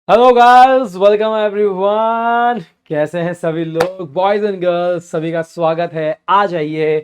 Hello guys, welcome everyone. कैसे हैं सभी लोग, बॉयज एंड गर्ल्स, सभी का स्वागत है। आ जाइए,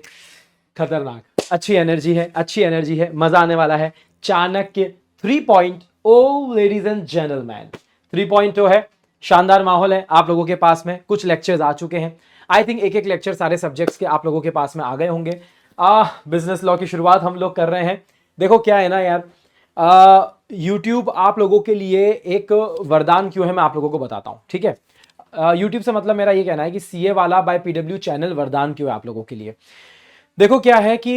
खतरनाक अच्छी एनर्जी है, मजा आने वाला है। चाणक्य 3.0 लेडीज एंड जेंटलमैन 3.0 है। शानदार माहौल है आप लोगों के पास में। कुछ लेक्चर्स आ चुके हैं। आई थिंक एक एक लेक्चर सारे सब्जेक्ट्स के आप लोगों के पास में आ गए होंगे। बिजनेस लॉ की शुरुआत हम लोग कर रहे हैं। देखो क्या है ना यार, यूट्यूब आप लोगों के लिए एक वरदान क्यों है, मैं आप लोगों को बताता हूं, ठीक है। यूट्यूब से मतलब मेरा ये कहना है कि सीए वाला बाय पीडब्ल्यू चैनल वरदान क्यों है आप लोगों के लिए। देखो क्या है कि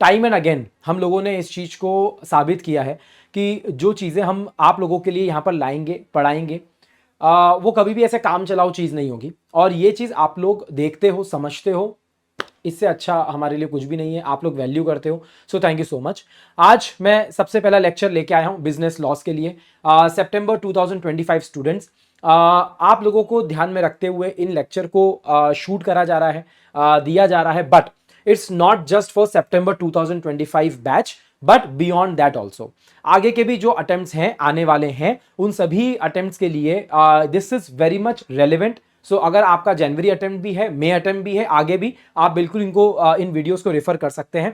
टाइम एंड अगेन हम लोगों ने इस चीज को साबित किया है कि जो चीजें हम आप लोगों के लिए यहां पर लाएंगे, पढ़ाएंगे, वो कभी भी ऐसे काम चलाओ चीज नहीं होगी। और ये चीज आप लोग देखते हो, समझते हो, इससे अच्छा हमारे लिए कुछ भी नहीं है। आप लोग वैल्यू करते हो, so thank you so much. आज मैं सबसे पहला लेक्चर लेके आया हूं बिजनेस लॉस के लिए। सितंबर 2025 स्टूडेंट्स, आप लोगों को ध्यान में रखते हुए इन लेक्चर को शूट करा जा रहा है, दिया जा रहा है। But it's not just for September 2025 batch, but beyond that also. आगे के भी जो अटेम्प्ट्स हैं, आने वाले हैं, उन सभी अटेम्प्ट्स के लिए this is very much relevant. So अगर आपका जनवरी अटेम्प्ट भी है, मई अटेम्प्ट भी है, आगे भी आप बिल्कुल इनको इन वीडियोस को रेफर कर सकते हैं।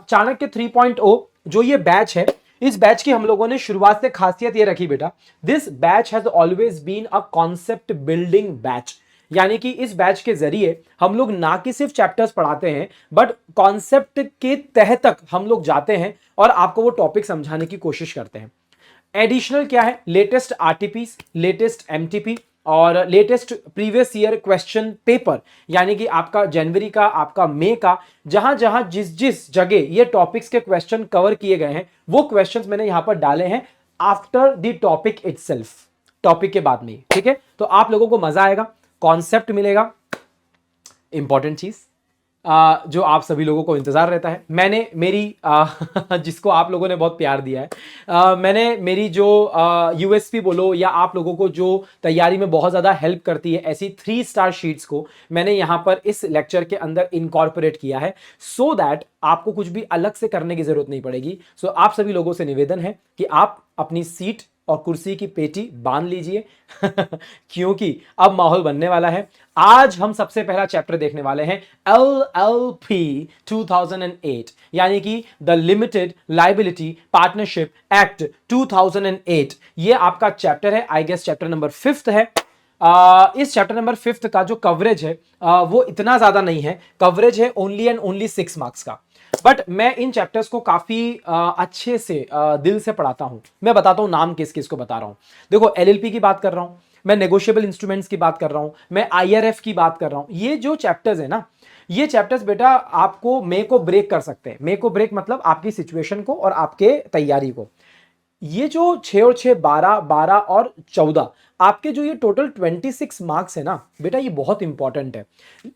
चाणक्य 3.0 जो ये बैच है, इस बैच की हम लोगों ने शुरुआत से खासियत ये रखी बेटा, this batch has always been a concept building batch. यानी कि इस बैच के जरिए हम लोग ना कि सिर्फ चैप्टर्स पढ़ाते हैं, बट कॉन्सेप्ट के तह तक हम लोग जाते हैं और आपको वो टॉपिक समझाने की कोशिश करते हैं। एडिशनल क्या है, लेटेस्ट आरटीपीस, लेटेस्ट एमटीपी और latest previous year question paper. यानी कि आपका जनवरी का, आपका मई का, जहां जहां जिस जिस जगह ये टॉपिक्स के क्वेश्चन कवर किए गए हैं, वो क्वेश्चंस मैंने यहां पर डाले हैं after the topic itself, topic के बाद में, ठीक है। तो आप लोगों को मजा आएगा, कॉन्सेप्ट मिलेगा। इंपॉर्टेंट चीज जो आप सभी लोगों को इंतजार रहता है, मैंने मेरी जिसको आप लोगों ने बहुत प्यार दिया है, मैंने मेरी जो यूएसपी बोलो या आप लोगों को जो तैयारी में बहुत ज़्यादा हेल्प करती है, ऐसी 3 स्टार शीट्स को मैंने यहाँ पर इस लेक्चर के अंदर इनकॉर्पोरेट किया है, सो दैट आपको कुछ भी अलग से करने की जरूरत नहीं पड़ेगी। सो आप सभी लोगों से निवेदन है कि आप अपनी सीट और कुर्सी की पेटी बांध लीजिए क्योंकि अब माहौल बनने वाला है। आज हम सबसे पहला चैप्टर देखने वाले हैं LLP 2008, यानी कि the limited liability partnership act 2008। ये आपका चैप्टर है, आई गेस चैप्टर नंबर 5 है। इस चैप्टर नंबर 5 का जो कवरेज है वो इतना ज्यादा नहीं है। कवरेज है ओनली एंड ओनली 6 मार्क्स का। बट मैं इन चैप्टर्स को काफी अच्छे से दिल से पढ़ाता हूं। मैं बताता हूं नाम किस किस को बता रहा हूं। देखो, एलएलपी की बात कर रहा हूं, मैं नेगोशिएबल इंस्ट्रूमेंट्स की बात कर रहा हूं, मैं आईआरएफ की बात कर रहा हूं। ये जो चैप्टर्स है ना, ये चैप्टर्स बेटा आपको मे को ब्रेक कर सकते हैं। मे को ब्रेक मतलब आपकी सिचुएशन को और आपके तैयारी को। ये जो 6 और 6 12 12 और 14, आपके जो ये टोटल 26 मार्क्स है ना बेटा, ये बहुत इंपॉर्टेंट है।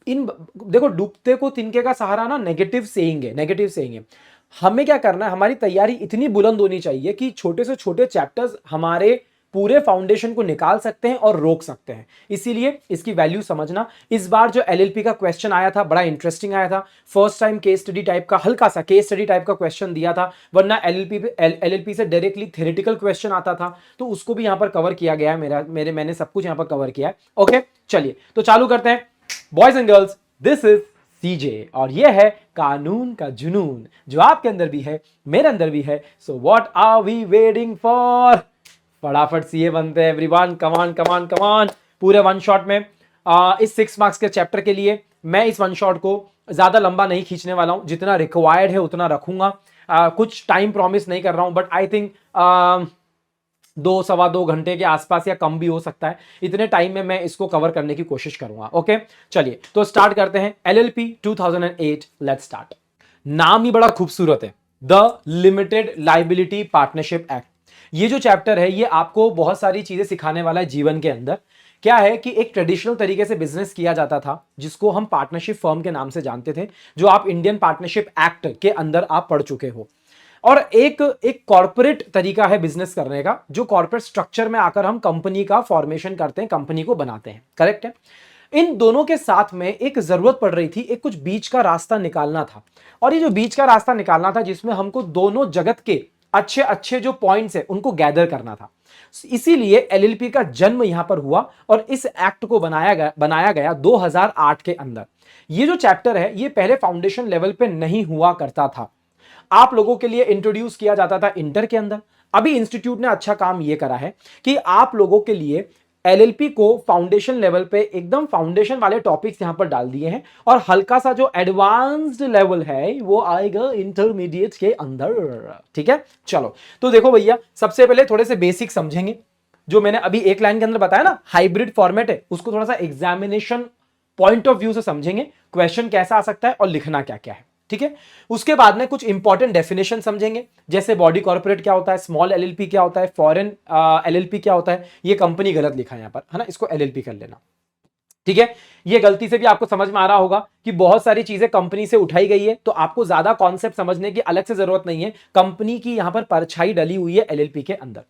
इन देखो, डूबते को तिनके का सहारा ना नेगेटिव सेइंग है, नेगेटिव सेइंग है। हमें क्या करना है, हमारी तैयारी इतनी बुलंद होनी चाहिए कि छोटे से छोटे चैप्टर्स हमारे पूरे फाउंडेशन को निकाल सकते हैं और रोक सकते हैं। इसीलिए इसकी वैल्यू समझना। इस बार जो एलएलपी का क्वेश्चन आया था, बड़ा इंटरेस्टिंग आया था। First time case study type का, हल्का सा केस स्टडी टाइप का क्वेश्चन दिया था, वरना एलएलपी से डायरेक्टली थ्योरेटिकल क्वेश्चन आता था, तो उसको भी यहां पर कवर किया गया है। मैंने सब कुछ यहां पर कवर किया है। ओके, चलिए तो चालू करते हैं। Boys and girls, this is CJ और ये है कानून का जुनून, जो आपके अंदर भी है, मेरे अंदर भी है। So what are we waiting for? फटाफट सीए बनते हैं एवरीवन, कमान कमान कमान। पूरे वन शॉट में इस 6 मार्क्स के चैप्टर के लिए मैं इस वन शॉट को ज्यादा लंबा नहीं खींचने वाला हूं, जितना रिक्वायर्ड है उतना रखूंगा। कुछ टाइम प्रॉमिस नहीं कर रहा हूं, बट आई थिंक 2 सवा 2 घंटे के आसपास या कम भी हो सकता है। इतने टाइम में मैं इसको कवर करने की कोशिश करूंगा। ओके, चलिए तो स्टार्ट करते हैं। LLP 2008, let's start. नाम ही बड़ा खूबसूरत है, the limited liability partnership act. ये जो चैप्टर है, ये आपको बहुत सारी चीजें सिखाने वाला है जीवन के अंदर। क्या है कि एक ट्रेडिशनल तरीके से बिजनेस किया जाता था, जिसको हम पार्टनरशिप फर्म के नाम से जानते थे, जो आप इंडियन पार्टनरशिप एक्ट के अंदर आप पढ़ चुके हो। और एक एक कॉर्पोरेट तरीका है बिजनेस करने का, जो कॉर्पोरेट स्ट्रक्चर में आकर हम कंपनी का फॉर्मेशन करते हैं, कंपनी को बनाते हैं। करेक्ट है। इन दोनों के साथ में एक जरूरत पड़ रही थी, एक कुछ बीच का रास्ता निकालना था। और ये जो बीच का रास्ता निकालना था, जिसमें हमको दोनों जगत के अच्छे अच्छे जो पॉइंट्स है उनको गैदर करना था। इसीलिए एलएलपी का जन्म यहां पर हुआ और इस एक्ट को बनाया गया 2008 के अंदर। ये जो चैप्टर है ये पहले फाउंडेशन लेवल पे नहीं हुआ करता था, आप लोगों के लिए इंट्रोड्यूस किया जाता था इंटर के अंदर। अभी इंस्टीट्यूट ने अच्छा काम यह करा है कि आप लोगों के लिए एलएलपी को फाउंडेशन लेवल पे एकदम फाउंडेशन वाले टॉपिक्स यहां पर डाल दिए हैं और हल्का सा जो एडवांस्ड लेवल है वो आएगा इंटरमीडिएट के अंदर। ठीक है, चलो तो देखो भैया, सबसे पहले थोड़े से बेसिक समझेंगे। जो मैंने अभी एक लाइन के अंदर बताया ना, हाइब्रिड फॉर्मेट है, उसको थोड़ा सा एग्जामिनेशन पॉइंट ऑफ व्यू से समझेंगे, क्वेश्चन कैसा आ सकता है और लिखना क्या क्या है। ठीक है, उसके बाद में कुछ इंपॉर्टेंट डेफिनेशन समझेंगे, जैसे बॉडी कॉर्पोरेट क्या होता है, स्मॉल एलएलपी क्या होता है, फॉरेन एलएलपी क्या होता है। ये कंपनी गलत लिखा है यहां पर, है ना, इसको एलएलपी कर लेना। ठीक है, ये गलती से भी आपको समझ में आ रहा होगा कि बहुत सारी चीजें कंपनी से उठाई गई है, तो आपको ज्यादा कॉन्सेप्ट समझने की अलग से जरूरत नहीं है, कंपनी की यहां पर परछाई डली हुई है एलएलपी के अंदर।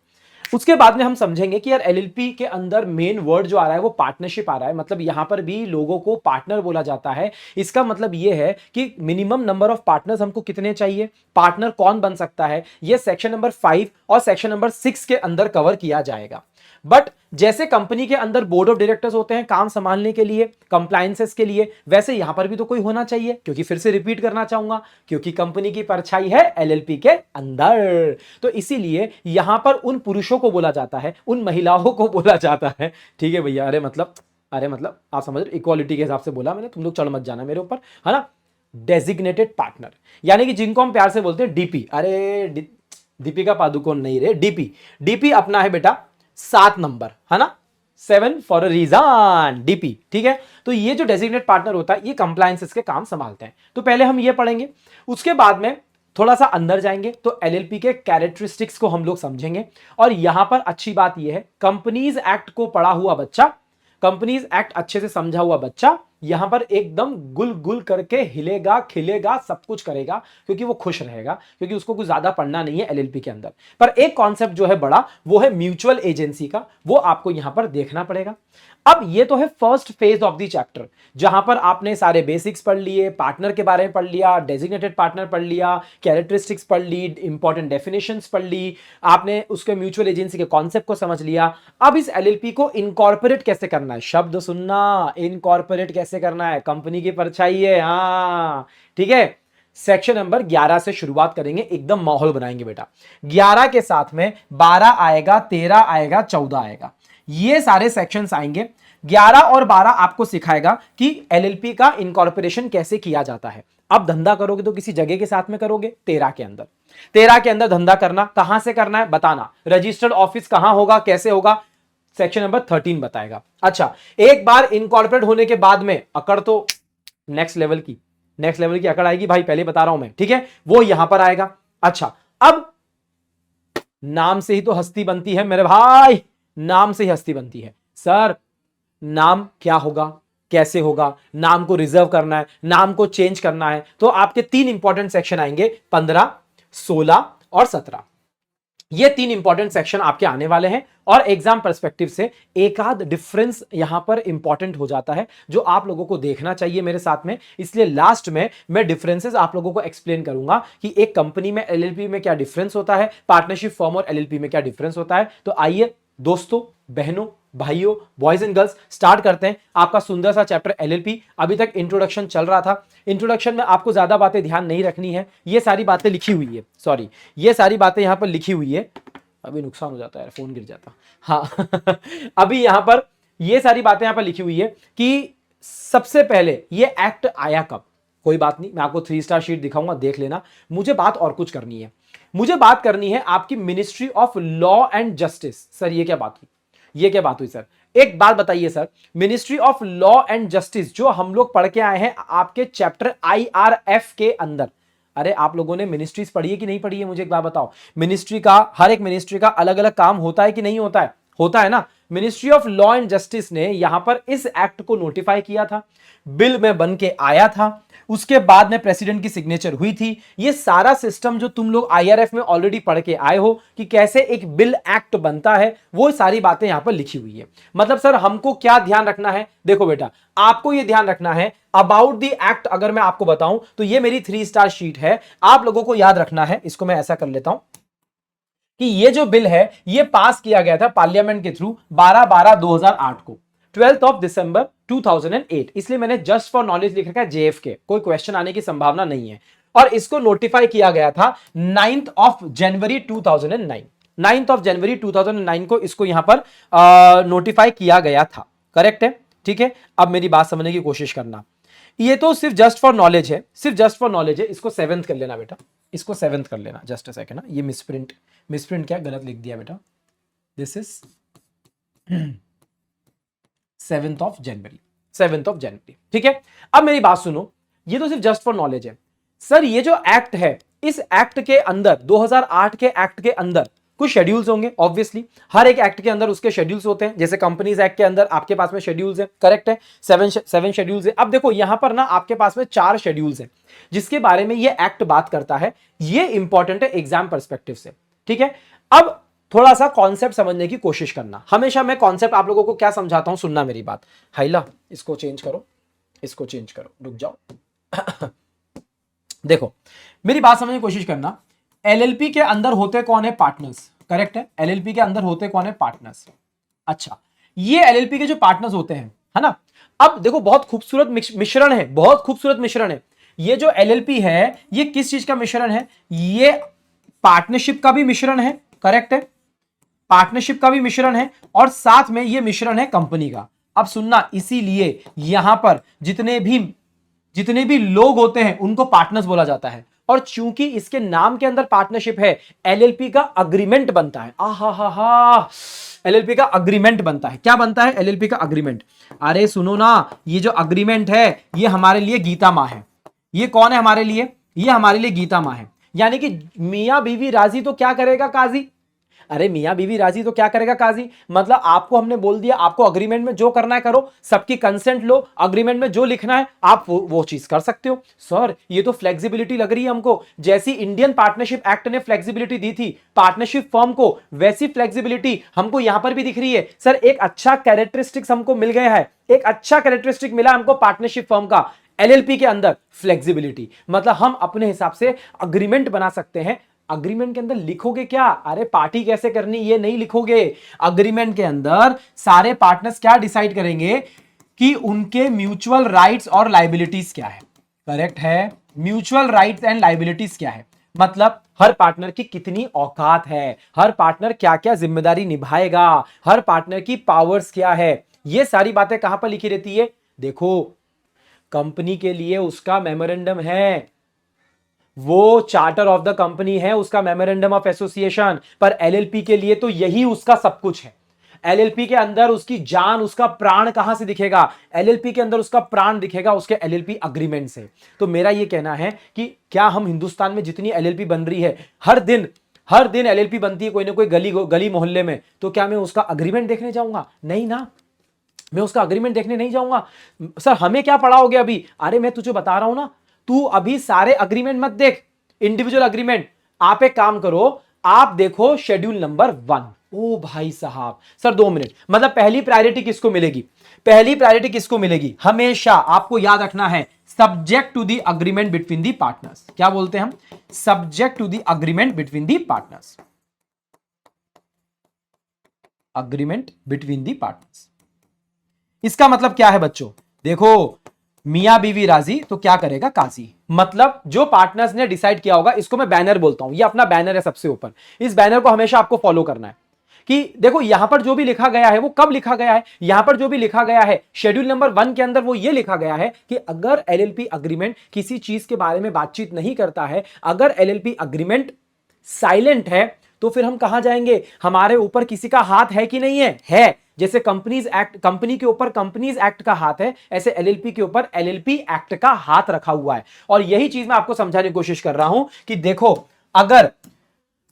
उसके बाद में हम समझेंगे कि यार एलएलपी के अंदर मेन वर्ड जो आ रहा है वो पार्टनरशिप आ रहा है, मतलब यहां पर भी लोगों को पार्टनर बोला जाता है। इसका मतलब यह है कि मिनिमम नंबर ऑफ पार्टनर्स हमको कितने चाहिए, पार्टनर कौन बन सकता है, यह सेक्शन नंबर 5 और सेक्शन नंबर 6 के अंदर कवर किया जाएगा। बट जैसे कंपनी के अंदर बोर्ड ऑफ डायरेक्टर्स होते हैं काम संभालने के लिए, कंप्लायंसेस के लिए, वैसे यहां पर भी तो कोई होना चाहिए, क्योंकि फिर से रिपीट करना चाहूंगा, क्योंकि कंपनी की परछाई है एलएलपी के अंदर। तो इसीलिए यहां पर उन पुरुषों को बोला जाता है, उन महिलाओं को बोला जाता है। ठीक है भैया, अरे मतलब आप समझ रहे, इक्वालिटी के हिसाब से बोला मैंने, तुम लोग चढ़ मत जाना मेरे ऊपर, है ना। डेजिग्नेटेड पार्टनर, यानी कि जिनको हम प्यार से बोलते हैं डीपी। अरे दीपिका पादुकोण नहीं रे, डीपी। डीपी अपना है बेटा 7 नंबर, है ना, 7 फॉर अ रीजन, डीपी। ठीक है, तो ये जो डेजिग्नेट पार्टनर होता है ये कंप्लायंसेस के काम संभालते हैं। तो पहले हम ये पढ़ेंगे, उसके बाद में थोड़ा सा अंदर जाएंगे तो एलएलपी के कैरेक्टरिस्टिक्स को हम लोग समझेंगे। और यहां पर अच्छी बात यह है, कंपनीज एक्ट को पढ़ा हुआ बच्चा, कंपनीज एक्ट अच्छे से समझा हुआ बच्चा यहां पर एकदम गुल गुल करके हिलेगा, खिलेगा, सब कुछ करेगा, क्योंकि वो खुश रहेगा, क्योंकि उसको कुछ ज्यादा पढ़ना नहीं है एलएलपी के अंदर। पर एक कॉन्सेप्ट जो है बड़ा, वो है म्यूचुअल एजेंसी का, वो आपको यहां पर देखना पड़ेगा। अब ये तो है first phase of the chapter, जहां पर आपने सारे बेसिक्स पढ़ लिए, पार्टनर के बारे में पढ़ लिया, डेजिग्नेटेड पार्टनर पढ़ लिया, कैरेक्टरिस्टिक्स पढ़ ली, इंपॉर्टेंट डेफिनेशंस पढ़ ली, आपने उसके म्यूचुअल एजेंसी के कॉन्सेप्ट को समझ लिया। अब इस एलएलपी को इनकॉर्पोरेट कैसे करना है, शब्द सुनना, इनकॉर्पोरेट कैसे करना है, कंपनी की परछाई है, हाँ ठीक है। सेक्शन नंबर 11 से शुरुआत करेंगे, एकदम माहौल बनाएंगे बेटा। 11 के साथ में 12 आएगा, 13 आएगा, 14 आएगा, ये सारे सेक्शंस आएंगे। 11 और 12 आपको सिखाएगा कि एलएलपी का इनकॉर्पोरेशन कैसे किया जाता है। अब धंधा करोगे तो किसी जगह के साथ में करोगे, 13 के अंदर। 13 के अंदर धंधा करना, कहां से करना है बताना, रजिस्टर्ड ऑफिस कहां होगा, कैसे होगा, सेक्शन नंबर 13 बताएगा। अच्छा, एक बार इनकॉर्पोरेट होने के बाद में अकड़ तो नेक्स्ट लेवल की अकड़ आएगी भाई, पहले बता रहा हूं मैं, ठीक है, वो यहां पर आएगा। अच्छा, अब नाम से ही तो हस्ती बनती है मेरे भाई, नाम से ही हस्ती बनती है। सर नाम क्या होगा, कैसे होगा, नाम को रिजर्व करना है, नाम को चेंज करना है, तो आपके 3 इंपॉर्टेंट सेक्शन आएंगे, 15, 16 और 17। ये 3 इंपॉर्टेंट सेक्शन आपके आने वाले हैं और एग्जाम पर्सपेक्टिव से एक आध डिफरेंस यहां पर इंपॉर्टेंट हो जाता है, जो आप लोगों को देखना चाहिए मेरे साथ में। इसलिए लास्ट में मैं डिफरेंसेस आप लोगों को एक्सप्लेन करूंगा कि एक कंपनी में एलएलपी में क्या डिफरेंस होता है, पार्टनरशिप फर्म और एलएलपी में क्या डिफरेंस होता है। तो आइए दोस्तों, बहनों, भाइयों, बॉयज एंड गर्ल्स, स्टार्ट करते हैं आपका सुंदर सा चैप्टर एलएलपी। अभी तक इंट्रोडक्शन चल रहा था, इंट्रोडक्शन में आपको ज्यादा बातें ध्यान नहीं रखनी है, ये सारी बातें लिखी हुई है, सॉरी ये सारी बातें यहां पर लिखी हुई है। अभी नुकसान हो जाता है, फोन गिर जाता, हाँ अभी यहां पर ये सारी बातें यहां पर लिखी हुई है कि सबसे पहले ये एक्ट आया कब। कोई बात नहीं, मैं आपको 3 स्टार शीट दिखाऊंगा, देख लेना। मुझे बात और कुछ करनी है, मुझे बात करनी है आपकी ministry of law and justice. Sir ये क्या बात हुई, ये क्या बात हुई सर, एक बात बताइए sir. Ministry of law and justice जो हम लोग पढ़ के आए हैं आपके चैप्टर आईआरएफ के अंदर, अरे आप लोगों ने मिनिस्ट्रीज पढ़ी है कि नहीं पढ़ी है, मुझे एक बात बताओ। मिनिस्ट्री का, हर एक मिनिस्ट्री का अलग अलग काम होता है कि नहीं होता है, होता है ना। Ministry of law and justice ने यहां पर इस एक्ट को नोटिफाई किया था, बिल में बन के आया था, उसके बाद में प्रेसिडेंट की सिग्नेचर हुई थी। ये सारा सिस्टम जो तुम लोग आईआरएफ में ऑलरेडी पढ़ के आए हो कि कैसे एक बिल एक्ट बनता है, वो सारी बातें यहां पर लिखी हुई है। मतलब सर हमको क्या ध्यान रखना है, देखो बेटा आपको ये ध्यान रखना है अबाउट द एक्ट। अगर मैं आपको बताऊं तो ये मेरी 3 स्टार शीट है, आप लोगों को याद रखना है, इसको मैं ऐसा कर लेता हूं, कि ये जो बिल है ये पास किया गया था पार्लियामेंट के थ्रू 12/12/2008 को, 12th ऑफ दिसंबर 2008। इसलिए मैंने जस्ट फॉर नॉलेज लिख रखा है JFK, कोई क्वेश्चन आने की संभावना नहीं है। और इसको नोटिफाई किया गया था 9th of January 2009, 9th of January 2009 को इसको यहां पर नोटिफाई किया गया था। करेक्ट है, ठीक है। अब मेरी बात समझने की कोशिश करना, ये तो सिर्फ जस्ट फॉर नॉलेज है, सिर्फ जस्ट फॉर नॉलेज है। इसको 7th कर लेना बेटा, इसको 7th कर लेना। जस्ट अ सेकंड ना, ये मिसप्रिंट क्या गलत लिख दिया बेटा। This is 7th of January, 7th of January, ठीक है। अब मेरी बात सुनो, ये तो सिर्फ जस्ट फॉर नॉलेज है। सर ये जो एक्ट है, इस एक्ट के अंदर 2008 के एक्ट के अंदर कुछ शेड्यूल्स होंगे। ऑब्वियसली हर एक एक्ट के अंदर उसके शेड्यूल्स होते हैं, जैसे कंपनीज एक्ट के अंदर आपके पास में शेड्यूल्स हैं। करेक्ट है, 7 शेड्यूल्स है। अब देखो यहां पर ना आपके पास में 4 शेड्यूल्स हैं जिसके बारे में ये एक्ट बात करता है। ये इंपॉर्टेंट है एग्जाम पर्सपेक्टिव से, ठीक है। अब थोड़ा सा कॉन्सेप्ट समझने की कोशिश करना। हमेशा मैं कॉन्सेप्ट आप लोगों को क्या समझाता हूं, सुनना मेरी बात। हाइला इसको चेंज करो, इसको चेंज करो, रुक जाओ। देखो मेरी बात समझने की कोशिश करना। एलएलपी के अंदर होते कौन है? पार्टनर्स। करेक्ट है, एलएलपी के अंदर होते कौन है? पार्टनर्स। अच्छा, ये एलएलपी के जो पार्टनर्स होते हैं, है ना। अब देखो बहुत खूबसूरत मिश्रण है, बहुत खूबसूरत मिश्रण है। ये जो एलएलपी है ये किस चीज का मिश्रण है? ये पार्टनरशिप का भी मिश्रण है। करेक्ट है, पार्टनरशिप का भी मिश्रण है और साथ में ये मिश्रण है कंपनी का। अब सुनना, इसीलिए यहां पर जितने भी लोग होते हैं उनको पार्टनर्स बोला जाता है। और चूंकि इसके नाम के अंदर पार्टनरशिप है, एलएलपी का अग्रीमेंट बनता है। एलएलपी का अग्रीमेंट बनता है। क्या बनता है? एलएलपी का अग्रीमेंट। अरे सुनो ना, ये जो अग्रीमेंट है ये हमारे लिए गीता मां है। ये कौन है हमारे लिए? ये हमारे लिए गीता मां है। यानी कि मियां बीवी राजी तो क्या करेगा काजी? अरे मियां बीवी राजी तो क्या करेगा काजी? मतलब आपको हमने बोल दिया, आपको अग्रीमेंट में जो करना है करो, सबकी कंसेंट लो, अग्रीमेंट में जो लिखना है आप वो चीज कर सकते हो। सर ये तो फ्लेक्सिबिलिटी लग रही है हमको, जैसी इंडियन पार्टनरशिप एक्ट ने फ्लेक्सिबिलिटी दी थी पार्टनरशिप फर्म को, वैसी फ्लेक्सिबिलिटी हमको यहां पर भी दिख रही है। सर एक अच्छा कैरेक्टरिस्टिक्स हमको मिल गया है, एक अच्छा कैरेक्टरिस्टिक मिला हमको पार्टनरशिप फर्म का एलएलपी के अंदर, फ्लेक्सिबिलिटी। मतलब हम अपने हिसाब से अग्रीमेंट बना सकते हैं। अग्रीमेंट के अंदर लिखोगे क्या? अरे पार्टी कैसे करनी ये नहीं लिखोगे। अग्रीमेंट के अंदर सारे पार्टनर्स क्या डिसाइड करेंगे कि उनके म्यूचुअल राइट्स और लायबिलिटीज क्या है। करेक्ट है, म्यूचुअल राइट्स एंड लायबिलिटीज क्या है, मतलब हर पार्टनर की कितनी औकात है, हर पार्टनर क्या क्या जिम्मेदारी निभाएगा, हर पार्टनर की पावर्स क्या है। ये सारी बातें कहां पर लिखी रहती है? देखो कंपनी के लिए उसका मेमोरेंडम है, वो चार्टर ऑफ द कंपनी है, उसका मेमोरेंडम ऑफ एसोसिएशन, पर एलएलपी के लिए तो यही उसका सब कुछ है। एलएलपी के अंदर उसकी जान, उसका प्राण कहां से दिखेगा? एलएलपी के अंदर उसका प्राण दिखेगा उसके एलएलपी अग्रीमेंट से। तो मेरा यह कहना है कि क्या हम हिंदुस्तान में जितनी एलएलपी बन रही है, हर दिन एलएलपी बनती है कोई ना कोई गली मोहल्ले में, तो क्या मैं उसका अग्रीमेंट देखने जाऊंगा? नहीं ना, मैं उसका अग्रीमेंट देखने नहीं जाऊंगा। सर हमें क्या पढ़ाओगे अभी? अरे मैं तुझे बता रहा हूं ना, तू अभी सारे अग्रीमेंट मत देख, इंडिविजुअल अग्रीमेंट। आप एक काम करो, आप देखो शेड्यूल नंबर 1। ओ भाई साहब, सर 2 मिनट, मतलब पहली प्रायोरिटी किसको मिलेगी? पहली प्रायोरिटी किसको मिलेगी? हमेशा आपको याद रखना है, subject to the agreement between the partners. क्या बोलते हैं हम? Subject to the agreement between the partners. Agreement between the partners, इसका मतलब क्या है बच्चों? देखो मियां बीवी राजी तो क्या करेगा काजी। मतलब जो पार्टनर्स ने डिसाइड किया होगा, इसको मैं बैनर बोलता हूं, ये अपना बैनर है सबसे ऊपर। इस बैनर को हमेशा आपको फॉलो करना है कि देखो यहां पर जो भी लिखा गया है वो कब लिखा गया है। यहां पर जो भी लिखा गया है शेड्यूल नंबर 1 के अंदर, वो ये लिखा गया है कि अगर एलएलपी अग्रीमेंट किसी चीज के बारे में बातचीत नहीं करता है, अगर एलएलपी अग्रीमेंट साइलेंट है, तो फिर हम कहां जाएंगे? हमारे ऊपर किसी का हाथ है कि नहीं है? है। जैसे कंपनीज एक्ट, कंपनी के ऊपर कंपनीज एक्ट का हाथ है, ऐसे एलएलपी के ऊपर एलएलपी एक्ट का हाथ रखा हुआ है। और यही चीज मैं आपको समझाने की कोशिश कर रहा हूं कि देखो अगर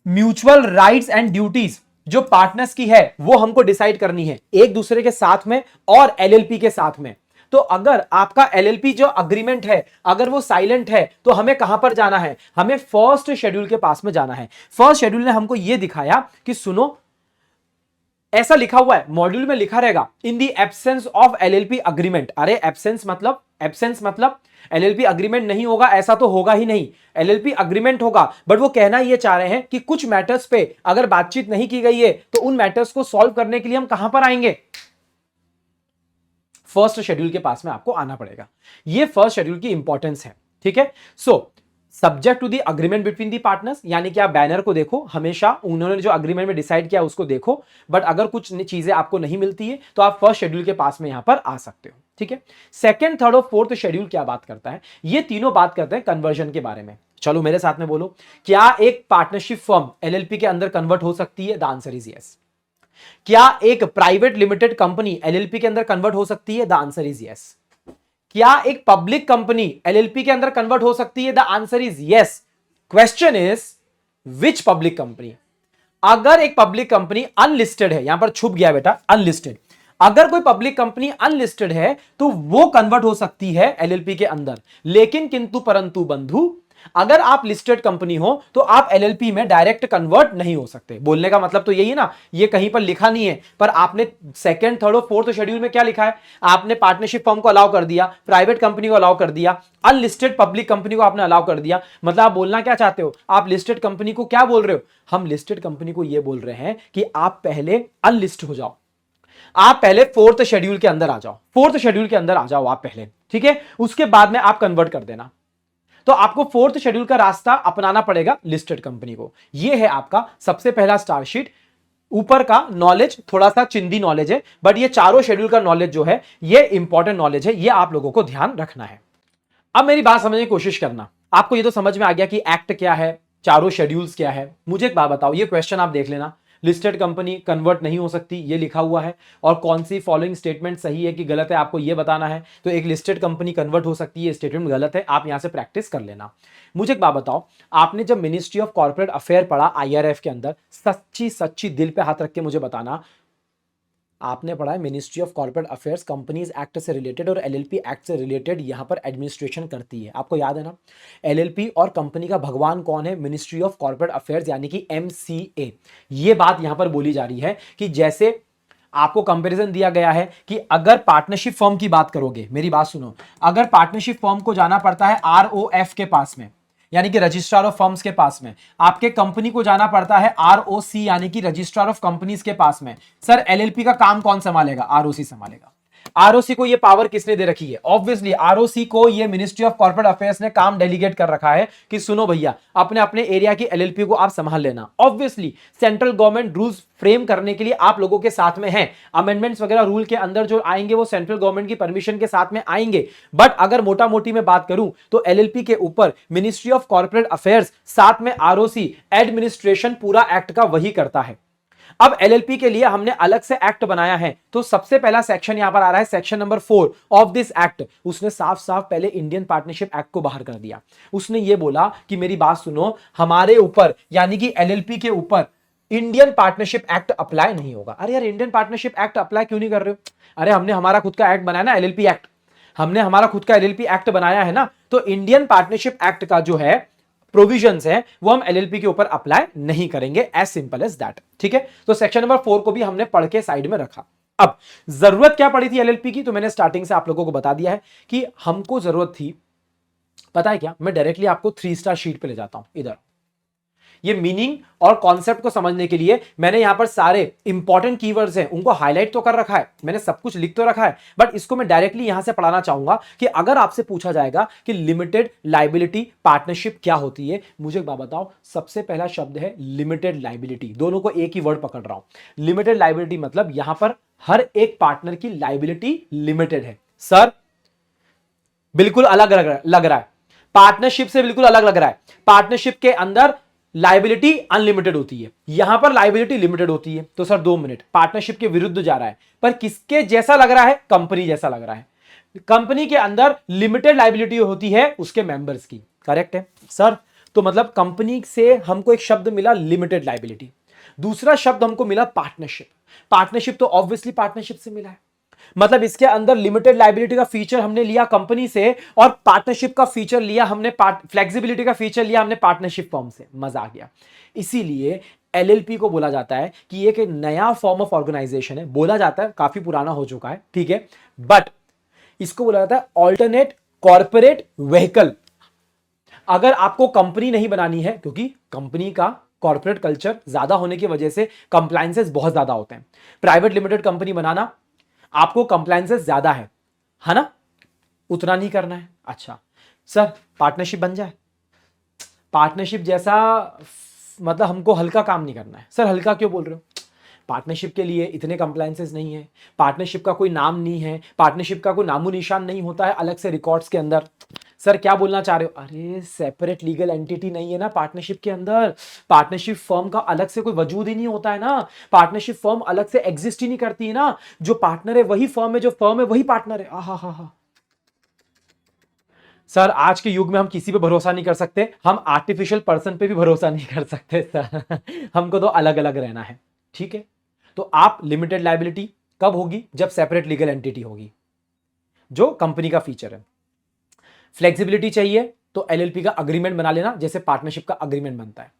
म्यूचुअल राइट्स एंड ड्यूटीज जो पार्टनर्स की है वो हमको डिसाइड करनी है एक दूसरे के साथ में और एलएलपी के साथ में, तो अगर आपका एलएलपी जो अग्रीमेंट है अगर वो साइलेंट है, तो हमें कहां पर जाना है? हमें फर्स्ट शेड्यूल के पास में जाना है। फर्स्ट शेड्यूल ने हमको यह दिखाया कि सुनो ऐसा लिखा हुआ है, मॉड्यूल में लिखा रहेगा in the absence of LLP agreement. अरे एब्सेंस मतलब एलएलपी अग्रीमेंट नहीं होगा ऐसा तो होगा ही नहीं, एलएलपी अग्रीमेंट होगा। बट वो कहना ये चाह रहे हैं कि कुछ मैटर्स पे अगर बातचीत नहीं की गई है तो उन मैटर्स को सॉल्व करने के लिए हम कहां पर आएंगे, फर्स्ट शेड्यूल के पास में आपको आना पड़ेगा। ये फर्स्ट शेड्यूल की इंपॉर्टेंस है, ठीक है। So subject to the agreement between the partners, यानी कि आप बैनर को देखो, हमेशा उन्होंने जो अग्रीमेंट में डिसाइड किया उसको देखो। बट अगर कुछ चीजें आपको नहीं मिलती है तो आप फर्स्ट शेड्यूल के पास में यहां पर आ सकते हो, ठीक है। सेकंड, थर्ड और फोर्थ शेड्यूल क्या बात करता है, ये तीनों बात करते हैं कन्वर्जन के बारे में। चलो मेरे साथ में बोलो, क्या एक पार्टनरशिप फर्म एलएलपी के अंदर कन्वर्ट हो सकती है? The answer is yes. क्या एक प्राइवेट लिमिटेड कंपनी एलएलपी के अंदर कन्वर्ट हो सकती है? The answer is yes. क्या एक पब्लिक कंपनी एलएलपी के अंदर कन्वर्ट हो सकती है? The answer is yes. Question is which public company. अगर एक पब्लिक कंपनी अनलिस्टेड है, यहां पर छुप गया बेटा अनलिस्टेड, अगर कोई पब्लिक कंपनी अनलिस्टेड है तो वो कन्वर्ट हो सकती है एलएलपी के अंदर। लेकिन किंतु परंतु बंधु, अगर आप लिस्टेड कंपनी हो तो आप एलएलपी में डायरेक्ट कन्वर्ट नहीं हो सकते। बोलने का मतलब तो यही है ना, ये कहीं पर लिखा नहीं है, पर आपने सेकंड, थर्ड और फोर्थ शेड्यूल में क्या लिखा है, आपने पार्टनरशिप फर्म को अलाउ कर दिया, प्राइवेट कंपनी को अलाउ कर दिया, अनलिस्टेड पब्लिक कंपनी को आपने अलाउ कर दिया। मतलब आप बोलना क्या चाहते हो, आप लिस्टेड कंपनी को क्या बोल रहे हो, हम लिस्टेड कंपनी को यह बोल रहे हैं कि आप पहले अनलिस्ट हो जाओ, आप पहले फोर्थ शेड्यूल के अंदर आ जाओ, फोर्थ शेड्यूल के अंदर आ जाओ आप पहले, ठीक है, उसके बाद में आप कन्वर्ट कर देना। तो आपको फोर्थ शेड्यूल का रास्ता अपनाना पड़ेगा लिस्टेड कंपनी को। यह है आपका सबसे पहला स्टारशीट। ऊपर का नॉलेज थोड़ा सा चिंदी नॉलेज है, बट ये चारों शेड्यूल का नॉलेज जो है ये इंपॉर्टेंट नॉलेज है, ये आप लोगों को ध्यान रखना है। अब मेरी बात समझने की कोशिश करना, आपको ये तो समझ में आ गया कि एक्ट क्या है, चारों शेड्यूल्स क्या है। मुझे एक बात बताओ, ये क्वेश्चन आप देख लेना, लिस्टेड कंपनी कन्वर्ट नहीं हो सकती ये लिखा हुआ है, और कौन सी फॉलोइंग स्टेटमेंट सही है कि गलत है आपको ये बताना है। तो एक लिस्टेड कंपनी कन्वर्ट हो सकती है, स्टेटमेंट गलत है, आप यहां से प्रैक्टिस कर लेना। मुझे एक बात बताओ, आपने जब मिनिस्ट्री ऑफ कॉर्पोरेट अफेयर पढ़ा आईआरएफ के अंदर, सच्ची सच्ची दिल पे हाथ रख के मुझे बताना, आपने पढ़ा है ministry of corporate affairs companies act से रिलेटेड और एलएलपी एक्ट से रिलेटेड यहां पर एडमिनिस्ट्रेशन करती है, आपको याद है ना। एलएलपी और कंपनी का भगवान कौन है, मिनिस्ट्री ऑफ कॉर्पोरेट अफेयर्स यानी कि एमसीए। ये बात यहां पर बोली जा रही है कि जैसे आपको कंपैरिजन दिया गया है कि अगर पार्टनरशिप फर्म की बात करोगे, मेरी बात सुनो, अगर पार्टनरशिप फर्म को जाना पड़ता है आरओएफ के पास में यानी कि रजिस्ट्रार ऑफ फर्म्स के पास में, आपके कंपनी को जाना पड़ता है आरओसी यानी कि रजिस्ट्रार ऑफ कंपनीज के पास में। सर एलएलपी का काम कौन संभालेगा, आरओसी संभालेगा। आरओसी को ये पावर किसने दे रखी है, ऑब्वियसली आरओसी को ये मिनिस्ट्री ऑफ कॉर्पोरेट अफेयर्स ने काम डेलीगेट कर रखा है कि सुनो भैया अपने अपने एरिया की एलएलपी को आप संभाल लेना। Obviously central government rules frame करने के लिए आप लोगों के साथ में है, अमेंडमेंट्स वगैरह रूल के अंदर जो आएंगे वो सेंट्रल गवर्नमेंट की परमिशन के साथ में आएंगे। बट अगर मोटा मोटी में बात करूं तो एलएलपी के ऊपर मिनिस्ट्री ऑफ कॉर्पोरेट अफेयर्स साथ में आरओसी एडमिनिस्ट्रेशन पूरा एक्ट का वही करता है। अब एलएलपी के लिए हमने अलग से एक्ट बनाया है, तो सबसे पहला सेक्शन यहां पर आ रहा है section number 4 of this act. उसने साफ साफ पहले इंडियन पार्टनरशिप एक्ट को बाहर कर दिया। उसने ये बोला कि मेरी बात सुनो, हमारे ऊपर यानी कि एलएलपी के ऊपर इंडियन पार्टनरशिप एक्ट अप्लाई नहीं होगा। अरे यार इंडियन पार्टनरशिप एक्ट अप्लाई क्यों नहीं कर रहे हो, अरे हमने हमारा खुद का एक्ट बनाया ना एलएलपी एक्ट, हमने हमारा खुद का एलएलपी एक्ट बनाया है ना, तो इंडियन पार्टनरशिप एक्ट का जो है प्रोविजंस है वो हम एलएलपी के ऊपर अप्लाई नहीं करेंगे, एज सिंपल एज दैट, ठीक है। तो सेक्शन नंबर 4 को भी हमने पढ़ के साइड में रखा। अब जरूरत क्या पड़ी थी एलएलपी की, तो मैंने स्टार्टिंग से आप लोगों को बता दिया है कि हमको जरूरत थी, पता है क्या, मैं डायरेक्टली आपको 3 स्टार शीट पे ले जाता हूं। इधर ये मीनिंग और कॉन्सेप्ट को समझने के लिए मैंने यहां पर सारे इंपॉर्टेंट कीवर्ड्स हैं उनको हाईलाइट तो कर रखा है, मैंने सब कुछ लिख तो रखा है, बट इसको मैं डायरेक्टली यहां से पढ़ाना चाहूंगा कि अगर आपसे पूछा जाएगा कि लिमिटेड लायबिलिटी पार्टनरशिप क्या होती है, मुझे एक बात बताओ, सबसे पहला शब्द है लिमिटेड लायबिलिटी। दोनों को एक ही वर्ड पकड़ रहा हूं, लिमिटेड लायबिलिटी मतलब यहां पर हर एक पार्टनर की लायबिलिटी लिमिटेड है। सर बिल्कुल अलग लग रहा है, पार्टनरशिप से बिल्कुल अलग लग रहा है। पार्टनरशिप के अंदर लायबिलिटी अनलिमिटेड होती है, यहां पर लायबिलिटी लिमिटेड होती है। तो सर 2 मिनट, पार्टनरशिप के विरुद्ध जा रहा है, पर किसके जैसा लग रहा है, कंपनी जैसा लग रहा है। कंपनी के अंदर लिमिटेड लायबिलिटी होती है उसके मेंबर्स की, करेक्ट है सर। तो मतलब कंपनी से हमको एक शब्द मिला लिमिटेड लायबिलिटी, दूसरा शब्द हमको मिला पार्टनरशिप। पार्टनरशिप तो ऑब्वियसली पार्टनरशिप से मिला है, मतलब इसके अंदर लिमिटेड लायबिलिटी का फीचर हमने लिया कंपनी से और पार्टनरशिप का फीचर लिया हमने, फ्लेक्सिबिलिटी का फीचर लिया हमने पार्टनरशिप फर्म से। मजा आ गया। इसीलिए एलएलपी को बोला जाता है कि एक नया फॉर्म ऑफ ऑर्गेनाइजेशन है, बोला जाता है, काफी पुराना हो चुका है, ठीक है, बट इसको बोला जाता है ऑल्टरनेट कॉर्पोरेट व्हीकल। अगर आपको कंपनी नहीं बनानी है, क्योंकि कंपनी का कॉर्पोरेट कल्चर ज्यादा होने की वजह से कंप्लायंसेस बहुत ज्यादा होते हैं, प्राइवेट लिमिटेड कंपनी बनाना आपको कंप्लायंसेस ज्यादा है ना, उतना नहीं करना है। अच्छा सर पार्टनरशिप बन जाए, पार्टनरशिप जैसा मतलब हमको हल्का काम नहीं करना है। सर हल्का क्यों बोल रहे हो? पार्टनरशिप के लिए इतने कंप्लायंसेस नहीं है, पार्टनरशिप का कोई नाम नहीं है, पार्टनरशिप का कोई नामो निशान नहीं होता है अलग से रिकॉर्ड्स के अंदर। सर क्या बोलना चाह रहे हो? अरे सेपरेट लीगल एंटिटी नहीं है ना पार्टनरशिप के अंदर, पार्टनरशिप फर्म का अलग से कोई वजूद ही नहीं होता है ना, पार्टनरशिप फर्म अलग से एग्जिस्ट ही नहीं करती है ना, जो पार्टनर है वही फर्म है, जो फर्म है वही पार्टनर है। हा। सर आज के युग में हम किसी पे भरोसा नहीं कर सकते, हम आर्टिफिशियल पर्सन पे भी भरोसा नहीं कर सकते सर हमको तो अलग अलग रहना है, ठीक है। तो आप लिमिटेड लायबिलिटी कब होगी? जब सेपरेट लीगल एंटिटी होगी, जो कंपनी का फीचर है। फ्लेक्सिबिलिटी चाहिए तो एलएलपी का अग्रीमेंट बना लेना, जैसे पार्टनरशिप का अग्रीमेंट बनता है।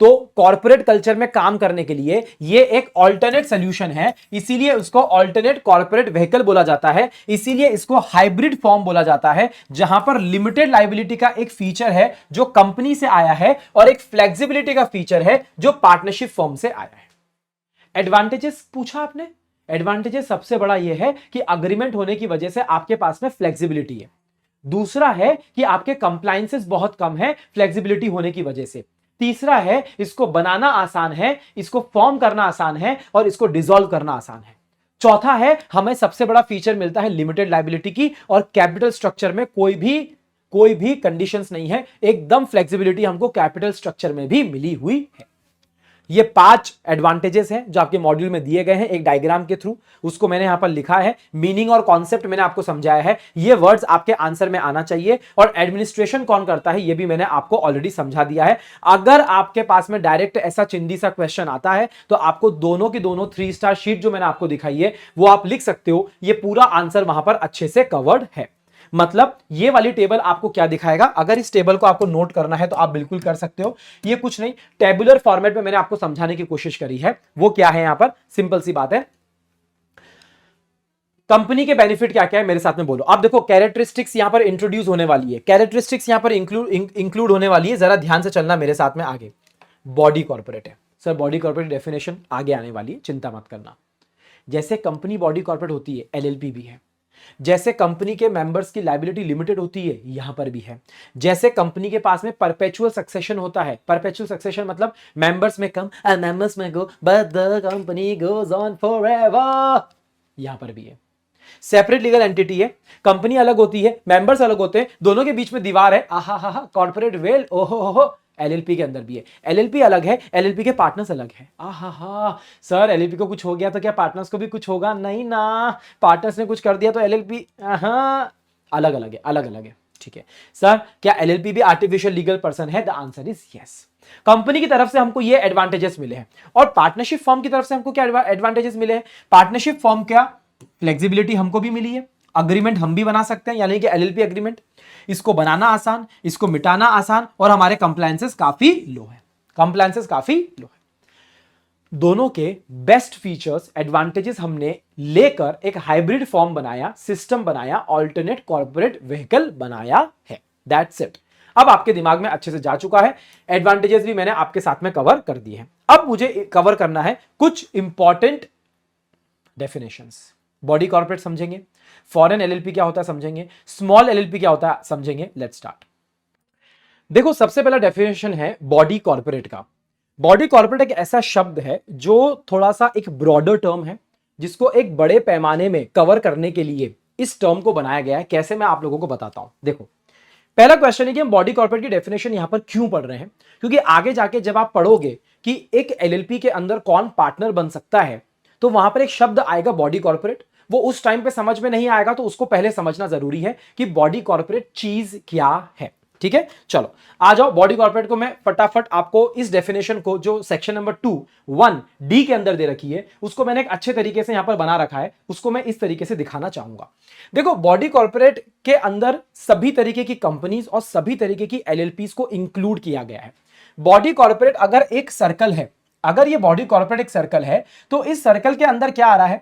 तो कॉर्पोरेट कल्चर में काम करने के लिए ये एक ऑल्टरनेट सॉल्यूशन है, इसीलिए उसको ऑल्टरनेट कॉर्पोरेट व्हीकल बोला जाता है, इसीलिए इसको हाइब्रिड फॉर्म बोला जाता है, जहां पर लिमिटेड लायबिलिटी का एक फीचर है जो कंपनी से आया है और एक फ्लेक्सिबिलिटी का फीचर है जो पार्टनरशिप फॉर्म से आया है। एडवांटेजेस पूछा आपने, एडवांटेजेस सबसे बड़ा यह है कि अग्रीमेंट होने की वजह से आपके पास में फ्लेक्सिबिलिटी है। दूसरा है कि आपके कंप्लायंसेस बहुत कम है फ्लेक्सिबिलिटी होने की वजह से। तीसरा है इसको बनाना आसान है, इसको फॉर्म करना आसान है और इसको डिसॉल्व करना आसान है। चौथा है हमें सबसे बड़ा फीचर मिलता है लिमिटेड लायबिलिटी की, और कैपिटल स्ट्रक्चर में कोई भी कंडीशंस नहीं है, एकदम फ्लेक्सिबिलिटी हमको कैपिटल स्ट्रक्चर में भी मिली हुई है। ये 5 एडवांटेजेस हैं जो आपके मॉड्यूल में दिए गए हैं एक डायग्राम के थ्रू, उसको मैंने यहां पर लिखा है, मीनिंग और कॉन्सेप्ट मैंने आपको समझाया है, ये वर्ड्स आपके आंसर में आना चाहिए, और एडमिनिस्ट्रेशन कौन करता है ये भी मैंने आपको ऑलरेडी समझा दिया है। अगर आपके पास में डायरेक्ट ऐसा चिंदी सा क्वेश्चन आता है तो आपको दोनों की दोनों 3 स्टार शीट जो मैंने आपको दिखाई है वो आप लिख सकते हो, ये पूरा आंसर वहां पर अच्छे से कवर्ड है। मतलब ये वाली टेबल आपको क्या दिखाएगा, अगर इस टेबल को आपको नोट करना है तो आप बिल्कुल कर सकते हो, ये कुछ नहीं टेबुलर फॉर्मेट में मैंने आपको समझाने की कोशिश करी है। वो क्या है, यहां पर सिंपल सी बात है, कंपनी के बेनिफिट क्या क्या है मेरे साथ में बोलो। आप देखो कैरेक्टरिस्टिक्स यहां पर इंट्रोड्यूस होने वाली है, कैरेक्टरिस्टिक्स यहां पर इंक्लूड होने वाली है, जरा ध्यान से चलना मेरे साथ में आगे। बॉडी कॉर्पोरेट है सर, बॉडी कॉर्पोरेट डेफिनेशन आगे आने वाली है, चिंता मत करना। जैसे कंपनी बॉडी कॉर्पोरेट होती है, एलएलपी भी है। जैसे कंपनी के मेंबर्स की लायबिलिटी लिमिटेड होती है, यहां पर भी है। जैसे कंपनी के पास में परपेचुअल सक्सेशन होता है, परपेचुअल सक्सेशन मतलब मेंबर्स में कम एंड मेंबर्स में go but the company goes on forever, यहां पर भी है। सेपरेट लीगल एंटिटी है, कंपनी अलग होती है, मेंबर्स अलग होते हैं, दोनों के बीच में दीवार है, आहा हा हा, कॉर्पोरेट वेल, ओहो हो। एलएलपी के अंदर भी है, एलएलपी अलग है, एलएलपी के पार्टनर्स अलग है। आहा हा सर, एलएलपी को कुछ हो गया तो क्या पार्टनर्स को भी कुछ होगा? नहीं ना, पार्टनर्स ने कुछ कर दिया तो एलएलपी अलग अलग है, अलग अलग है, ठीक है। सर क्या एलएलपी भी आर्टिफिशियल लीगल पर्सन है? The answer is yes. Company की तरफ से हमको ये एडवांटेजेस मिले हैं, और पार्टनरशिप फॉर्म की तरफ से हमको क्या एडवांटेजेस मिले हैं? पार्टनरशिप फॉर्म क्या, फ्लेक्सिबिलिटी हमको भी मिली है, अग्रीमेंट हम भी बना सकते हैं, यानी कि एलएलपी अग्रीमेंट, इसको बनाना आसान, इसको मिटाना आसान, और हमारे कंप्लायंसेस काफी लो है, कंप्लायंसेस काफी लो है। दोनों के बेस्ट फीचर्स एडवांटेजेस हमने लेकर एक हाइब्रिड फॉर्म बनाया, सिस्टम बनाया, ऑल्टरनेट कॉर्पोरेट व्हीकल बनाया है। That's it. अब आपके दिमाग में अच्छे से जा चुका है, एडवांटेजेस भी मैंने आपके साथ में कवर कर दिए हैं। अब मुझे कवर करना है कुछ इंपॉर्टेंट डेफिनेशंस। बॉडी कॉर्पोरेट समझेंगे, फॉरेन एलएलपी क्या होता है समझेंगे, स्मॉल एलएलपी क्या होता है समझेंगे। Let's start. देखो सबसे पहला डेफिनेशन है बॉडी कॉर्पोरेट का। बॉडी कॉर्पोरेट एक ऐसा शब्द है जो थोड़ा सा एक ब्रॉडर टर्म है, जिसको एक बड़े पैमाने में कवर करने के लिए इस टर्म को बनाया गया है। कैसे, मैं आप लोगों को बताता हूं। देखो पहला क्वेश्चन है कि हम बॉडी कॉर्पोरेट की डेफिनेशन यहां पर क्यों पढ़ रहे हैं, क्योंकि आगे जाके जब आप पढ़ोगे कि एक एलएलपी के अंदर कौन पार्टनर बन सकता है, तो वहां पर एक शब्द आएगा बॉडी कॉर्पोरेट। वो उस टाइम पे समझ में नहीं आएगा, तो उसको पहले समझना जरूरी है कि बॉडी कॉर्पोरेट चीज क्या है। ठीक है, चलो आ जाओ। बॉडी कॉर्पोरेट को मैं फटाफट आपको इस डेफिनेशन को जो सेक्शन नंबर 2(1)(d) के अंदर दे रखी है, उसको मैंने एक अच्छे तरीके से यहां पर बना रखा है, उसको मैं इस तरीके से दिखाना चाहूंगा। देखो बॉडी कॉर्पोरेट के अंदर सभी तरीके की कंपनीज और सभी तरीके की एलएलपीज को इंक्लूड किया गया है। बॉडी कॉर्पोरेट अगर एक सर्कल है, अगर ये बॉडी कॉर्पोरेट एक सर्कल है तो इस सर्कल के अंदर क्या आ रहा है,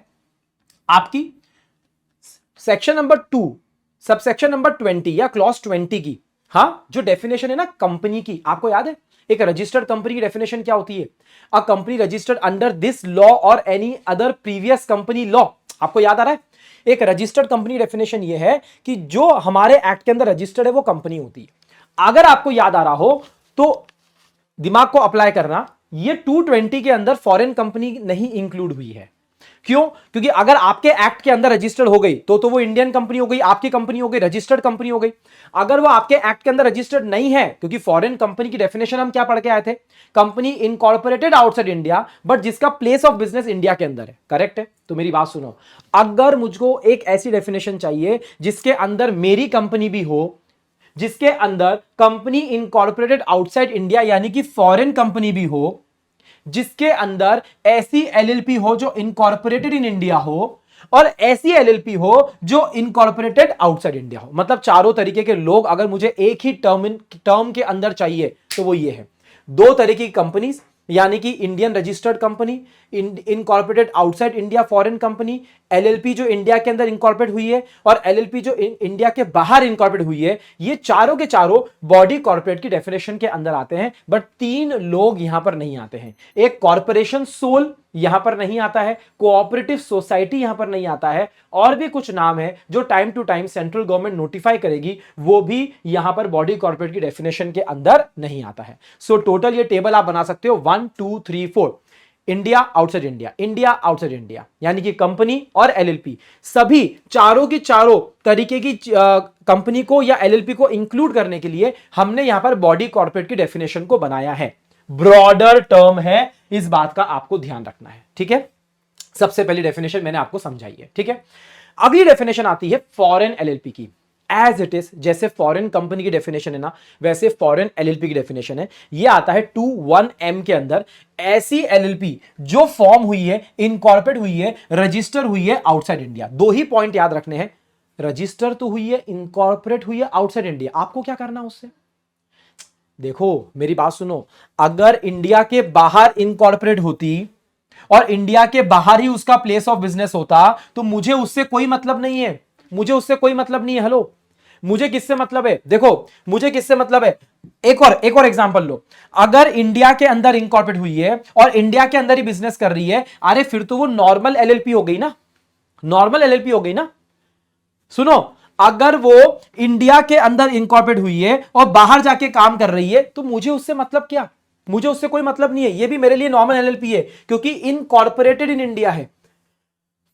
आपकी सेक्शन नंबर 2 सबसेक्शन नंबर 20 या क्लॉज 20 की, हाँ, जो डेफिनेशन है ना कंपनी की, आपको याद है एक रजिस्टर्ड कंपनी की डेफिनेशन क्या होती है? A company registered under this law और any other previous company law. आपको याद आ रहा है? एक रजिस्टर्ड कंपनी डेफिनेशन ये है कि जो हमारे एक्ट के अंदर रजिस्टर्ड है वो कंपनी होती है। अगर आपको याद आ रहा हो तो दिमाग को अप्लाई करना, ये 220 के अंदर फॉरेन कंपनी नहीं इंक्लूड हुई है। क्यों? क्योंकि अगर आपके एक्ट के अंदर रजिस्टर्ड हो गई तो वो इंडियन कंपनी हो गई, आपकी कंपनी हो गई, रजिस्टर्ड कंपनी हो गई। अगर वो आपके एक्ट के अंदर रजिस्टर्ड नहीं है, क्योंकि फॉरेन कंपनी की डेफिनेशन हम क्या पढ़ के आए थे? Company incorporated outside India but जिसका प्लेस ऑफ बिजनेस इंडिया के अंदर है। करेक्ट है? तो मेरी बात सुनो, अगर मुझको एक ऐसी डेफिनेशन चाहिए जिसके अंदर मेरी कंपनी भी हो, जिसके अंदर कंपनी इनकॉर्पोरेटेड आउटसाइड इंडिया यानी कि फॉरेन कंपनी भी हो, जिसके अंदर ऐसी एलएलपी हो जो इनकॉर्पोरेटेड इन इंडिया हो और ऐसी एलएलपी हो जो इनकॉर्पोरेटेड आउटसाइड इंडिया हो, मतलब चारों तरीके के लोग अगर मुझे एक ही टर्म के अंदर चाहिए तो वो ये है। दो तरीके की कंपनीज यानी कि Indian registered company, incorporated outside India foreign company, LLP जो इंडिया के अंदर इनकॉर्पोरेट हुई है और एलएलपी जो इंडिया के बाहर इनकॉर्पोरेट हुई है, ये चारों के चारों बॉडी कॉर्पोरेट की डेफिनेशन के अंदर आते हैं। बट 3 लोग यहां पर नहीं आते हैं। एक कॉर्पोरेशन सोल यहां पर नहीं आता है, कोऑपरेटिव सोसाइटी यहां पर नहीं आता है, और भी कुछ नाम है जो time to time central government notify करेगी, वो भी यहां पर बॉडी कॉर्पोरेट की डेफिनेशन के अंदर नहीं आता है। सो टोटल ये टेबल आप बना सकते हो 1 2 3 4। India outside India, India outside India, यानी कि कंपनी और एलएलपी सभी चारों की चारों तरीके की कंपनी को या एलएलपी को इंक्लूड करने के लिए हमने यहां पर बॉडी कॉर्पोरेट की डेफिनेशन को बनाया है। ब्रॉडर टर्म है, इस बात का आपको ध्यान रखना है। ठीक है, सबसे पहली डेफिनेशन मैंने आपको समझाई है। ठीक है, अगली डेफिनेशन आती है फॉरेन एलएलपी की। एज इट इज, जैसे फॉरेन कंपनी की डेफिनेशन है ना, वैसे फॉरेन एलएलपी की डेफिनेशन है। यह आता है 21M के अंदर, ऐसी एलएलपी जो फॉर्म हुई है, इनकॉर्पोरेट हुई है, रजिस्टर हुई है आउटसाइड इंडिया। दो ही पॉइंट याद रखने हैं, रजिस्टर तो हुई है, इनकॉर्पोरेट हुई है आउटसाइड इंडिया। आपको क्या करना उससे? देखो मेरी बात सुनो, अगर इंडिया के बाहर इनकॉर्पोरेट होती और इंडिया के बाहर ही उसका प्लेस ऑफ बिजनेस होता तो मुझे उससे कोई मतलब नहीं है। मुझे उससे कोई मतलब नहीं है। हेलो, मुझे किससे मतलब है? देखो मुझे किससे मतलब है, एक और एग्जांपल लो। अगर इंडिया के अंदर इनकॉर्पोरेट हुई है और इंडिया के अंदर ही बिजनेस कर रही है, अरे फिर तो वो नॉर्मल एलएलपी हो गई ना, नॉर्मल एलएलपी हो गई ना। सुनो, अगर वो इंडिया के अंदर इनकॉर्पोरेट हुई है और बाहर जाके काम कर रही है तो मुझे उससे मतलब क्या? मुझे उससे कोई मतलब नहीं है। ये भी मेरे लिए नॉर्मल एलएलपी है क्योंकि इनकॉर्पोरेटेड इन इंडिया है।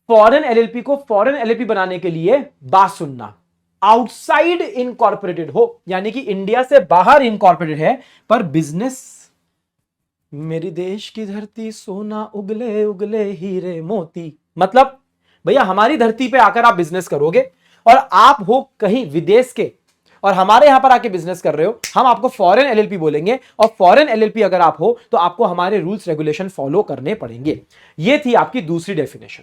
फॉरेन एलएलपी को फॉरेन एलएलपी बनाने के लिए बात सुनना, आउटसाइड इनकॉर्पोरेटेड हो यानी कि इंडिया से बाहर इनकॉर्पोरेटेड है पर बिजनेस मेरी देश की धरती सोना उगले उगले हीरे मोती, मतलब भैया हमारी धरती पे आकर आप बिजनेस करोगे और आप हो कहीं विदेश के और हमारे यहां पर आके बिजनेस कर रहे हो, हम आपको फॉरेन एलएलपी बोलेंगे और फॉरेन एलएलपी अगर आप हो तो आपको हमारे रूल्स रेगुलेशन फॉलो करने पड़ेंगे। ये थी आपकी दूसरी डेफिनेशन।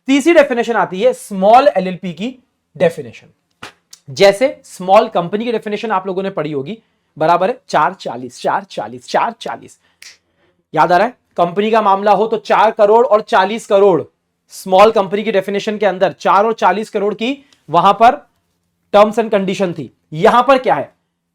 तीसरी डेफिनेशन आती है स्मॉल एलएलपी की डेफिनेशन। जैसे स्मॉल कंपनी की डेफिनेशन आप लोगों ने पढ़ी होगी, बराबर है 440 440 440। याद आ रहा है? कंपनी का मामला हो तो 4 करोड़ और 40 करोड़, स्मॉल कंपनी की डेफिनेशन के अंदर 4 और 40 करोड़ की वहां पर टर्म्स एंड कंडीशन थी। यहां पर क्या है?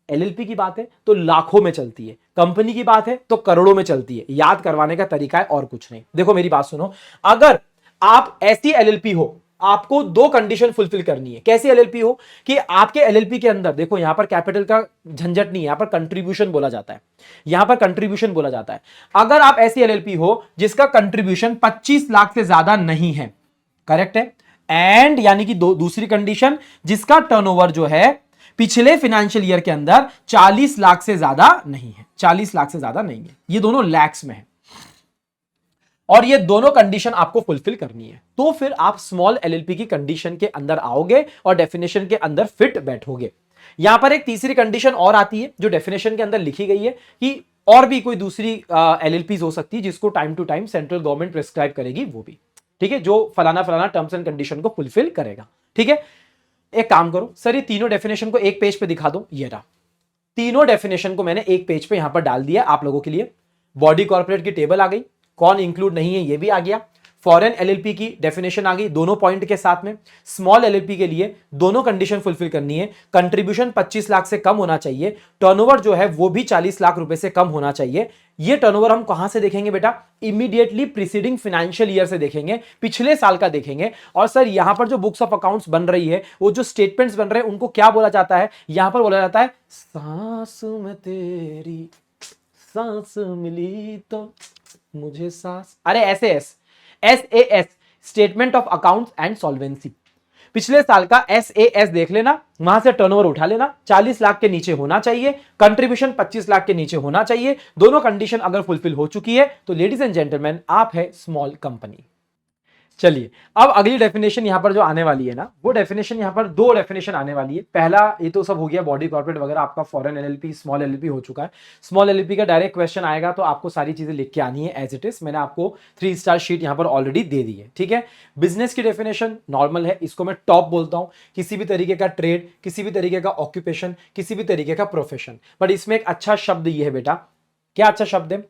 एलएलपी की बात है तो लाखों में चलती है, कंपनी की बात है तो करोड़ों में चलती है। याद करवाने का तरीका है और कुछ नहीं। देखो मेरी बात सुनो, अगर आप ऐसी एलएलपी हो, आपको 2 कंडीशन फुलफिल करनी है। कैसी एलएलपी हो कि आपके एलएलपी के अंदर, देखो यहां पर कैपिटल का झंझट नहीं है, यहां पर कंट्रीब्यूशन बोला जाता है, यहां पर कंट्रीब्यूशन बोला जाता है। अगर आप ऐसी एलएलपी हो जिसका कंट्रीब्यूशन 25 लाख से ज्यादा नहीं है, करेक्ट है, एंड यानी कि दूसरी कंडीशन जिसका टर्नओवर जो है पिछले फाइनेंशियल ईयर के अंदर 40 लाख से ज्यादा नहीं है, 40 लाख से ज्यादा नहीं है, ये दोनों लैक्स में है और ये दोनों कंडीशन आपको फुलफिल करनी है, तो फिर आप स्मॉल एलएलपी की कंडीशन के अंदर आओगे और डेफिनेशन के अंदर फिट बैठोगे। यहां पर एक तीसरी कंडीशन और आती है जो डेफिनेशन के अंदर लिखी गई है कि और भी कोई दूसरी एलएलपीज हो सकती है जिसको time to time central government prescribe करेगी, वो भी ठीक है, जो फलाना फलाना टर्म्स एंड कंडीशन को फुलफिल करेगा। ठीक है, एक काम करो सर, ये तीनों डेफिनेशन को एक पेज पे दिखा दो। ये रहा, तीनों डेफिनेशन को मैंने एक पेज पे यहां पर डाल दिया आप लोगों के लिए। बॉडी कॉर्पोरेट की टेबल आ गई, कौन इंक्लूड नहीं है ये भी आ गया, फॉरेन एलएलपी की डेफिनेशन आ गई दोनों पॉइंट के साथ में, स्मॉल एलएलपी के लिए दोनों कंडीशन फुलफिल करनी है, कंट्रीब्यूशन 25 लाख से कम होना चाहिए, टर्नओवर जो है वो भी 40 लाख रुपए से कम होना चाहिए। ये टर्नओवर हम कहां से देखेंगे बेटा, इमीडिएटली प्रीसीडिंग फाइनेंशियल ईयर से देखेंगे, पिछले साल का देखेंगे। और सर यहां पर जो बुक्स ऑफ अकाउंट्स बन रही है, वो जो स्टेटमेंट्स बन रहे हैं, उनको क्या बोला जाता है, यहां पर बोला जाता है सांस में तेरी सांस मिली तो मुझे सांस, अरे ऐसे SAS statement of accounts and solvency, पिछले साल का SAS देख लेना, वहां से टर्नओवर उठा लेना, 40 लाख के नीचे होना चाहिए, कंट्रीब्यूशन 25 लाख के नीचे होना चाहिए, दोनों कंडीशन अगर फुलफिल हो चुकी है तो लेडीज एंड जेंटलमैन आप है स्मॉल कंपनी। चलिए अब अगली डेफिनेशन यहां पर जो आने वाली है ना, वो डेफिनेशन यहां पर दो डेफिनेशन आने वाली है। पहला ये तो सब हो गया बॉडी कॉर्पोरेट वगैरह, आपका फॉरेन एलएलपी स्मॉल एलएलपी हो चुका है। स्मॉल एलएलपी का डायरेक्ट क्वेश्चन आएगा तो आपको सारी चीजें लिख के आनी है एज इट इज, मैंने आपको 3 स्टार शीट यहां पर ऑलरेडी दे दी है, ठीक है। बिजनेस की डेफिनेशन नॉर्मल है, इसको मैं टॉप बोलता हूं, किसी भी तरीके का ट्रेड, किसी भी तरीके का ऑक्यूपेशन, किसी भी तरीके का प्रोफेशन। बट इसमें एक अच्छा शब्द ये है बेटा, क्या अच्छा शब्द है,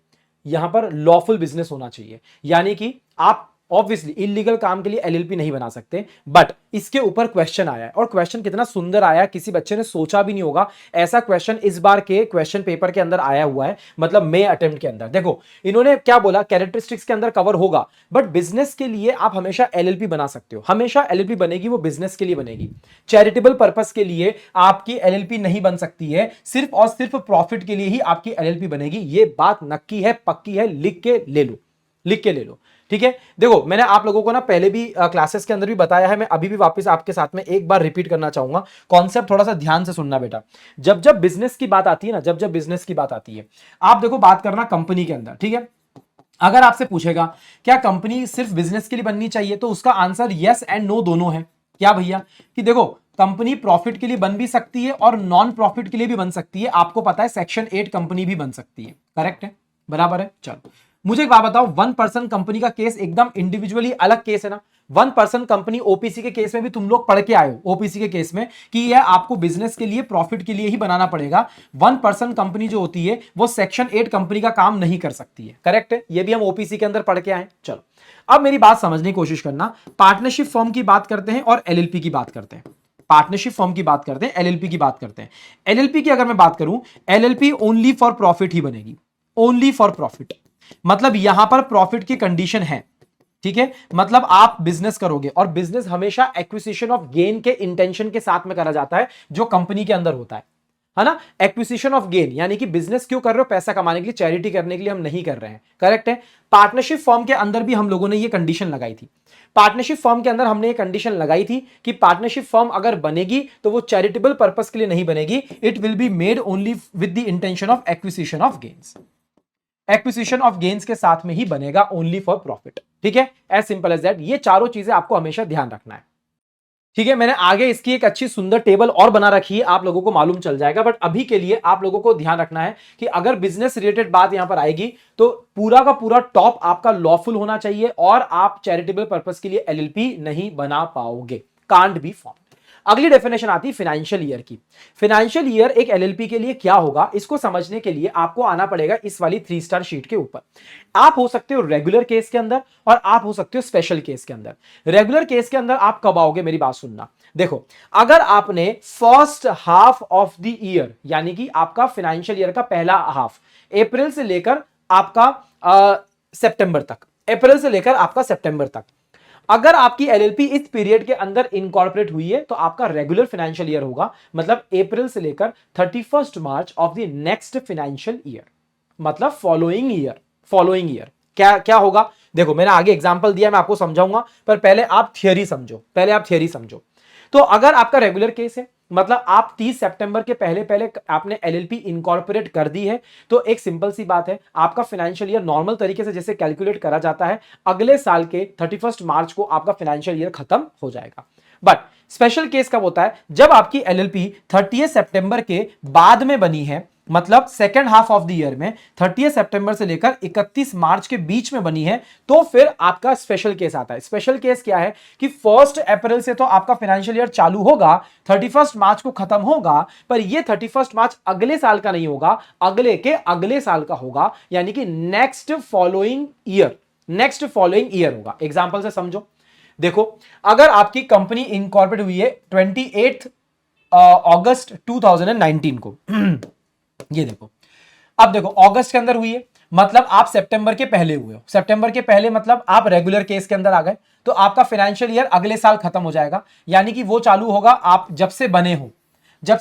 यहां पर लॉफुल बिजनेस होना चाहिए, यानी कि आप ऑब्वियसली इलीगल काम के लिए एलएलपी नहीं बना सकते। बट इसके ऊपर क्वेश्चन आया है, और क्वेश्चन कितना सुंदर आया, किसी बच्चे ने सोचा भी नहीं होगा ऐसा क्वेश्चन इस बार के क्वेश्चन पेपर के अंदर आया हुआ है, मतलब मे अटेम्प्ट के अंदर। देखो इन्होंने क्या बोला, कैरेक्टरिस्टिक्स के अंदर कवर होगा, बट बिजनेस के लिए आप हमेशा एलएलपी बना सकते हो, हमेशा एलएलपी बनेगी, वो बिजनेस के लिए बनेगी। चैरिटेबल पर्पस के लिए आपकी एलएलपी नहीं बन सकती है, सिर्फ और सिर्फ प्रॉफिट के लिए ही आपकी एलएलपी बनेगी। ये बात नक्की है, पक्की है, लिख के ले लो, लिख के ले लो, ठीक है। देखो मैंने आप लोगों को ना पहले भी क्लासेस के अंदर भी बताया है, मैं अभी भी वापस आपके साथ में एक बार रिपीट करना चाहूंगा, कॉन्सेप्ट थोड़ा सा ध्यान से सुनना बेटा। जब जब बिजनेस की बात आती है ना, जब जब बिजनेस की बात आती है, आप देखो बात करना कंपनी के अंदर, ठीक है। अगर आपसे पूछेगा क्या कंपनी सिर्फ बिजनेस के लिए बननी चाहिए, तो उसका आंसर यस एंड नो दोनों है। क्या भैया, कि देखो कंपनी प्रॉफिट के लिए बन भी सकती है और नॉन प्रॉफिट के लिए भी बन सकती है। आपको पता है सेक्शन 8 कंपनी भी बन सकती है, करेक्ट है, बराबर है। चलो मुझे एक बात बताओ, 1% कंपनी का केस एकदम इंडिविजुअली अलग केस है ना। 1% कंपनी ओपीसी के केस में भी तुम लोग पढ़ के आए हो, ओपीसी के केस में कि यह आपको बिजनेस के लिए प्रॉफिट के लिए ही बनाना पड़ेगा। 1% कंपनी जो होती है वो सेक्शन 8 कंपनी का काम नहीं कर सकती है, करेक्ट है, ये भी हम ओपीसी के अंदर पढ़ के आए। चलो अब मेरी बात समझने की कोशिश करना, पार्टनरशिप फॉर्म की बात करते हैं और एलएलपी की बात करते हैं। पार्टनरशिप फॉर्म की बात करते हैं, एलएलपी की बात करते हैं। एलएलपी की अगर मैं बात करूं, एलएलपी ओनली फॉर प्रॉफिट ही बनेगी, ओनली फॉर प्रॉफिट, मतलब यहां पर प्रॉफिट की कंडीशन है, ठीक है। मतलब आप बिजनेस करोगे, और बिजनेस हमेशा एक्विजिशन ऑफ गेन के इंटेंशन के साथ में करा जाता है, जो कंपनी के अंदर होता है ना। एक्विजिशन ऑफ गेन यानी कि बिजनेस क्यों कर रहे हो, पैसा कमाने के लिए, चैरिटी करने के लिए हम नहीं कर रहे हैं, करेक्ट है। पार्टनरशिप फॉर्म के अंदर भी हम लोगों ने ये कंडीशन लगाई थी, पार्टनरशिप फॉर्म के अंदर हमने ये कंडीशन लगाई थी कि पार्टनरशिप फॉर्म अगर बनेगी तो वो चैरिटेबल पर्पस के लिए नहीं बनेगी, it will be made only with the intention of acquisition of gains, acquisition of gains के साथ में ही बनेगा, ओनली फॉर प्रॉफिट, ठीक है, एज सिंपल एज दैट। ये चारों चीजें आपको हमेशा ध्यान रखना है, ठीक है। मैंने आगे इसकी एक अच्छी सुंदर टेबल और बना रखी है, आप लोगों को मालूम चल जाएगा, बट अभी के लिए आप लोगों को ध्यान रखना है कि अगर बिजनेस रिलेटेड बात यहां पर आएगी तो पूरा का पूरा टॉप आपका लॉफुल होना चाहिए, और आप चैरिटेबल पर्पस के लिए एलएलपी नहीं बना पाओगे, कांट बी फॉर्म। अगली डेफिनेशन आती है फाइनेंशियल ईयर की। फाइनेंशियल ईयर एक एलएलपी के लिए क्या होगा, इसको समझने के लिए आपको आना पड़ेगा इस वाली 3 स्टार शीट के ऊपर। आप हो सकते हो रेगुलर केस के अंदर, और आप हो सकते हो स्पेशल केस के अंदर। रेगुलर केस के अंदर आप कब आओगे, मेरी बात सुनना। देखो अगर आपने first half of the year, यानी कि आपका फाइनेंशियल ईयर का पहला हाफ अप्रैल से लेकर आपका सितंबर तक, अप्रैल से लेकर आपका सितंबर तक, अगर आपकी एलएलपी इस पीरियड के अंदर इनकॉर्पोरेट हुई है तो आपका रेगुलर फाइनेंशियल ईयर होगा, मतलब अप्रैल से लेकर 31 March of the next financial year, मतलब फॉलोइंग ईयर। फॉलोइंग ईयर क्या क्या होगा, देखो मैंने आगे एग्जांपल दिया, मैं आपको समझाऊंगा, पर पहले आप थियरी समझो, पहले आप थियरी समझो। तो अगर आपका रेगुलर केस है, मतलब आप 30 सितंबर के पहले पहले आपने एलएलपी इनकॉर्पोरेट कर दी है, तो एक सिंपल सी बात है, आपका फाइनेंशियल ईयर नॉर्मल तरीके से जैसे कैलकुलेट करा जाता है, अगले साल के 31 मार्च को आपका फाइनेंशियल ईयर खत्म हो जाएगा। बट स्पेशल केस कब होता है, जब आपकी एलएलपी 30 सितंबर के बाद में बनी है, मतलब second half of the year में 30 सितंबर से लेकर 31 मार्च के बीच में बनी है, तो फिर आपका स्पेशल केस आता है। स्पेशल केस क्या है कि 1 अप्रैल से तो आपका फाइनेंशियल ईयर चालू होगा, 31 मार्च को खत्म होगा, पर ये 31 मार्च अगले साल का नहीं होगा, अगले के अगले साल का होगा, यानी कि नेक्स्ट फॉलोइंग ईयर होगा। एग्जांपल से समझो, देखो अगर आपकी कंपनी इनकॉर्पोरेट हुई है 28 अगस्त 2019 को ये देखो, अब देखो अगस्त के अंदर हुई है, मतलब आप सितंबर के पहले हुए हो। सितंबर के पहले मतलब आप रेगुलर केस के अंदर आ गए, तो आपका फाइनेंशियल ईयर अगले साल खत्म हो जाएगा, यानी कि वो चालू होगा आप जब से बने हो, जब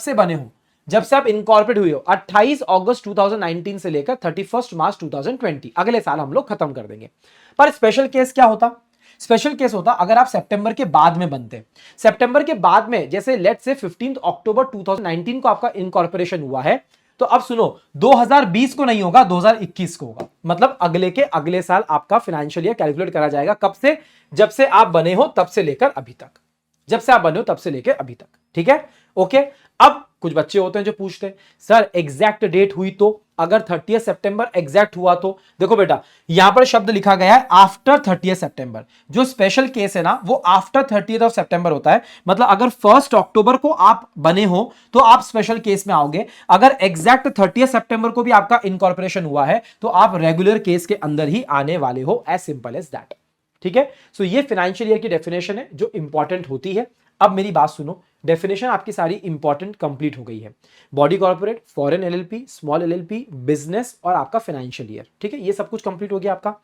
से आप इनकॉर्पोरेट हुए हो 28 अगस्त 2019 से लेकर 31 मार्च 2020, अगले साल हम लोग खत्म कर देंगे। पर स्पेशल केस क्या होता? स्पेशल केस होता अगर आप सितंबर के बाद में बनते। सितंबर के बाद में, जैसे लेट्स से 15 अक्टूबर 2019 को आपका इनकॉर्पोरेशन हुआ है, तो अब सुनो 2020 को नहीं होगा, 2021 को होगा। मतलब अगले के अगले साल आपका फाइनेंशियल ईयर कैलकुलेट करा जाएगा। कब से? जब से आप बने हो तब से लेकर अभी तक, जब से आप बने हो तब से लेकर अभी तक। ठीक है, ओके। अब कुछ बच्चे होते हैं जो पूछते हैं सर एग्जैक्ट डेट हुई तो, अगर 30 सितंबर एग्जैक्ट हुआ तो? देखो बेटा, यहां पर शब्द लिखा गया है आफ्टर 30 सितंबर। जो स्पेशल केस है ना वो आफ्टर 30 ऑफ सितंबर होता है। मतलब अगर 1 अक्टूबर को आप बने हो तो आप स्पेशल केस में आओगे, अगर एग्जैक्ट 30 सितंबर को भी आपका इनकॉर्पोरेशन हुआ है तो आप रेगुलर केस के अंदर ही आने वाले हो। As simple as that. ठीक है, सो ये फाइनेंशियल ईयर की डेफिनेशन है जो इंपॉर्टेंट होती है। अब मेरी बात सुनो, डेफिनेशन आपकी सारी इंपॉर्टेंट कंप्लीट हो गई है। Body corporate, foreign LLP, small LLP, business और आपका फाइनेंशियल ईयर। ठीक है, ये सब कुछ कंप्लीट हो गया आपका।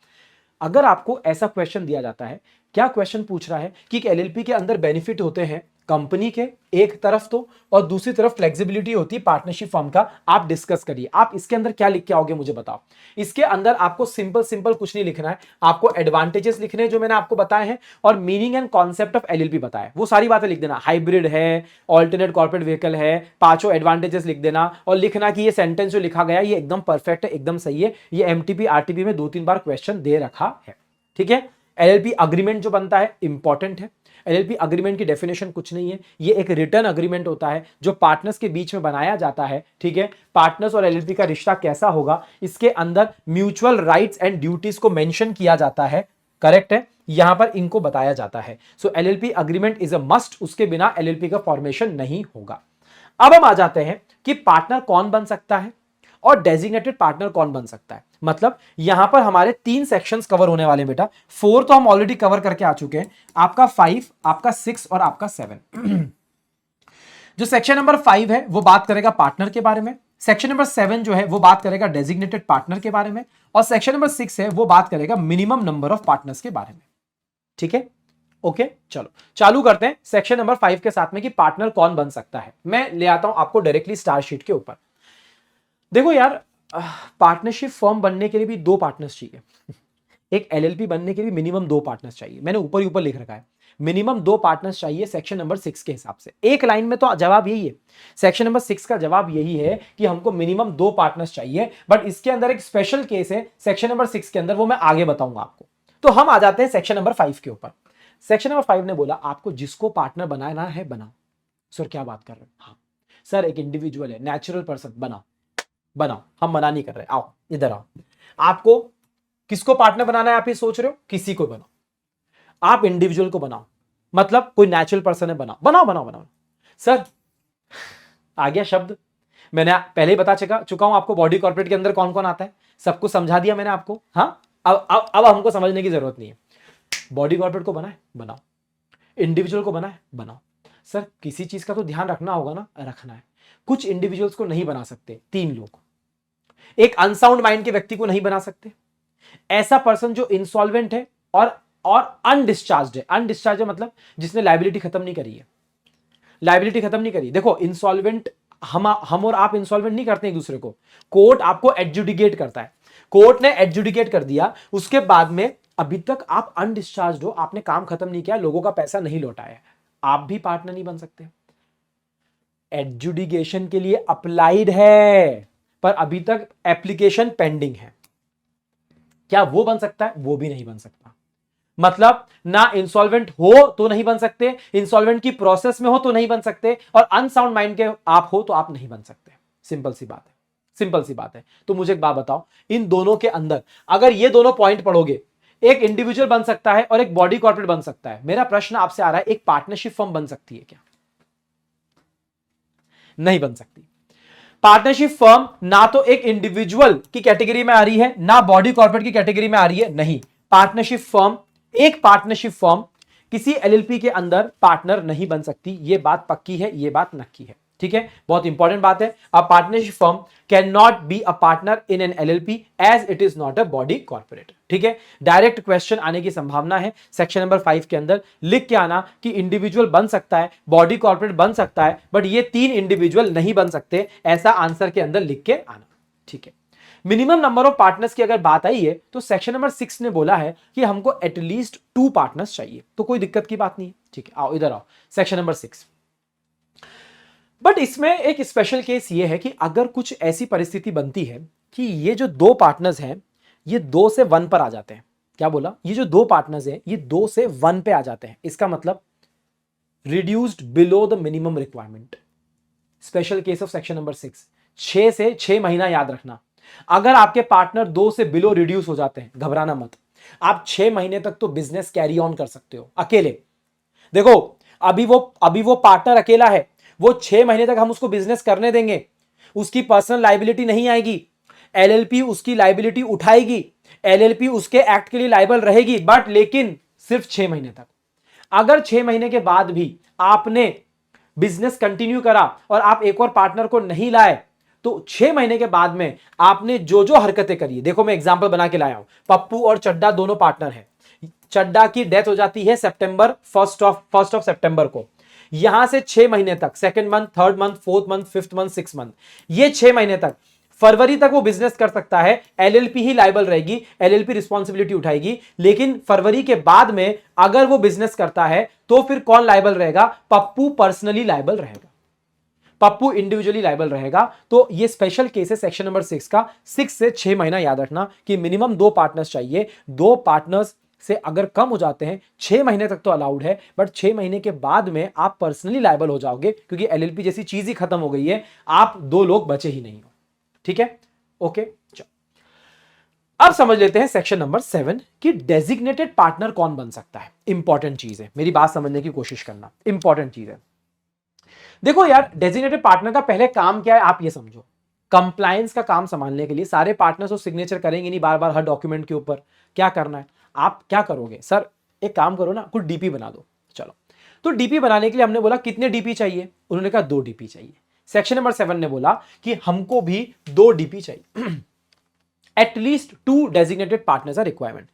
अगर आपको ऐसा क्वेश्चन दिया जाता है, क्या क्वेश्चन पूछ रहा है कि एलएलपी के अंदर बेनिफिट होते हैं कंपनी के एक तरफ तो, और दूसरी तरफ फ्लेक्सिबिलिटी होती है पार्टनरशिप फर्म का, आप डिस्कस करिए। आप इसके अंदर क्या लिख के आओगे मुझे बताओ। इसके अंदर आपको सिंपल कुछ नहीं लिखना है, आपको एडवांटेजेस लिखने हैं जो मैंने आपको बताए हैं, और meaning and concept of LLP बताया, वो सारी बातें लिख देना। हाइब्रिड है, ऑल्टरनेट कॉर्पोरेट व्हीकल है, पांचों एडवांटेजेस लिख देना, और लिखना कि ये सेंटेंस जो लिखा गया ये एकदम परफेक्ट है, एकदम सही है। ये एमटीपी आरटीपी में 2-3 बार क्वेश्चन दे रखा है। ठीक है, एलएलपी अग्रीमेंट जो बनता है इंपॉर्टेंट है। एलएलपी अग्रीमेंट की डेफिनेशन कुछ नहीं है, ये एक रिटर्न अग्रीमेंट होता है जो पार्टनर्स के बीच में बनाया जाता है। ठीक है, पार्टनर्स और एलएलपी का रिश्ता कैसा होगा, इसके अंदर म्यूचुअल राइट्स एंड ड्यूटीज को मेंशन किया जाता है। करेक्ट है, यहां पर इनको बताया जाता है। So LLP agreement is a must, उसके बिना एलएलपी का फॉर्मेशन नहीं होगा। अब हम आ जाते हैं कि पार्टनर कौन बन सकता है और डेजिग्नेटेड पार्टनर कौन बन सकता है। मतलब यहां पर हमारे 3 सेक्शंस कवर होने वाले हैं बेटा। 4 तो हम ऑलरेडी कवर करके आ चुके हैं, आपका 5, आपका 6 और आपका 7। जो सेक्शन नंबर 5 है वो बात करेगा पार्टनर के बारे में, सेक्शन नंबर 7 जो है वो बात करेगा डेजिग्नेटेड पार्टनर के बारे में, और सेक्शन नंबर 6 है वो बात करेगा मिनिमम नंबर ऑफ पार्टनर्स के बारे में। ठीक है, ओके, चलो चालू करते हैं सेक्शन नंबर 5 के साथ में कि पार्टनर कौन बन सकता है। मैं ले आता हूं आपको डायरेक्टली स्टार शीट के ऊपर। देखो यार, पार्टनरशिप फर्म बनने के लिए भी 2 पार्टनर्स चाहिए। एक एलएलपी बनने के लिए मिनिमम 2 पार्टनर्स चाहिए। मैंने ऊपर ही ऊपर लिख रखा है, मिनिमम 2 पार्टनर्स चाहिए सेक्शन नंबर 6 के हिसाब से। एक लाइन में तो जवाब यही है, सेक्शन नंबर 6 का जवाब यही है कि हमको मिनिमम 2 पार्टनर्स चाहिए। बट इसके अंदर एक स्पेशल केस है सेक्शन नंबर 6 के अंदर, वो मैं आगे बताऊंगा आपको। तो हम आ जाते हैं सेक्शन नंबर 5 के ऊपर। सेक्शन नंबर 5 ने बोला आपको जिसको पार्टनर बनाना है बनाओ। सर क्या बात कर रहे हैं? हाँ सर, एक इंडिविजुअल है, नेचुरल पर्सन, बनाओ, हम मना नहीं कर रहे, आओ इधर आओ। आपको किसको पार्टनर बनाना है आप ये सोच रहे हो? किसी को बनाओ, आप इंडिविजुअल को बनाओ। मतलब कोई नेचुरल पर्सन है, बनाओ। सर आ गया शब्द, मैंने पहले ही बता चुका हूं आपको बॉडी कॉर्पोरेट के अंदर कौन कौन आता है, सब कुछ समझा दिया मैंने आपको। हाँ, अब हमको समझने की जरूरत नहीं है। बॉडी कॉर्पोरेट को बनाओ, इंडिविजुअल को बनाओ। सर किसी चीज का तो ध्यान रखना होगा ना, रखना है। कुछ इंडिविजुअल्स को नहीं बना सकते, 3 लोग। एक अनसाउंड माइंड के व्यक्ति को नहीं बना सकते, ऐसा पर्सन जो इंसॉल्वेंट है और अनडिस्चार्ज्ड है। अनडिस्चार्ज मतलब जिसने लायबिलिटी खत्म नहीं करी। देखो इंसॉल्वेंट, हम और आप इंसॉल्वेंट नहीं करते एक दूसरे को, कोर्ट आपको एडजुडिकेट करता है। कोर्ट ने एडजुडिकेट कर दिया, उसके बाद में अभी तक आप अनडिस्चार्ज हो, आपने काम खत्म नहीं किया, लोगों का पैसा नहीं लौटाया, आप भी पार्टनर नहीं बन सकते। एडजुडिकेशन के लिए अप्लाइड है पर अभी तक एप्लीकेशन पेंडिंग है, क्या वो बन सकता है? वो भी नहीं बन सकता। मतलब ना इंसॉल्वेंट हो तो नहीं बन सकते, इंसॉल्वेंट की प्रोसेस में हो तो नहीं बन सकते, और अनसाउंड माइंड के आप हो तो आप नहीं बन सकते। सिंपल सी बात है। सिंपल सी बात है। तो मुझे एक बात बताओ, इन दोनों के अंदर अगर ये दोनों पॉइंट पढ़ोगे, एक इंडिविजुअल बन सकता है और एक बॉडी कॉर्पोरेट बन सकता है। मेरा प्रश्न आपसे आ रहा है, एक पार्टनरशिप फर्म बन सकती है क्या? नहीं बन सकती। पार्टनरशिप फर्म ना तो एक इंडिविजुअल की कैटेगरी में आ रही है, ना बॉडी कॉर्पोरेट की कैटेगरी में आ रही है। नहीं, पार्टनरशिप फर्म, एक पार्टनरशिप फर्म किसी एलएलपी के अंदर पार्टनर नहीं बन सकती। यह बात पक्की है, यह बात नक्की है। ठीक है, बहुत इंपॉर्टेंट बात है। A partnership firm can not be a partner in an LLP as it is not a body corporate. ठीक है, डायरेक्ट क्वेश्चन आने की संभावना है सेक्शन नंबर 5 के अंदर। लिख के आना कि इंडिविजुअल बन सकता है, बॉडी कॉर्पोरेट बन सकता है, बट ये 3 इंडिविजुअल नहीं बन सकते, ऐसा आंसर के अंदर लिख के आना। ठीक है, मिनिमम नंबर ऑफ पार्टनर्स की अगर बात आई है तो सेक्शन नंबर 6 ने बोला है कि हमको एटलीस्ट 2 पार्टनर्स चाहिए, तो कोई दिक्कत की बात नहीं है। ठीक है, आओ इधर आओ, सेक्शन नंबर 6। बट इसमें एक स्पेशल केस ये है कि अगर कुछ ऐसी परिस्थिति बनती है कि ये जो 2 पार्टनर्स हैं ये 2 से 1 पर आ जाते हैं। क्या बोला? ये जो 2 पार्टनर्स हैं ये 2 से 1 पे आ जाते हैं, इसका मतलब reduced below the minimum requirement. Special case of section number 6, 6 से 6 महीना याद रखना। अगर आपके पार्टनर 2 से बिलो रिड्यूस हो जाते हैं, घबराना मत, आप 6 महीने तक तो बिजनेस कैरी ऑन कर सकते हो अकेले। देखो, अभी वो पार्टनर अकेला है, वो 6 महीने तक हम उसको बिजनेस करने देंगे, उसकी पर्सनल लायबिलिटी नहीं आएगी, एलएलपी उसकी लायबिलिटी उठाएगी, एलएलपी उसके एक्ट के लिए लायबल रहेगी, बट लेकिन सिर्फ 6 महीने तक। अगर 6 महीने के बाद भी आपने बिजनेस कंटिन्यू करा और आप एक और पार्टनर को नहीं लाए, तो 6 महीने के बाद में आपने जो जो हरकतें करी, देखो मैं एग्जांपल बना के लाया हूं। पप्पू और चड्डा दोनों पार्टनर हैं। चड्डा की डेथ हो जाती है फर्स्ट ऑफ सितंबर को। यहां से 6 महीने तक, second month, third month, fourth month, fifth month, six month, ये 6 महीने तक, फरवरी तक वो बिजनेस कर सकता है। एलएलपी ही लायबल रहेगी, एलएलपी रिस्पॉन्सिबिलिटी उठाएगी। लेकिन फरवरी के बाद में अगर वो बिजनेस करता है तो फिर कौन लायबल रहेगा? पप्पू पर्सनली लायबल रहेगा, पप्पू इंडिविजुअली लायबल रहेगा। तो ये स्पेशल केस है सेक्शन नंबर 6 का। 6 से 6 महीना याद रखना कि मिनिमम 2 पार्टनर्स चाहिए। 2 पार्टनर्स से अगर कम हो जाते हैं, 6 महीने तक तो अलाउड है, बट 6 महीने के बाद में आप पर्सनली लायबल हो जाओगे, क्योंकि एलएलपी जैसी चीज ही खत्म हो गई है, आप 2 लोग बचे ही नहीं हो। ठीक है, ओके, चलो अब समझ लेते हैं सेक्शन नंबर 7 कि डेजिग्नेटेड पार्टनर कौन बन सकता है। इंपॉर्टेंट चीज है, मेरी बात समझने की कोशिश करना, इंपॉर्टेंट चीज है। देखो यार, डेजिग्नेटेड पार्टनर का पहले काम क्या है आप ये समझो। कंप्लायंस का काम संभालने के लिए सारे पार्टनर्स तो सिग्नेचर करेंगे नहीं बार बार हर डॉक्यूमेंट के ऊपर। क्या करना है, आप क्या करोगे? सर एक काम करो ना, कुछ डीपी बना दो। चलो, तो डीपी बनाने के लिए हमने बोला कितने डीपी चाहिए? उन्होंने कहा 2 डीपी चाहिए। सेक्शन नंबर 7 ने बोला कि हमको भी 2 डीपी चाहिए। At least 2 designated partners are requirement.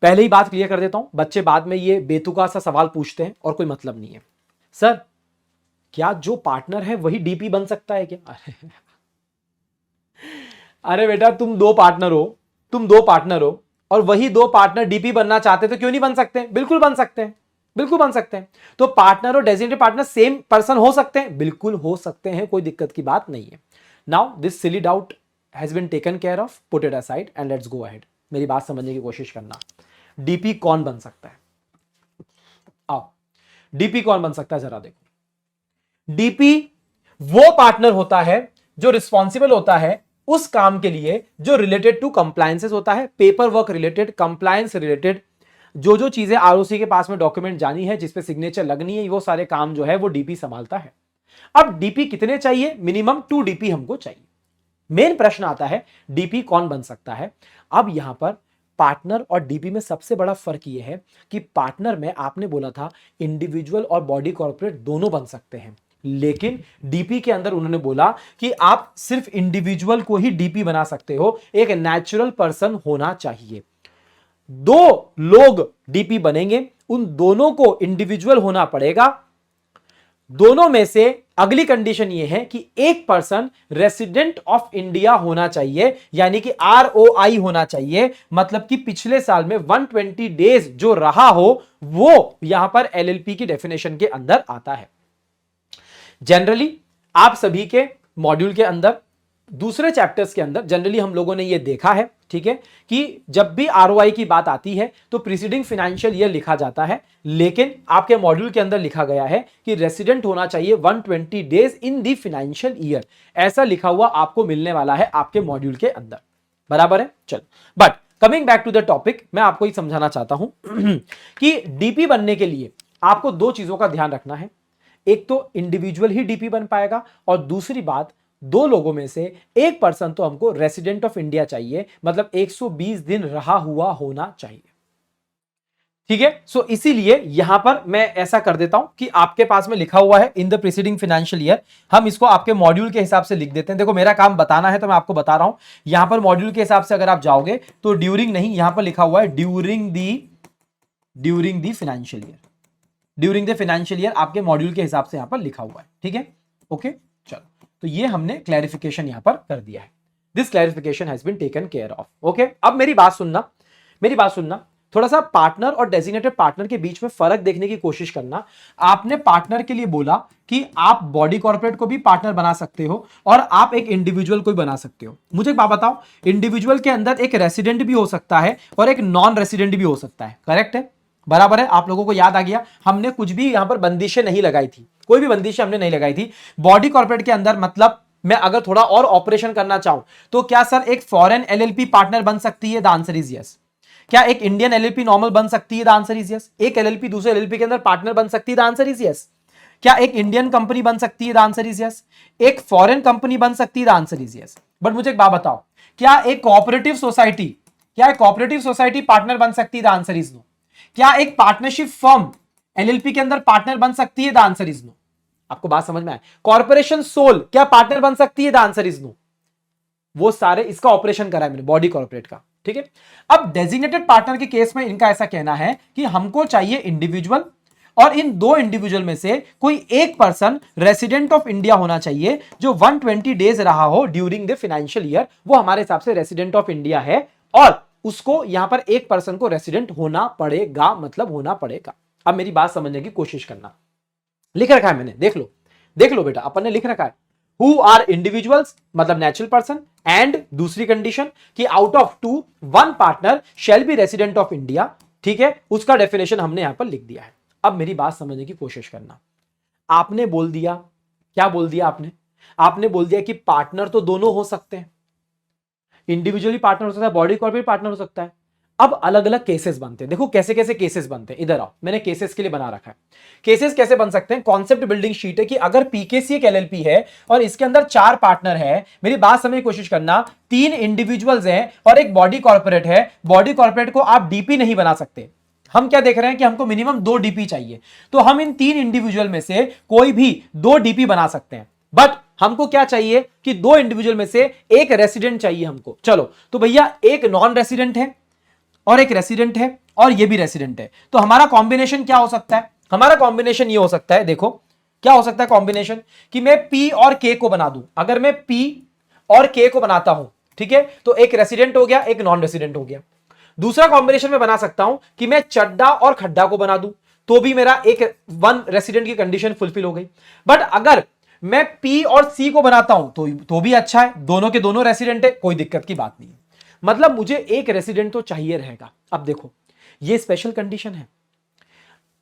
पहले ही बात क्लियर कर देता हूं, बच्चे बाद में ये बेतुका सा सवाल पूछते हैं और कोई मतलब नहीं है। सर क्या जो पार्टनर है वही डीपी बन सकता है क्या? अरे बेटा, तुम 2 पार्टनर हो और वही 2 पार्टनर डीपी बनना चाहते तो क्यों नहीं बन सकते? बिल्कुल बन सकते हैं, बिल्कुल बन सकते हैं। तो पार्टनर और डेजिग्नेटेड पार्टनर सेम पर्सन हो सकते हैं, बिल्कुल हो सकते हैं, कोई दिक्कत की बात नहीं है। Now this silly doubt has been taken care of, put it aside and let's go ahead. मेरी बात समझने की कोशिश करना। डीपी कौन बन सकता है? आओ, डीपी कौन बन सकता है जरा देखो। डीपी वो पार्टनर होता है जो रिस्पॉन्सिबल होता है उस काम के लिए जो रिलेटेड टू कंप्लायंसेस होता है, paper work related, compliance related, जो जो चीजें आरओसी के पास में डॉक्यूमेंट जानी है, जिसपे सिग्नेचर लगनी है, वो सारे काम जो है वो डीपी संभालता है। अब डीपी कितने चाहिए? मिनिमम 2 डीपी हमको चाहिए। मेन प्रश्न आता है डीपी कौन बन सकता है। अब यहां पर पार्टनर और डीपी में सबसे बड़ा फर्क यह है कि पार्टनर में आपने बोला था इंडिविजुअल और बॉडी कॉर्पोरेट दोनों बन सकते हैं, लेकिन डीपी के अंदर उन्होंने बोला कि आप सिर्फ इंडिविजुअल को ही डीपी बना सकते हो, एक नेचुरल पर्सन होना चाहिए। 2 लोग डीपी बनेंगे, उन दोनों को इंडिविजुअल होना पड़ेगा। दोनों में से अगली कंडीशन यह है कि एक पर्सन रेसिडेंट ऑफ इंडिया होना चाहिए, यानी कि ROI होना चाहिए, मतलब कि पिछले साल में 120 डेज जो रहा हो वो यहां पर LLP की डेफिनेशन के अंदर आता है। जनरली आप सभी के मॉड्यूल के अंदर दूसरे चैप्टर्स के अंदर जनरली हम लोगों ने यह देखा है ठीक है, कि जब भी आरओआई की बात आती है तो प्रीसीडिंग फाइनेंशियल ईयर लिखा जाता है, लेकिन आपके मॉड्यूल के अंदर लिखा गया है कि रेसिडेंट होना चाहिए 120 days in the financial year, ऐसा लिखा हुआ आपको मिलने वाला है आपके मॉड्यूल के अंदर, बराबर है। चलो, but coming back to the topic, मैं आपको ही समझाना चाहता हूं कि डीपी बनने के लिए आपको दो चीजों का ध्यान रखना है। एक तो इंडिविजुअल ही डीपी बन पाएगा, और दूसरी बात, दो लोगों में से एक पर्सन तो हमको रेसिडेंट ऑफ इंडिया चाहिए, मतलब 120 दिन रहा हुआ होना चाहिए, ठीक है। सो इसीलिए यहां पर मैं ऐसा कर देता हूं कि आपके पास में लिखा हुआ है in the preceding financial year, हम इसको आपके मॉड्यूल के हिसाब से लिख देते हैं। देखो मेरा काम बताना है तो मैं आपको बता रहा हूं, यहां पर मॉड्यूल के हिसाब से अगर आप जाओगे तो ड्यूरिंग नहीं, यहां पर लिखा हुआ है during the financial year, during the financial year आपके मॉड्यूल के हिसाब से यहां पर लिखा हुआ है, ठीक है। ओके, चलो, तो ये हमने क्लैरिफिकेशन यहां पर कर दिया है। This clarification has been taken care of. Okay, अब मेरी बात सुनना, थोड़ा सा पार्टनर और डेजिग्नेटेड पार्टनर के बीच में फर्क देखने की कोशिश करना। आपने पार्टनर के लिए बोला कि आप बॉडी कॉर्पोरेट को भी पार्टनर बना सकते हो और आप एक इंडिविजुअल को भी बना सकते हो। मुझे एक बात बताओ, इंडिविजुअल के अंदर एक रेसिडेंट भी हो सकता है और एक नॉन रेसिडेंट भी हो सकता है, करेक्ट है, बराबर है। आप लोगों को याद आ गया, हमने कुछ भी यहां पर बंदिशें नहीं लगाई थी, कोई भी बंदिशें हमने नहीं लगाई थी बॉडी कॉर्पोरेट के अंदर। मतलब मैं अगर थोड़ा और ऑपरेशन करना चाहूं तो क्या सर एक फॉरेन एलएलपी पार्टनर बन सकती है? The answer is yes. क्या एक इंडियन एलएलपी नॉर्मल बन सकती है? The answer is yes. एक एलएलपी दूसरे एलएलपी के अंदर पार्टनर बन सकती है? The answer is yes. क्या एक इंडियन कंपनी बन सकती है? The answer is yes. एक फॉरेन कंपनी बन सकती है? The answer is yes. But मुझे एक बात बताओ, क्या एक कोऑपरेटिव सोसाइटी पार्टनर बन सकती है? The answer is no. क्या एक पार्टनरशिप फर्म एलएलपी के अंदर पार्टनर बन सकती है? The answer is no. आपको बात समझ में आए? कॉर्पोरेशन सोल क्या पार्टनर बन सकती है? The answer is no. वो सारे इसका ऑपरेशन करा है मैंने बॉडी कॉर्पोरेट का, ठीक है। अब डेजिग्नेटेड पार्टनर के केस में इनका ऐसा कहना है कि हमको चाहिए इंडिविजुअल, और इन दो इंडिविजुअल में से कोई एक पर्सन रेसिडेंट ऑफ इंडिया होना चाहिए जो 120 डेज रहा हो ड्यूरिंग द फाइनेंशियल ईयर। वो हमारे हिसाब से रेसिडेंट ऑफ इंडिया है, और उसको यहां पर एक पर्सन को रेसिडेंट होना पड़ेगा, मतलब होना पड़ेगा। अब मेरी बात समझने की कोशिश करना, लिख रखा है मैंने, देख लो बेटा, अपन ने लिख रखा है हु आर इंडिविजुअल्स मतलब नेचुरल पर्सन, एंड दूसरी कंडीशन कि out of two one partner shall be resident of India, ठीक है। उसका डेफिनेशन हमने यहां पर लिख दिया है। अब मेरी बात समझने की कोशिश करना, आपने बोल दिया, क्या बोल दिया आपने बोल दिया कि पार्टनर तो दोनों हो सकते हैं, इंडिविजुअली पार्टनर हो सकता है, बॉडी कॉर्पोरेट पार्टनर हो सकता है। अब अलग अलग केसेस बनते हैं, देखो कैसे कैसे केसेस बनते हैं, इधर आओ, मैंने केसेस के लिए बना रखा है। केसेस कैसे बन सकते हैं, कॉन्सेप्ट बिल्डिंग शीट है कि अगर पीकेसी एक एलएलपी है और इसके अंदर 4 पार्टनर है, मेरी बात समझने की कोशिश करना, 3 इंडिविजुअल्स हैं और एक बॉडी कॉर्पोरेट है। बॉडी कॉर्पोरेट को आप डीपी नहीं बना सकते। हम क्या देख रहे हैं कि हमको मिनिमम 2 डीपी चाहिए, तो हम इन 3 इंडिविजुअल में से कोई भी 2 डीपी बना सकते हैं। बट हमको क्या चाहिए कि 2 इंडिविजुअल में से एक रेसिडेंट चाहिए हमको। चलो, तो भैया एक नॉन रेसिडेंट है और एक रेसिडेंट है और ये भी रेसिडेंट है, तो हमारा कॉम्बिनेशन क्या हो सकता है? हमारा कॉम्बिनेशन ये हो सकता है, देखो क्या हो सकता है कॉम्बिनेशन, कि मैं पी और के को बना दूं। अगर मैं पी और के को बनाता हूं, ठीक है, तो एक रेसिडेंट हो गया, एक नॉन रेसिडेंट हो गया। दूसरा कॉम्बिनेशन में बना सकता हूं कि मैं चड्डा और खड्डा को बना दूं, तो भी मेरा एक 1 रेसिडेंट की कंडीशन फुलफिल हो गई। बट अगर मैं पी और सी को बनाता हूं तो भी अच्छा है, दोनों के दोनों रेसिडेंट है, कोई दिक्कत की बात नहीं है। मतलब मुझे एक रेसिडेंट तो चाहिए रहेगा। अब देखो, ये स्पेशल कंडीशन है,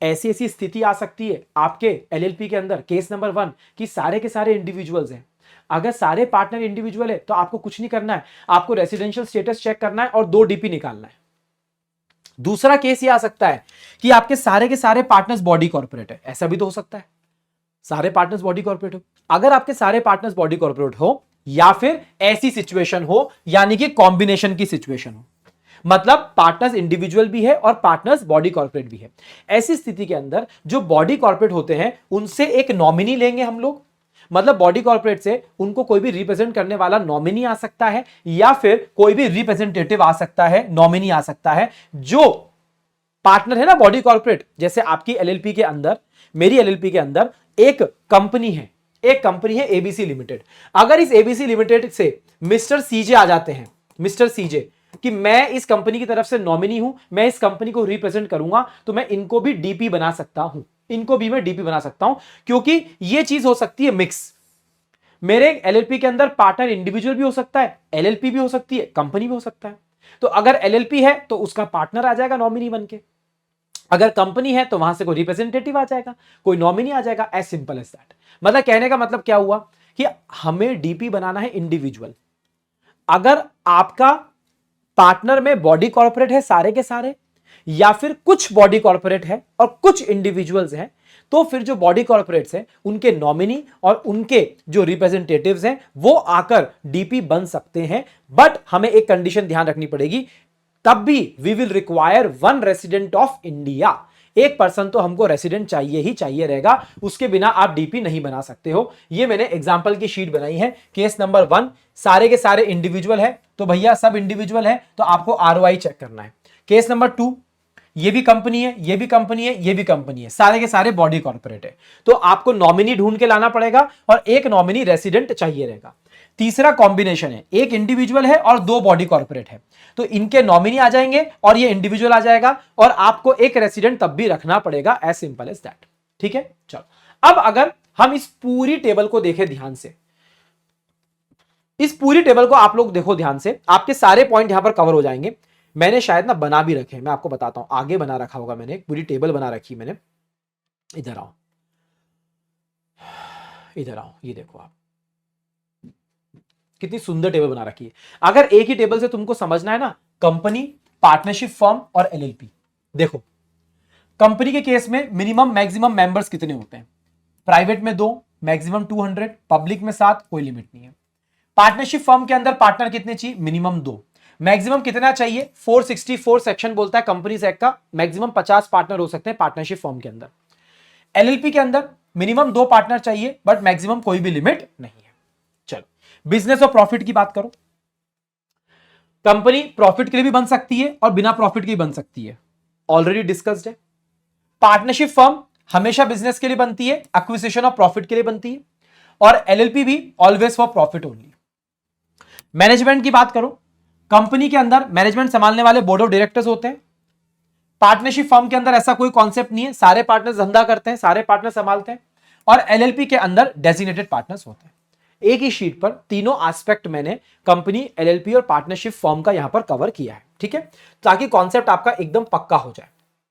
ऐसी ऐसी स्थिति आ सकती है आपके एलएलपी के अंदर, केस नंबर 1 कि सारे के सारे इंडिविजुअल्स हैं। अगर सारे पार्टनर इंडिविजुअल है तो आपको कुछ नहीं करना है, आपको रेसिडेंशियल स्टेटस चेक करना है और 2 डीपी निकालना है। दूसरा केस ये आ सकता है कि आपके सारे के सारे पार्टनर्स बॉडी कॉर्पोरेट है, ऐसा भी तो हो सकता है, सारे पार्टनर्स बॉडी कॉर्पोरेट हो। अगर आपके सारे पार्टनर्स बॉडी कॉर्पोरेट हो, या फिर ऐसी सिचुएशन हो, यानी कि कॉम्बिनेशन की सिचुएशन हो, मतलब पार्टनर्स इंडिविजुअल भी है और पार्टनर्स बॉडी कॉर्पोरेट भी है, ऐसी स्थिति के अंदर जो बॉडी कॉर्पोरेट होते हैं उनसे एक नॉमिनी लेंगे हम लोग। मतलब बॉडी कॉर्पोरेट से उनको कोई भी रिप्रेजेंट करने वाला नॉमिनी आ सकता है, या फिर कोई भी रिप्रेजेंटेटिव आ सकता है, नॉमिनी आ सकता है। जो पार्टनर है ना बॉडी कॉर्पोरेट, जैसे आपकी एलएलपी के अंदर, मेरी एलएलपी के अंदर एक कंपनी है, एबीसी लिमिटेड। अगर इस एबीसी लिमिटेड से मिस्टर सीजे आ जाते हैं, मिस्टर सीजे कि मैं इस कंपनी की तरफ से नॉमिनी हूं, मैं इस कंपनी को रिप्रेजेंट करूंगा, तो मैं इनको भी डीपी बना सकता हूं, इनको भी मैं डीपी बना सकता हूं, क्योंकि यह चीज हो सकती है मिक्स। मेरे एलएलपी के अंदर पार्टनर इंडिविजुअल भी हो सकता है, एलएलपी भी हो सकती है, कंपनी भी हो सकता है। तो अगर एलएलपी है तो उसका पार्टनर आ जाएगा नॉमिनी बन के, अगर कंपनी है तो वहां से कोई रिप्रेजेंटेटिव आ जाएगा, कोई नॉमिनी आ जाएगा, एज सिंपल एज दैट। मतलब कहने का मतलब क्या हुआ कि हमें डीपी बनाना है इंडिविजुअल। अगर आपका पार्टनर में बॉडी कॉर्पोरेट है सारे के सारे, या फिर कुछ बॉडी कॉर्पोरेट है और कुछ इंडिविजुअल्स हैं, तो फिर जो बॉडी कॉर्पोरेट्स हैं उनके नॉमिनी और उनके जो रिप्रेजेंटेटिव्स हैं वो आकर डीपी बन सकते हैं। बट हमें एक कंडीशन ध्यान रखनी पड़ेगी, तब भी we will require one resident of India. एक पर्सन तो हमको रेसिडेंट चाहिए ही चाहिए रहेगा, उसके बिना आप डीपी नहीं बना सकते हो। ये मैंने एग्जांपल की शीट बनाई है। केस नंबर 1 सारे के सारे इंडिविजुअल है, तो भैया सब इंडिविजुअल है तो आपको आरओआई चेक करना है। केस नंबर 2 ये भी कंपनी है, ये भी कंपनी है, ये भी कंपनी है, सारे के सारे बॉडी कॉर्पोरेट है, तो आपको नॉमिनी ढूंढ के लाना पड़ेगा और एक नॉमिनी रेसिडेंट चाहिए रहेगा। तीसरा कॉम्बिनेशन है, एक इंडिविजुअल है और 2 बॉडी कॉर्पोरेट है, तो इनके नॉमिनी आ जाएंगे और ये इंडिविजुअल आ जाएगा और आपको एक रेसिडेंट तब भी रखना पड़ेगा, एज सिंपल एज दैट। ठीक है, चलो अब अगर हम इस पूरी टेबल को देखें ध्यान से, इस पूरी टेबल को आप लोग देखो ध्यान से, आपके सारे पॉइंट यहां पर कवर हो जाएंगे। मैंने शायद ना बना भी रखे, मैं आपको बताता हूं, आगे बना रखा होगा मैंने, पूरी टेबल बना रखी मैंने। इधर आओ, इधर आओ, ये देखो आप कितनी सुंदर टेबल बना रखी है। अगर एक ही टेबल से तुमको समझना है ना, कंपनी, पार्टनरशिप फर्म और एलएलपी। देखो कंपनी के केस में मिनिमम मैक्सिमम मेंबर्स कितने होते हैं? प्राइवेट में 2, मैक्सिमम 200, पब्लिक में 7, कोई लिमिट नहीं है। पार्टनरशिप फर्म के अंदर पार्टनर कितने चाहिए? मिनिमम 2। मैक्सिमम कितना चाहिए? 464 सेक्शन बोलता है कंपनीज एक्ट का, मैक्सिमम 50 पार्टनर हो सकते हैं पार्टनरशिप फर्म के अंदर। एलएलपी के अंदर मिनिमम 2 पार्टनर चाहिए, बट मैक्सिमम कोई भी लिमिट नहीं है। चलो बिजनेस और प्रॉफिट की बात करो, कंपनी प्रॉफिट के लिए भी बन सकती है और बिना प्रॉफिट के भी बन सकती है, ऑलरेडी डिस्कस्ड है। पार्टनरशिप फर्म हमेशा बिजनेस के लिए बनती है, एक्विजिशन ऑफ प्रॉफिट के लिए बनती है, और एलएलपी भी always for profit only. Management की बात करो, कंपनी के अंदर मैनेजमेंट संभालने वाले बोर्ड ऑफ डायरेक्टर्स होते हैं। पार्टनरशिप फर्म के अंदर ऐसा कोई कॉन्सेप्ट नहीं है, सारे पार्टनर्स धंधा करते हैं, सारे पार्टनर संभालते हैं। और एलएलपी के अंदर डेजिग्नेटेड पार्टनर्स होते हैं। एक ही शीट पर तीनों एस्पेक्ट मैंने कंपनी, एलएलपी और पार्टनरशिप फर्म का यहां पर कवर किया है, ठीक है, ताकि कॉन्सेप्ट आपका एकदम पक्का हो जाए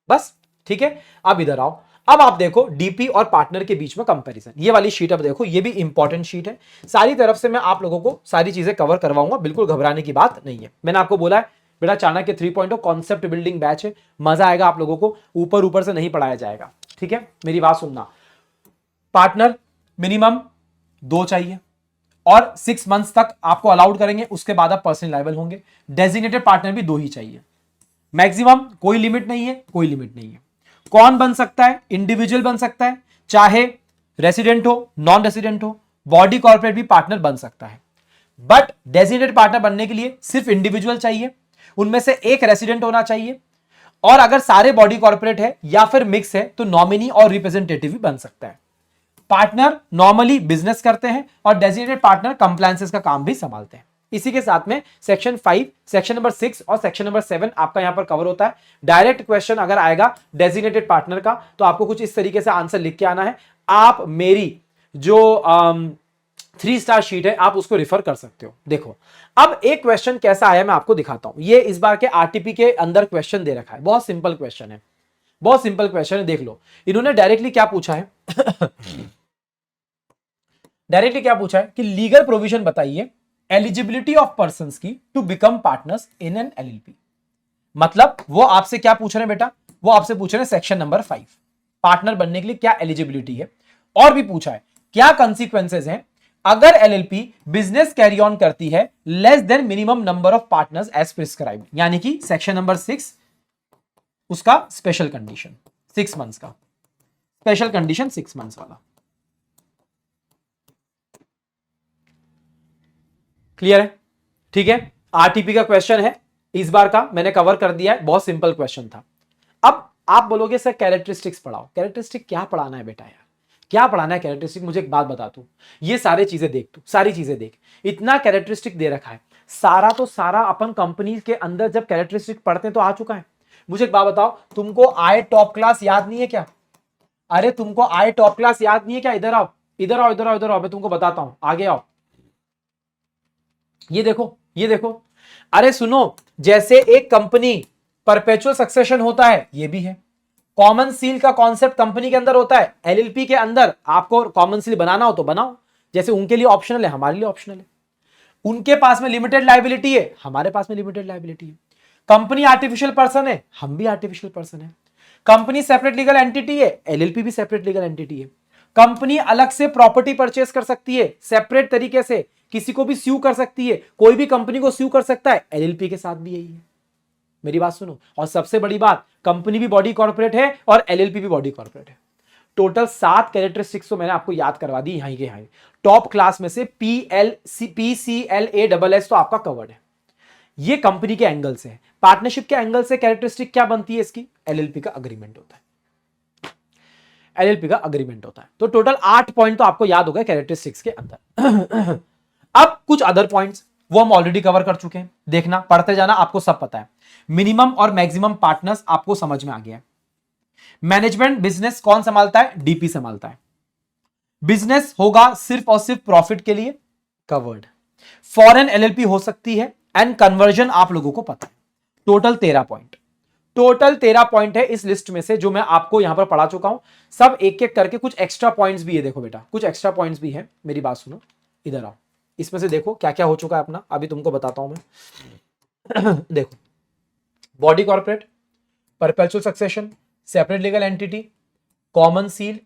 बस। ठीक है, अब इधर आओ, अब आप देखो डीपी और पार्टनर के बीच में कंपैरिजन, ये वाली शीट अब देखो, ये भी इंपॉर्टेंट शीट है। सारी तरफ से मैं आप लोगों को सारी चीजें कवर करवाऊंगा, बिल्कुल घबराने की बात नहीं है। मैंने आपको बोला है बेटा चाणक्य 3.0 कॉन्सेप्ट बिल्डिंग बैच है, मजा आएगा आप लोगों को, ऊपर ऊपर से नहीं पढ़ाया जाएगा। ठीक है, मेरी बात सुनना, पार्टनर मिनिमम 2 चाहिए और 6 मंथ्स तक आपको अलाउड करेंगे, उसके बाद आप पर्सनल लायबल होंगे। डेजिग्नेटेड पार्टनर भी 2 ही चाहिए, मैक्सिमम कोई लिमिट नहीं है, कोई लिमिट नहीं है। कौन बन सकता है? इंडिविजुअल बन सकता है, चाहे रेसिडेंट हो, नॉन रेसिडेंट हो, बॉडी कॉर्पोरेट भी पार्टनर बन सकता है। बट डेजिग्नेटेड पार्टनर बनने के लिए सिर्फ इंडिविजुअल चाहिए, उनमें से एक रेसिडेंट होना चाहिए, और अगर सारे बॉडी कॉर्पोरेट है या फिर मिक्स है तो नॉमिनी और रिप्रेजेंटेटिव भी बन सकता है। पार्टनर नॉर्मली बिजनेस करते हैं और डेजिग्नेटेड पार्टनर कंप्लायंसेस का काम भी संभालते हैं। इसी के साथ में सेक्शन 5, सेक्शन नंबर 6 और सेक्शन नंबर 7 आपका यहां पर कवर होता है। डायरेक्ट क्वेश्चन अगर आएगा डेजिग्नेटेड पार्टनर का तो आपको कुछ इस तरीके से आंसर लिख के आना है। आप मेरी जो 3 स्टार शीट है आप उसको रिफर कर सकते हो। देखो अब एक क्वेश्चन कैसा आया मैं आपको दिखाता हूं। ये इस बार के आरटीपी के अंदर क्वेश्चन दे रखा है, बहुत सिंपल क्वेश्चन है, बहुत सिंपल क्वेश्चन है। देख लो इन्होंने डायरेक्टली क्या पूछा है डायरेक्टली क्या पूछा है कि लीगल प्रोविजन बताइए एलिजिबिलिटी ऑफ पर्संस की to become partners in an LLP. मतलब वो आपसे क्या पूछ रहे हैं बेटा, वो आपसे पूछ रहे हैं सेक्शन नंबर 5, पार्टनर बनने के लिए क्या एलिजिबिलिटी है। और भी पूछा है क्या कंसीक्वेंसेस हैं अगर एलएलपी बिजनेस कैरी ऑन करती है less than minimum number of partners as prescribed, यानी कि सेक्शन नंबर 6 उसका स्पेशल कंडीशन 6 मंथ्स का, स्पेशल कंडीशन 6 मंथ्स वाला। क्लियर है? ठीक है, आरटीपी का क्वेश्चन है, इस बार का मैंने कवर कर दिया है, बहुत सिंपल क्वेश्चन था। अब आप बोलोगे सर कैरेक्टरिस्टिक्स पढ़ाओ। कैरेक्टरिस्टिक क्या पढ़ाना है बेटा यार, क्या पढ़ाना है कैरेक्टरिस्टिक? मुझे एक बात बता तू, ये सारी चीजें देख, तू सारी चीजें देख, इतना कैरेक्टरिस्टिक दे रखा है, सारा तो सारा अपन कंपनी के अंदर जब कैरेक्टरिस्टिक पढ़ते हैं तो आ चुका है। मुझे एक बात बताओ, तुमको आए टॉप क्लास याद नहीं है क्या? अरे तुमको आए टॉप क्लास याद नहीं है क्या? इधर आओ, इधर आओ, इधर आओ, इधर आओ, मैं तुमको बताता हूं, आगे आओ। ये देखो, ये देखो, अरे सुनो, जैसे एक कंपनी परपेचुअल सक्सेशन होता है, ये भी है। कॉमन सील का कॉन्सेप्ट कंपनी के अंदर होता है, एलएलपी के अंदर आपको कॉमन सील बनाना हो तो बनाओ, जैसे उनके लिए ऑप्शनल है, हमारे लिए ऑप्शनल है। उनके पास में लिमिटेड लायबिलिटी है, हमारे पास में लिमिटेड लायबिलिटी है। कंपनी आर्टिफिशियल पर्सन है, हम भी आर्टिफिशियल पर्सन है। कंपनी सेपरेट लीगल एंटिटी है, एलएलपी भी सेपरेट लीगल एंटिटी है। कंपनी अलग से प्रॉपर्टी परचेस कर सकती है, सेपरेट तरीके से किसी को भी स्यू कर सकती है, कोई भी कंपनी को स्यू कर सकता है, एलएलपी के साथ भी यही है। मेरी बात सुनो, और सबसे बड़ी बात, कंपनी भी बॉडी कॉर्पोरेट है और एलएलपी भी बॉडी कॉर्पोरेट है। टोटल 7 कैरेक्टरिस्टिक्स तो मैंने आपको याद करवा दी यहां के यहां। टॉप क्लास में से PCLA तो आपका कवर्ड है। ये कंपनी के एंगल से है। पार्टनरशिप के एंगल से कैरेक्टरिस्टिक क्या बनती है इसकी? एलएलपी का अग्रीमेंट होता है, एलएलपी का अग्रीमेंट होता है। तो टोटल 8 पॉइंट तो आपको याद हो गए कैरेक्टरिस्टिक्स के अंदर। अब कुछ अदर पॉइंट्स वो हम ऑलरेडी कवर कर चुके हैं, देखना, पढ़ते जाना, आपको सब पता है। मिनिमम और मैक्सिमम पार्टनर्स आपको समझ में आ गया है। मैनेजमेंट बिजनेस कौन संभालता है? डीपी संभालता है। बिजनेस होगा सिर्फ और सिर्फ प्रॉफिट के लिए, कवर्ड। फॉरेन एलएलपी हो सकती है एंड कन्वर्जन आप लोगों को पता है। टोटल 13 पॉइंट, टोटल 13 पॉइंट है इस लिस्ट में से जो मैं आपको यहां पर पढ़ा चुका हूं। सब एक एक करके, कुछ एक्स्ट्रा पॉइंट्स भी है, देखो बेटा कुछ एक्स्ट्रा पॉइंट्स भी है। मेरी बात सुनो, इधर आओ, इसमें से देखो क्या क्या हो चुका है अपना, अभी तुमको बताता हूं मैं। देखो, body corporate, perpetual succession, separate legal entity, common seal,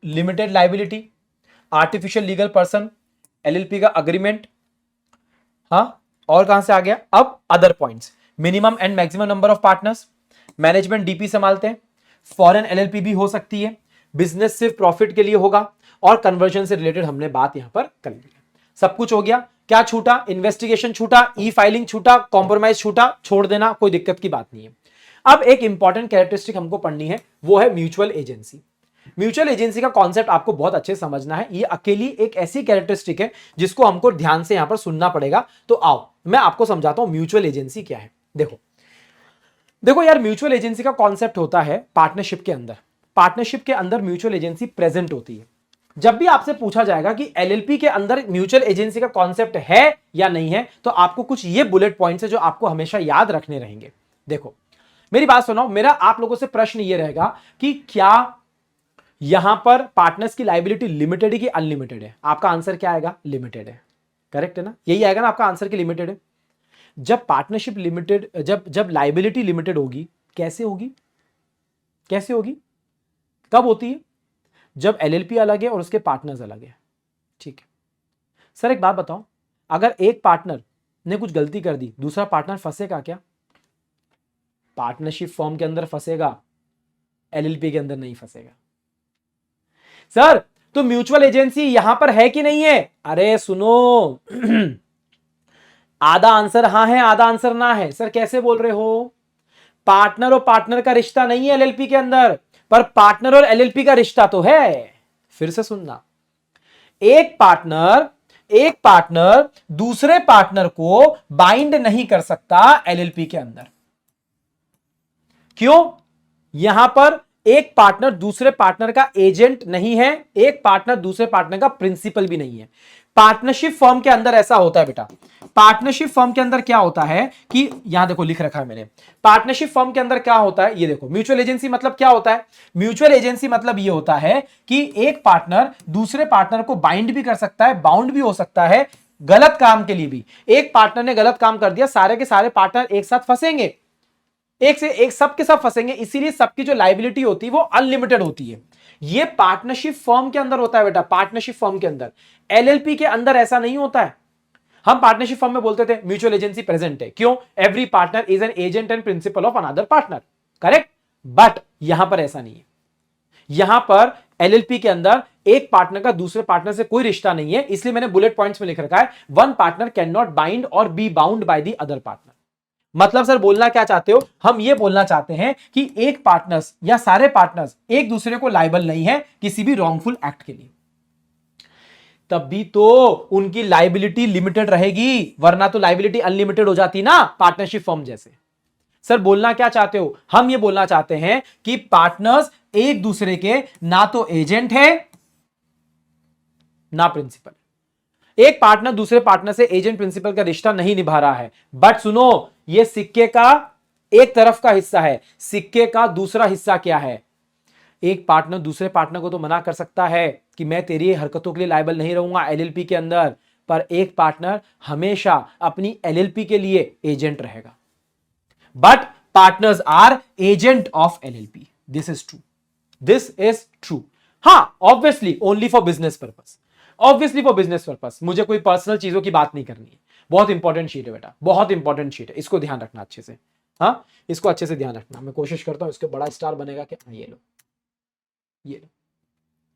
limited liability, artificial legal person, LLP का अग्रीमेंट। हाँ, और कहां से आ गया? अब other points, minimum and maximum number of partners, management DP संभालते हैं, फॉरेन एलएलपी भी हो सकती है, बिजनेस सिर्फ प्रॉफिट के लिए होगा, और कन्वर्जन से रिलेटेड हमने बात यहां पर कर ली। सब कुछ हो गया। क्या छूटा? इन्वेस्टिगेशन छूटा, ई फाइलिंग छूटा, कॉम्प्रोमाइज छूटा, छोड़ देना, कोई दिक्कत की बात नहीं है। अब एक इंपॉर्टेंट कैरेक्टरिस्टिक हमको पढ़नी है, वो है म्यूचुअल एजेंसी। म्यूचुअल एजेंसी का कॉन्सेप्ट आपको बहुत अच्छे से समझना है। ये अकेली एक ऐसी कैरेक्टरिस्टिक है जिसको हमको ध्यान से यहां पर सुनना पड़ेगा। तो आओ मैं आपको समझाता हूं म्यूचुअल एजेंसी क्या है। देखो देखो यार, म्यूचुअल एजेंसी का कॉन्सेप्ट होता है पार्टनरशिप के अंदर। पार्टनरशिप के अंदर म्यूचुअल एजेंसी प्रेजेंट होती है। जब भी आपसे पूछा जाएगा कि एलएलपी के अंदर म्यूचुअल एजेंसी का कॉन्सेप्ट है या नहीं है, तो आपको कुछ ये बुलेट पॉइंट्स है जो आपको हमेशा याद रखने रहेंगे। देखो मेरी बात सुनो, मेरा आप लोगों से प्रश्न ये रहेगा कि क्या यहां पर पार्टनर्स की लायबिलिटी लिमिटेड है कि अनलिमिटेड है? आपका आंसर क्या आएगा? लिमिटेड है। करेक्ट है ना? यही आएगा ना आपका आंसर कि लिमिटेड है। जब पार्टनरशिप लिमिटेड, जब लायबिलिटी लिमिटेड होगी, कैसे होगी? कैसे होगी? कब होती है? जब एलएलपी अलग है और उसके पार्टनर्स अलग है। ठीक है सर, एक बात बताओ, अगर एक पार्टनर ने कुछ गलती कर दी, दूसरा पार्टनर फंसेगा क्या? पार्टनरशिप फॉर्म के अंदर फंसेगा, एलएलपी के अंदर नहीं फंसेगा। सर तो म्यूचुअल एजेंसी यहां पर है कि नहीं है? अरे सुनो, आधा आंसर हां है, आधा आंसर ना है। सर कैसे बोल रहे हो? पार्टनर और पार्टनर का रिश्ता नहीं है एलएलपी के अंदर, पर पार्टनर और एलएलपी का रिश्ता तो है। फिर से सुनना, एक पार्टनर दूसरे पार्टनर को बाइंड नहीं कर सकता एलएलपी के अंदर। क्यों? यहां पर एक पार्टनर दूसरे पार्टनर का एजेंट नहीं है, एक पार्टनर दूसरे पार्टनर का प्रिंसिपल भी नहीं है। पार्टनरशिप फर्म के अंदर ऐसा होता है बेटा। पार्टनरशिप फर्म के अंदर क्या होता है कि यहां देखो लिख रखा है मैंने, पार्टनरशिप फर्म के अंदर क्या होता है, ये देखो। म्यूचुअल एजेंसी मतलब क्या होता है? म्यूचुअल एजेंसी मतलब ये होता है कि एक पार्टनर दूसरे पार्टनर को बाइंड भी कर सकता है, बाउंड भी हो सकता है, गलत काम के लिए भी। एक पार्टनर ने गलत काम कर दिया, सारे के सारे पार्टनर एक साथ फंसेंगे, एक से एक सबके सब फंसेंगे, इसीलिए सबकी जो लायबिलिटी होती है वो अनलिमिटेड होती है। ये पार्टनरशिप फर्म के अंदर होता है बेटा, पार्टनरशिप फर्म के अंदर। एलएलपी के अंदर ऐसा नहीं होता है। हम पार्टनरशिप फर्म में बोलते थे म्यूचुअल एजेंसी प्रेजेंट है, क्यों? Every partner is an agent and principal of another partner, correct? But यहां पर ऐसा नहीं है। यहां पर एलएलपी के अंदर एक पार्टनर का दूसरे पार्टनर से कोई रिश्ता नहीं है, इसलिए मैंने बुलेट पॉइंट्स में लिख रखा है, one partner can not bind और be bound by the other partner. मतलब सर बोलना क्या चाहते हो? हम ये बोलना चाहते हैं कि एक पार्टनर्स या सारे पार्टनर्स एक दूसरे को लायबल नहीं है किसी भी रॉन्गफुल एक्ट के लिए, तब भी तो उनकी लायबिलिटी लिमिटेड रहेगी, वरना तो लायबिलिटी अनलिमिटेड हो जाती ना पार्टनरशिप फर्म जैसे। सर बोलना क्या चाहते हो? हम ये बोलना चाहते हैं कि पार्टनर्स एक दूसरे के ना तो एजेंट है ना प्रिंसिपल। एक पार्टनर दूसरे पार्टनर से एजेंट प्रिंसिपल का रिश्ता नहीं निभा रहा है, बट सुनो, ये सिक्के का एक तरफ का हिस्सा है, सिक्के का दूसरा हिस्सा क्या है? एक पार्टनर दूसरे पार्टनर को तो मना कर सकता है कि मैं तेरी हरकतों के लिए लायबल नहीं रहूंगा एलएलपी के अंदर, पर एक पार्टनर हमेशा अपनी एलएलपी के लिए एजेंट रहेगा। But partners are agent of LLP, this is true, this is true. हां, obviously only for business purpose, obviously for business purpose, मुझे कोई पर्सनल चीजों की बात नहीं करनी है। बहुत इंपॉर्टेंट शीट है बेटा, बहुत इंपॉर्टेंट शीट है, इसको ध्यान रखना अच्छे से। हाँ, इसको अच्छे से ध्यान रखना। मैं कोशिश करता हूं इसके बड़ा स्टार बनेगा क्या? ये लो, ये लो,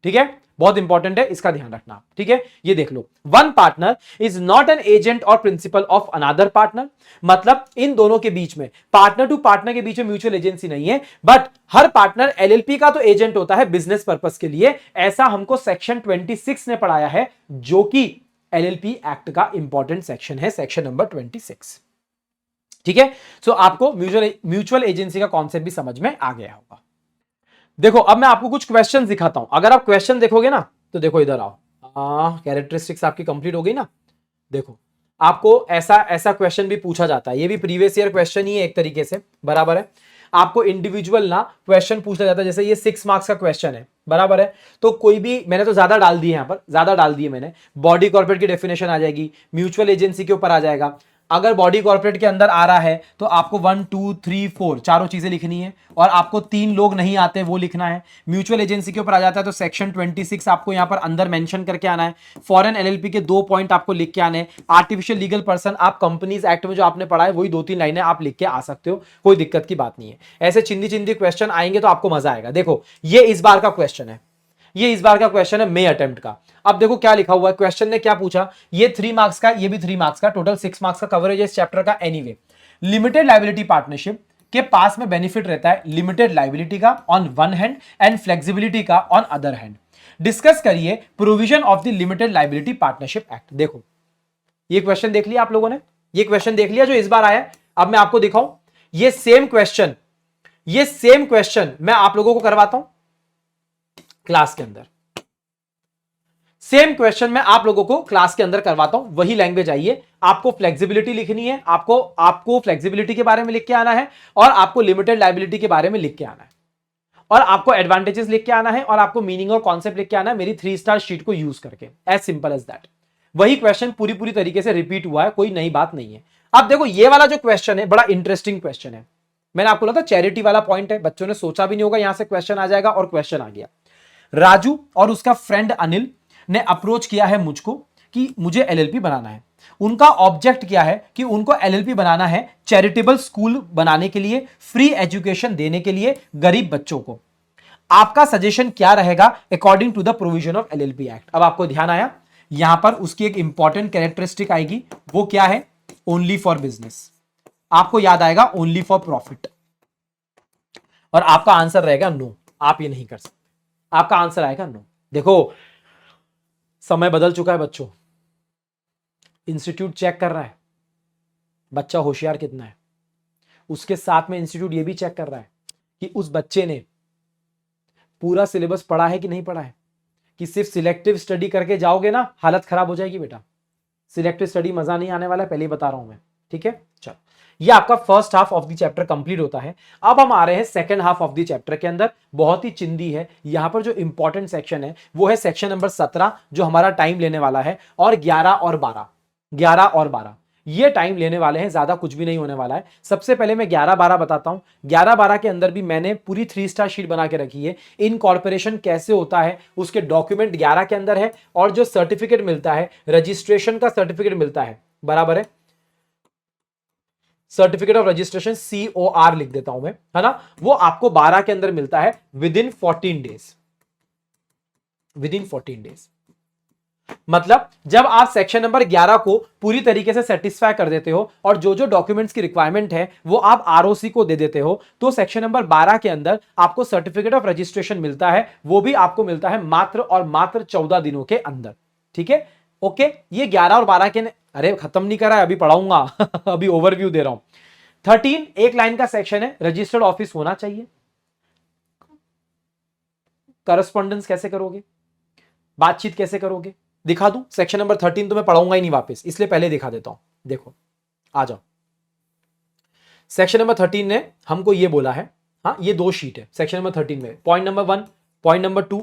ठीक है, बहुत इंपॉर्टेंट है, इसका ध्यान रखना। ठीक है, ये देख लो, one partner is not an agent और प्रिंसिपल ऑफ अनदर पार्टनर। मतलब इन दोनों के बीच में, पार्टनर टू पार्टनर के बीच में म्यूचुअल एजेंसी नहीं है, बट हर पार्टनर एलएलपी का तो एजेंट होता है बिजनेस पर्पस के लिए। ऐसा हमको सेक्शन 26 ने पढ़ाया है, जो कि एलएलपी एक्ट का इंपॉर्टेंट सेक्शन है, सेक्शन नंबर 26। ठीक है, सो आपको म्यूचुअल एजेंसी का कॉन्सेप्ट भी समझ में आ गया होगा। देखो, अब मैं आपको कुछ क्वेश्चन दिखाता हूं। अगर आप क्वेश्चन देखोगे ना, तो देखो इधर आओ, कैरेक्टरिस्टिक्स आपकी कंप्लीट हो गई ना। देखो, आपको ऐसा ऐसा क्वेश्चन भी पूछा जाता है, ये भी प्रीवियस ईयर क्वेश्चन ही है एक तरीके से, बराबर है। आपको इंडिविजुअल ना क्वेश्चन पूछा जाता है, जैसे ये 6 मार्क्स का क्वेश्चन है, बराबर है। तो कोई भी, मैंने तो ज्यादा डाल दिए, यहां पर ज्यादा डाल दिए मैंने। बॉडी कॉर्पोरेट की डेफिनेशन आ जाएगी, म्यूचुअल एजेंसी के ऊपर आ जाएगा। अगर बॉडी कॉर्पोरेट के अंदर आ रहा है तो आपको 1 2 3 4 चारों चीजें लिखनी है, और आपको 3 लोग नहीं आते वो लिखना है। म्यूचुअल एजेंसी के ऊपर आ जाता है तो सेक्शन 26 आपको यहां पर अंदर मेंशन करके आना है। फॉरेन एलएलपी के 2 पॉइंट आपको लिख के आने हैं। आर्टिफिशियल लीगल पर्सन, आप कंपनीज एक्ट में जो आपने पढ़ा है वही 2-3 लाइनें आप लिख के आ सकते हो, कोई दिक्कत की बात नहीं है। ऐसे चिंदी चिंदी क्वेश्चन आएंगे तो आपको मजा आएगा। देखो, ये इस बार का क्वेश्चन है, ये इस बार का क्वेश्चन है मे अटेम्प्ट का। अब देखो क्या लिखा हुआ है, क्वेश्चन ने क्या पूछा, ये 3 मार्क्स का, ये भी 3 मार्क्स का, टोटल 6 मार्क्स का कवरेज है इस चैप्टर का। एनीवे, लिमिटेड लायबिलिटी पार्टनरशिप के पास में बेनिफिट रहता है लिमिटेड लायबिलिटी का on one hand and flexibility का ऑन अदर हैंड। डिस्कस करिए provision of the limited liability partnership act. देखो, ये क्वेश्चन देख लिया आप लोगों ने, ये क्वेश्चन देख लिया जो इस बार आया है। अब मैं आपको दिखाऊं, ये सेम क्वेश्चन मैं आप लोगों को करवाता हूं क्लास के अंदर। सेम क्वेश्चन मैं आप लोगों को क्लास के अंदर करवाता हूं, वही लैंग्वेज आइए। आपको फ्लेक्सिबिलिटी लिखनी है, आपको फ्लेक्सिबिलिटी के बारे में लिख के आना है, और आपको लिमिटेड लायबिलिटी के बारे में लिख के आना है, और आपको एडवांटेजेस लिख के आना है, और आपको मीनिंग और कॉन्सेप्ट लिख के आना है मेरी 3 स्टार शीट को यूज करके। As simple as that. वही क्वेश्चन पूरी तरीके से रिपीट हुआ है, कोई नई बात नहीं है। अब देखो, ये वाला जो क्वेश्चन है बड़ा इंटरेस्टिंग क्वेश्चन है। मैंने आपको बोला था चैरिटी वाला पॉइंट है, बच्चों ने सोचा भी नहीं होगा यहां से क्वेश्चन आ जाएगा, और क्वेश्चन आ गया। राजू और उसका फ्रेंड अनिल ने अप्रोच किया है मुझको कि मुझे एलएलपी बनाना है। उनका ऑब्जेक्ट क्या है कि उनको एलएलपी बनाना है चैरिटेबल स्कूल बनाने के लिए, फ्री एजुकेशन देने के लिए गरीब बच्चों को। आपका सजेशन क्या रहेगा according to the provision of LLP act? अब आपको ध्यान आया, यहां पर उसकी एक इंपॉर्टेंट कैरेक्टरिस्टिक आएगी, वो क्या है? Only for business. आपको याद आएगा ओनली फॉर प्रॉफिट, और आपका आंसर रहेगा नो, आप ये नहीं कर सकते। आपका आंसर आएगा नो। देखो, समय बदल चुका है बच्चों, इंस्टीट्यूट चेक कर रहा है बच्चा होशियार कितना है, उसके साथ में इंस्टीट्यूट ये भी चेक कर रहा है कि उस बच्चे ने पूरा सिलेबस पढ़ा है कि नहीं पढ़ा है। कि सिर्फ सिलेक्टिव स्टडी करके जाओगे ना, हालत खराब हो जाएगी बेटा। सिलेक्टिव स्टडी मजा नहीं आने वाला है, पहले ही बता रहा हूं मैं, ठीक है। चलो, ये आपका first half of the chapter complete होता है। अब हम आ रहे हैं second half of the chapter के अंदर। बहुत ही चिंदी है यहां पर, जो इंपॉर्टेंट सेक्शन है वो है सेक्शन नंबर 17, जो हमारा टाइम लेने वाला है, और 11 और 12 ये टाइम लेने वाले हैं, ज्यादा कुछ भी नहीं होने वाला है। सबसे पहले मैं 11-12 बताता हूं। 11-12 के अंदर भी मैंने पूरी 3 स्टार शीट बना के रखी है। इनकॉर्पोरेशन कैसे होता है उसके डॉक्यूमेंट 11 के अंदर है, और जो सर्टिफिकेट मिलता है, रजिस्ट्रेशन का सर्टिफिकेट मिलता है, बराबर है, सर्टिफिकेट ऑफ रजिस्ट्रेशन COR लिख देता हूं मैं, है ना, वो आपको 12 के अंदर मिलता है विदिन 14 डेज। विदिन 14 डेज मतलब जब आप सेक्शन नंबर 11 को पूरी तरीके से सेटिस्फाई कर देते हो, और जो जो डॉक्यूमेंट्स की रिक्वायरमेंट है वो आप ROC को दे देते हो, तो सेक्शन नंबर 12 के अंदर आपको सर्टिफिकेट ऑफ रजिस्ट्रेशन मिलता है। वो भी आपको मिलता है मात्र और मात्र 14 दिनों के अंदर। ठीक है, ओके। ये 11 और 12 के अरे खत्म नहीं करा है, अभी पढ़ाऊंगा अभी ओवरव्यू दे रहा हूं। 13 एक लाइन का सेक्शन है, रजिस्टर्ड ऑफिस होना चाहिए। करस्पॉन्डेंस कैसे करोगे, बातचीत कैसे करोगे, दिखा दूं? सेक्शन नंबर 13 तो मैं पढ़ाऊंगा ही नहीं वापस, इसलिए पहले दिखा देता हूं। देखो आ जाओ, सेक्शन नंबर 13 ने हमको ये बोला है, हाँ ये 2 शीट है सेक्शन नंबर 13 में, point number 1, point number 2,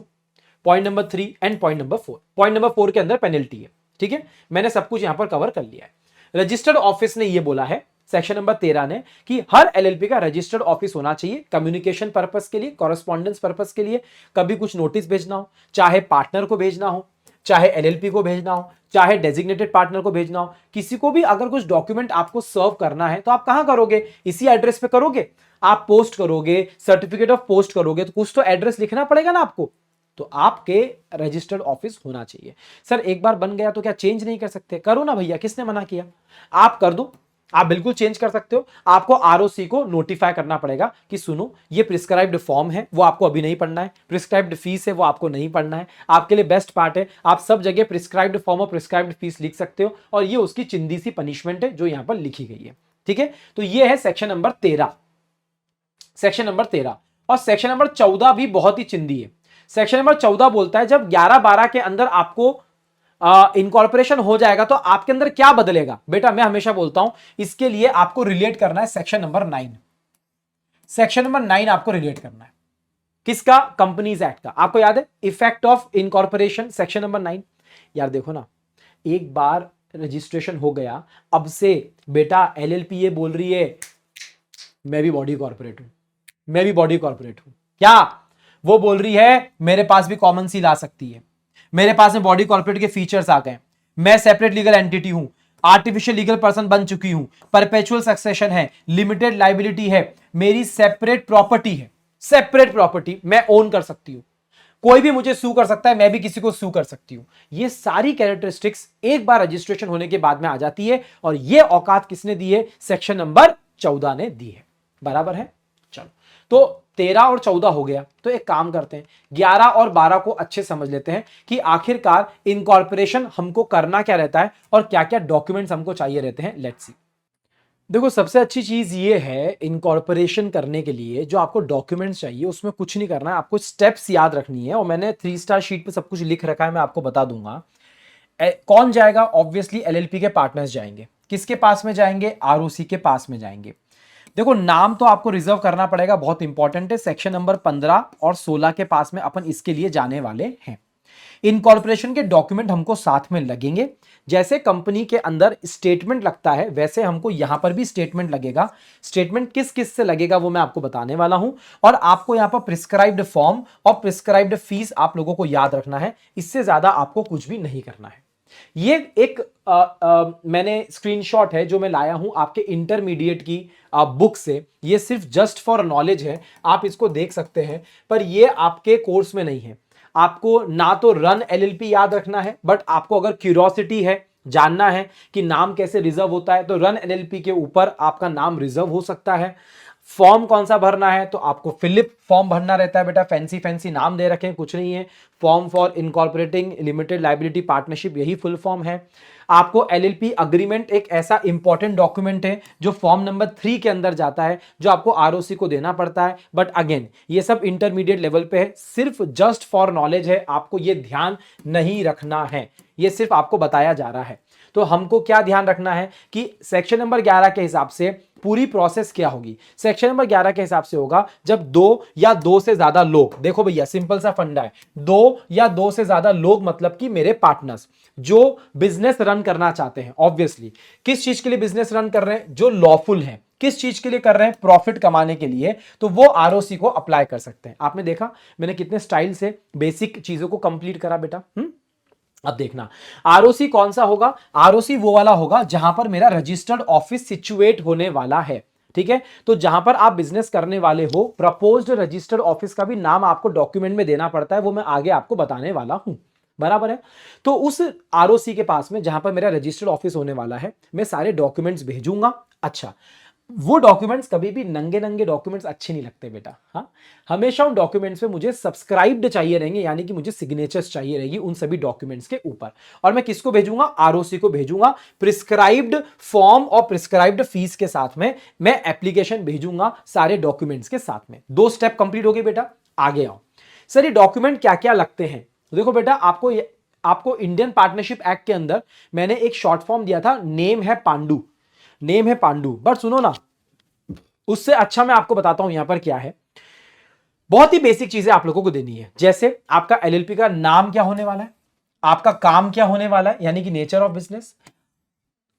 point number 3 and point number 4। Point number 4 के अंदर पेनल्टी है, ठीक है, मैंने सब कुछ यहां पर कवर कर लिया है। रजिस्टर्ड ऑफिस ने ये बोला है सेक्शन नंबर 13 ने कि हर एलएलपी का रजिस्टर्ड ऑफिस होना चाहिए, कम्युनिकेशन पर्पस के लिए, कॉरेस्पॉन्डेंस पर्पस के लिए, कभी कुछ नोटिस भेजना हो, चाहे पार्टनर को भेजना हो, चाहे एलएलपी को भेजना हो, चाहे डेजिग्नेटेड पार्टनर को भेजना हो, किसी को भी अगर कुछ डॉक्यूमेंट आपको सर्व करना है तो आप कहां करोगे? इसी एड्रेस पे करोगे। आप पोस्ट करोगे, सर्टिफिकेट ऑफ पोस्ट करोगे तो कुछ तो एड्रेस लिखना पड़ेगा ना आपको, तो आपके रजिस्टर्ड ऑफिस होना चाहिए। सर एक बार बन गया तो क्या चेंज नहीं कर सकते? करो ना भैया, किसने मना किया? आप कर दो, आप बिल्कुल चेंज कर सकते हो। आपको आरओसी को नोटिफाई करना पड़ेगा कि सुनो ये प्रिस्क्राइब्ड फॉर्म है, वो आपको अभी नहीं पढ़ना है, प्रिस्क्राइब्ड फीस है वो आपको नहीं पढ़ना है। आपके लिए बेस्ट पार्ट है, आप सब जगह प्रिस्क्राइब्ड फॉर्म और प्रिस्क्राइब्ड फीस लिख सकते हो, और ये उसकी चिंदी सी पनिशमेंट है जो यहां पर लिखी गई है, ठीक है। तो ये है सेक्शन नंबर 13, सेक्शन नंबर 13। और सेक्शन नंबर 14 भी बहुत ही चिंदी है। सेक्शन नंबर 14 बोलता है जब 11-12 के अंदर आपको इनकॉर्पोरेशन हो जाएगा तो आपके अंदर क्या बदलेगा? बेटा मैं हमेशा बोलता हूं इसके लिए आपको रिलेट करना है सेक्शन नंबर 9। सेक्शन नंबर 9 आपको रिलेट करना है किसका? कंपनीज एक्ट का। आपको याद है effect of incorporation, section number 9। यार देखो ना, एक बार रजिस्ट्रेशन हो गया, अब से बेटा एलएलपी ये बोल रही है मैं भी बॉडी कॉर्पोरेट हूं, मैं भी बॉडी कॉर्पोरेट हूं। क्या वो बोल रही है? मेरे पास भी कॉमन सील आ सकती है, मेरे पास में बॉडी कॉर्पोरेट के फीचर्स आ गए, मैं सेपरेट लीगल एंटिटी हूं, आर्टिफिशियल लीगल पर्सन बन चुकी हूं, परपेचुअल सक्सेशन है, लिमिटेड लाइबिलिटी है, मेरी सेपरेट प्रॉपर्टी है, सेपरेट प्रॉपर्टी मैं ओन कर सकती हूं, कोई भी मुझे सू कर सकता है, मैं भी किसी को सू कर सकती हूं। ये सारी कैरेक्टरिस्टिक्स एक बार रजिस्ट्रेशन होने के बाद में आ जाती है, और ये औकात किसने दी है? सेक्शन नंबर 14 ने दी है। बराबर है? चलो, तो 13 और 14 हो गया। तो एक काम करते हैं, 11 और 12 को अच्छे समझ लेते हैं कि आखिरकार इनकॉर्पोरेशन हमको करना क्या रहता है और क्या क्या डॉक्यूमेंट्स हमको चाहिए रहते हैं। Let's see. देखो सबसे अच्छी चीज ये है इनकॉर्पोरेशन करने के लिए जो आपको डॉक्यूमेंट्स चाहिए, उसमें कुछ नहीं करना है, आपको स्टेप्स याद रखनी है, और मैंने 3 स्टार शीट पे सब कुछ लिख रखा है, मैं आपको बता दूंगा। कौन जाएगा? ऑब्वियसली एलएलपी के पार्टनर्स जाएंगे। किसके पास में जाएंगे? आरओसी के पास में जाएंगे। देखो नाम तो आपको रिजर्व करना पड़ेगा, बहुत इंपॉर्टेंट है। सेक्शन नंबर 15 और 16 के पास में अपन इसके लिए जाने वाले हैं। इनकॉर्पोरेशन के डॉक्यूमेंट हमको साथ में लगेंगे। जैसे कंपनी के अंदर स्टेटमेंट लगता है वैसे हमको यहां पर भी स्टेटमेंट लगेगा। स्टेटमेंट किस किस से लगेगा वो मैं आपको बताने वाला हूं, और आपको यहां पर प्रिस्क्राइब्ड फॉर्म और प्रिस्क्राइब्ड फीस आप लोगों को याद रखना है। इससे ज्यादा आपको कुछ भी नहीं करना है। ये एक मैंने स्क्रीनशॉट है जो मैं लाया हूं आपके इंटरमीडिएट की बुक से। ये सिर्फ जस्ट फॉर नॉलेज है, आप इसको देख सकते हैं, पर ये आपके कोर्स में नहीं है। आपको ना तो रन एलएलपी याद रखना है, बट आपको अगर क्यूरियोसिटी है, जानना है कि नाम कैसे रिजर्व होता है, तो रन एलएलपी के ऊपर आपका नाम रिजर्व हो सकता है। फॉर्म कौन सा भरना है? तो आपको फिलिप फॉर्म भरना रहता है बेटा। फैंसी फैंसी नाम दे रखे हैं, कुछ नहीं है। Form for incorporating limited liability partnership, यही फुल फॉर्म है। आपको एलएलपी अग्रीमेंट एक ऐसा इंपॉर्टेंट डॉक्यूमेंट है जो फॉर्म नंबर 3 के अंदर जाता है, जो आपको आरओसी को देना पड़ता है। बट अगेन ये सब इंटरमीडिएट लेवल पे है, सिर्फ जस्ट फॉर नॉलेज है, आपको ये ध्यान नहीं रखना है, ये सिर्फ आपको बताया जा रहा है। तो हमको क्या ध्यान रखना है कि सेक्शन नंबर 11 के हिसाब से पूरी प्रोसेस क्या होगी। सेक्शन नंबर 11 के हिसाब से होगा जब 2 या 2 से ज्यादा लोग, देखो भैया सिंपल सा फंडा है, 2 या 2 से ज्यादा लोग मतलब कि मेरे पार्टनर्स जो बिजनेस रन करना चाहते हैं। ऑब्वियसली किस चीज के लिए बिजनेस रन कर रहे हैं? जो लॉफुल है। किस चीज के लिए कर रहे हैं? प्रॉफिट कमाने के लिए। तो वो आरओसी को अप्लाई कर सकते हैं। आपने देखा मैंने कितने स्टाइल से बेसिक चीजों को कंप्लीट करा बेटा। अब देखना आरओसी कौन सा होगा। आरओसी वो वाला होगा जहां पर मेरा रजिस्टर्ड ऑफिस सिचुएट होने वाला है, ठीक है। तो जहां पर आप बिजनेस करने वाले हो, प्रपोज्ड रजिस्टर्ड ऑफिस का भी नाम आपको डॉक्यूमेंट में देना पड़ता है, वो मैं आगे आपको बताने वाला हूं। बराबर है? तो उस आरओसी के पास में जहां पर मेरा रजिस्टर्ड ऑफिस होने वाला है, मैं सारे डॉक्यूमेंट्स भेजूंगा। अच्छा, वो डॉक्यूमेंट्स कभी भी नंगे नंगे डॉक्यूमेंट्स अच्छे नहीं लगते बेटा। हाँ, हमेशा उन डॉक्यूमेंट्स पे मुझे सब्सक्राइब्ड चाहिए रहेंगे, यानी कि मुझे सिग्नेचर्स चाहिए रहेगी उन सभी डॉक्यूमेंट्स के ऊपर। और मैं किसको भेजूंगा? आरओसी को भेजूंगा। प्रिस्क्राइब्ड फॉर्म और प्रिस्क्राइब्ड फीस के साथ में मैं एप्लीकेशन भेजूंगा सारे डॉक्यूमेंट्स के साथ में। 2 स्टेप कंप्लीट हो गए बेटा। आगे आओ। सर ये डॉक्यूमेंट क्या क्या लगते हैं? तो देखो बेटा, आपको इंडियन पार्टनरशिप एक्ट के अंदर मैंने एक शॉर्ट फॉर्म दिया था, नेम है पांडु, नेम है पांडु। बट सुनो ना, उससे अच्छा मैं आपको बताता हूं यहां पर क्या है। बहुत ही बेसिक चीजें आप लोगों को देनी है, जैसे आपका एलएलपी का नाम क्या होने वाला है, आपका काम क्या होने वाला है यानी कि नेचर ऑफ बिजनेस,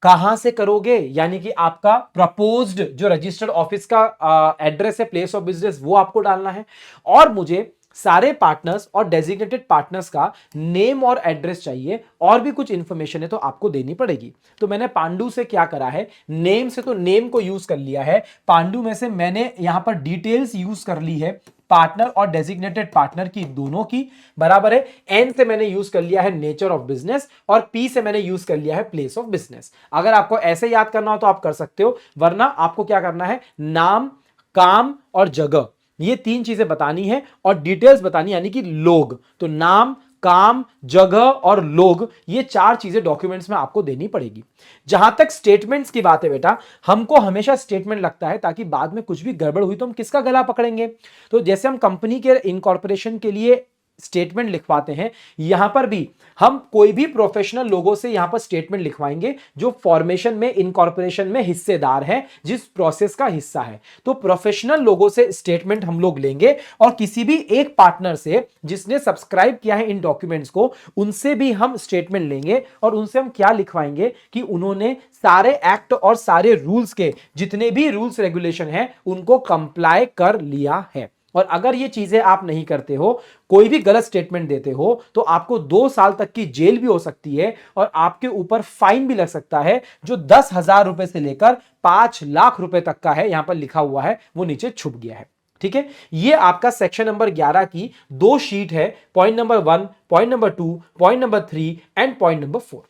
कहां से करोगे यानी कि आपका प्रपोज्ड जो रजिस्टर्ड ऑफिस का एड्रेस है, प्लेस ऑफ बिजनेस, वो आपको डालना है। और मुझे सारे पार्टनर्स और डेजिग्नेटेड पार्टनर्स का नेम और एड्रेस चाहिए, और भी कुछ इंफॉर्मेशन है तो आपको देनी पड़ेगी। तो मैंने पांडु से क्या करा है, नेम से तो नेम को यूज कर लिया है, पांडु में से मैंने यहां पर डिटेल्स यूज कर ली है पार्टनर और डेजिग्नेटेड पार्टनर की, दोनों की, बराबर है। एन से मैंने यूज कर लिया है नेचर ऑफ बिजनेस, और पी से मैंने यूज कर लिया है प्लेस ऑफ बिजनेस। अगर आपको ऐसे याद करना हो तो आप कर सकते हो, वरना आपको क्या करना है, नाम, काम और जगह, ये तीन चीजें बतानी है और डिटेल्स बतानी, यानी कि लोग। तो नाम, काम, जगह और लोग, ये चार चीजें डॉक्यूमेंट्स में आपको देनी पड़ेगी। जहां तक स्टेटमेंट्स की बात है बेटा, हमको हमेशा स्टेटमेंट लगता है ताकि बाद में कुछ भी गड़बड़ हुई तो हम किसका गला पकड़ेंगे। तो जैसे हम कंपनी के इनकॉर्पोरेशन के लिए स्टेटमेंट लिखवाते हैं, यहां पर भी हम कोई भी प्रोफेशनल लोगों से यहां पर स्टेटमेंट लिखवाएंगे जो फॉर्मेशन में, इनकॉर्पोरेशन में हिस्सेदार है, जिस प्रोसेस का हिस्सा है। तो प्रोफेशनल लोगों से स्टेटमेंट हम लोग लेंगे, और किसी भी एक पार्टनर से जिसने सब्सक्राइब किया है इन डॉक्यूमेंट्स को, उनसे भी हम स्टेटमेंट लेंगे, और उनसे हम क्या लिखवाएंगे कि उन्होंने सारे एक्ट और सारे रूल्स के जितने भी रूल्स रेगुलेशन है उनको कंप्लाई कर लिया है। और अगर ये चीजें आप नहीं करते हो, कोई भी गलत स्टेटमेंट देते हो, तो आपको 2 साल तक की जेल भी हो सकती है, और आपके ऊपर फाइन भी लग सकता है, जो 10,000 रुपए से लेकर 5 लाख रुपए तक का है। यहां पर लिखा हुआ है, वो नीचे छुप गया है। ठीक है, ये आपका सेक्शन नंबर 11 की 2 शीट है, point number 1, point number 2, point number 3 and point number 4।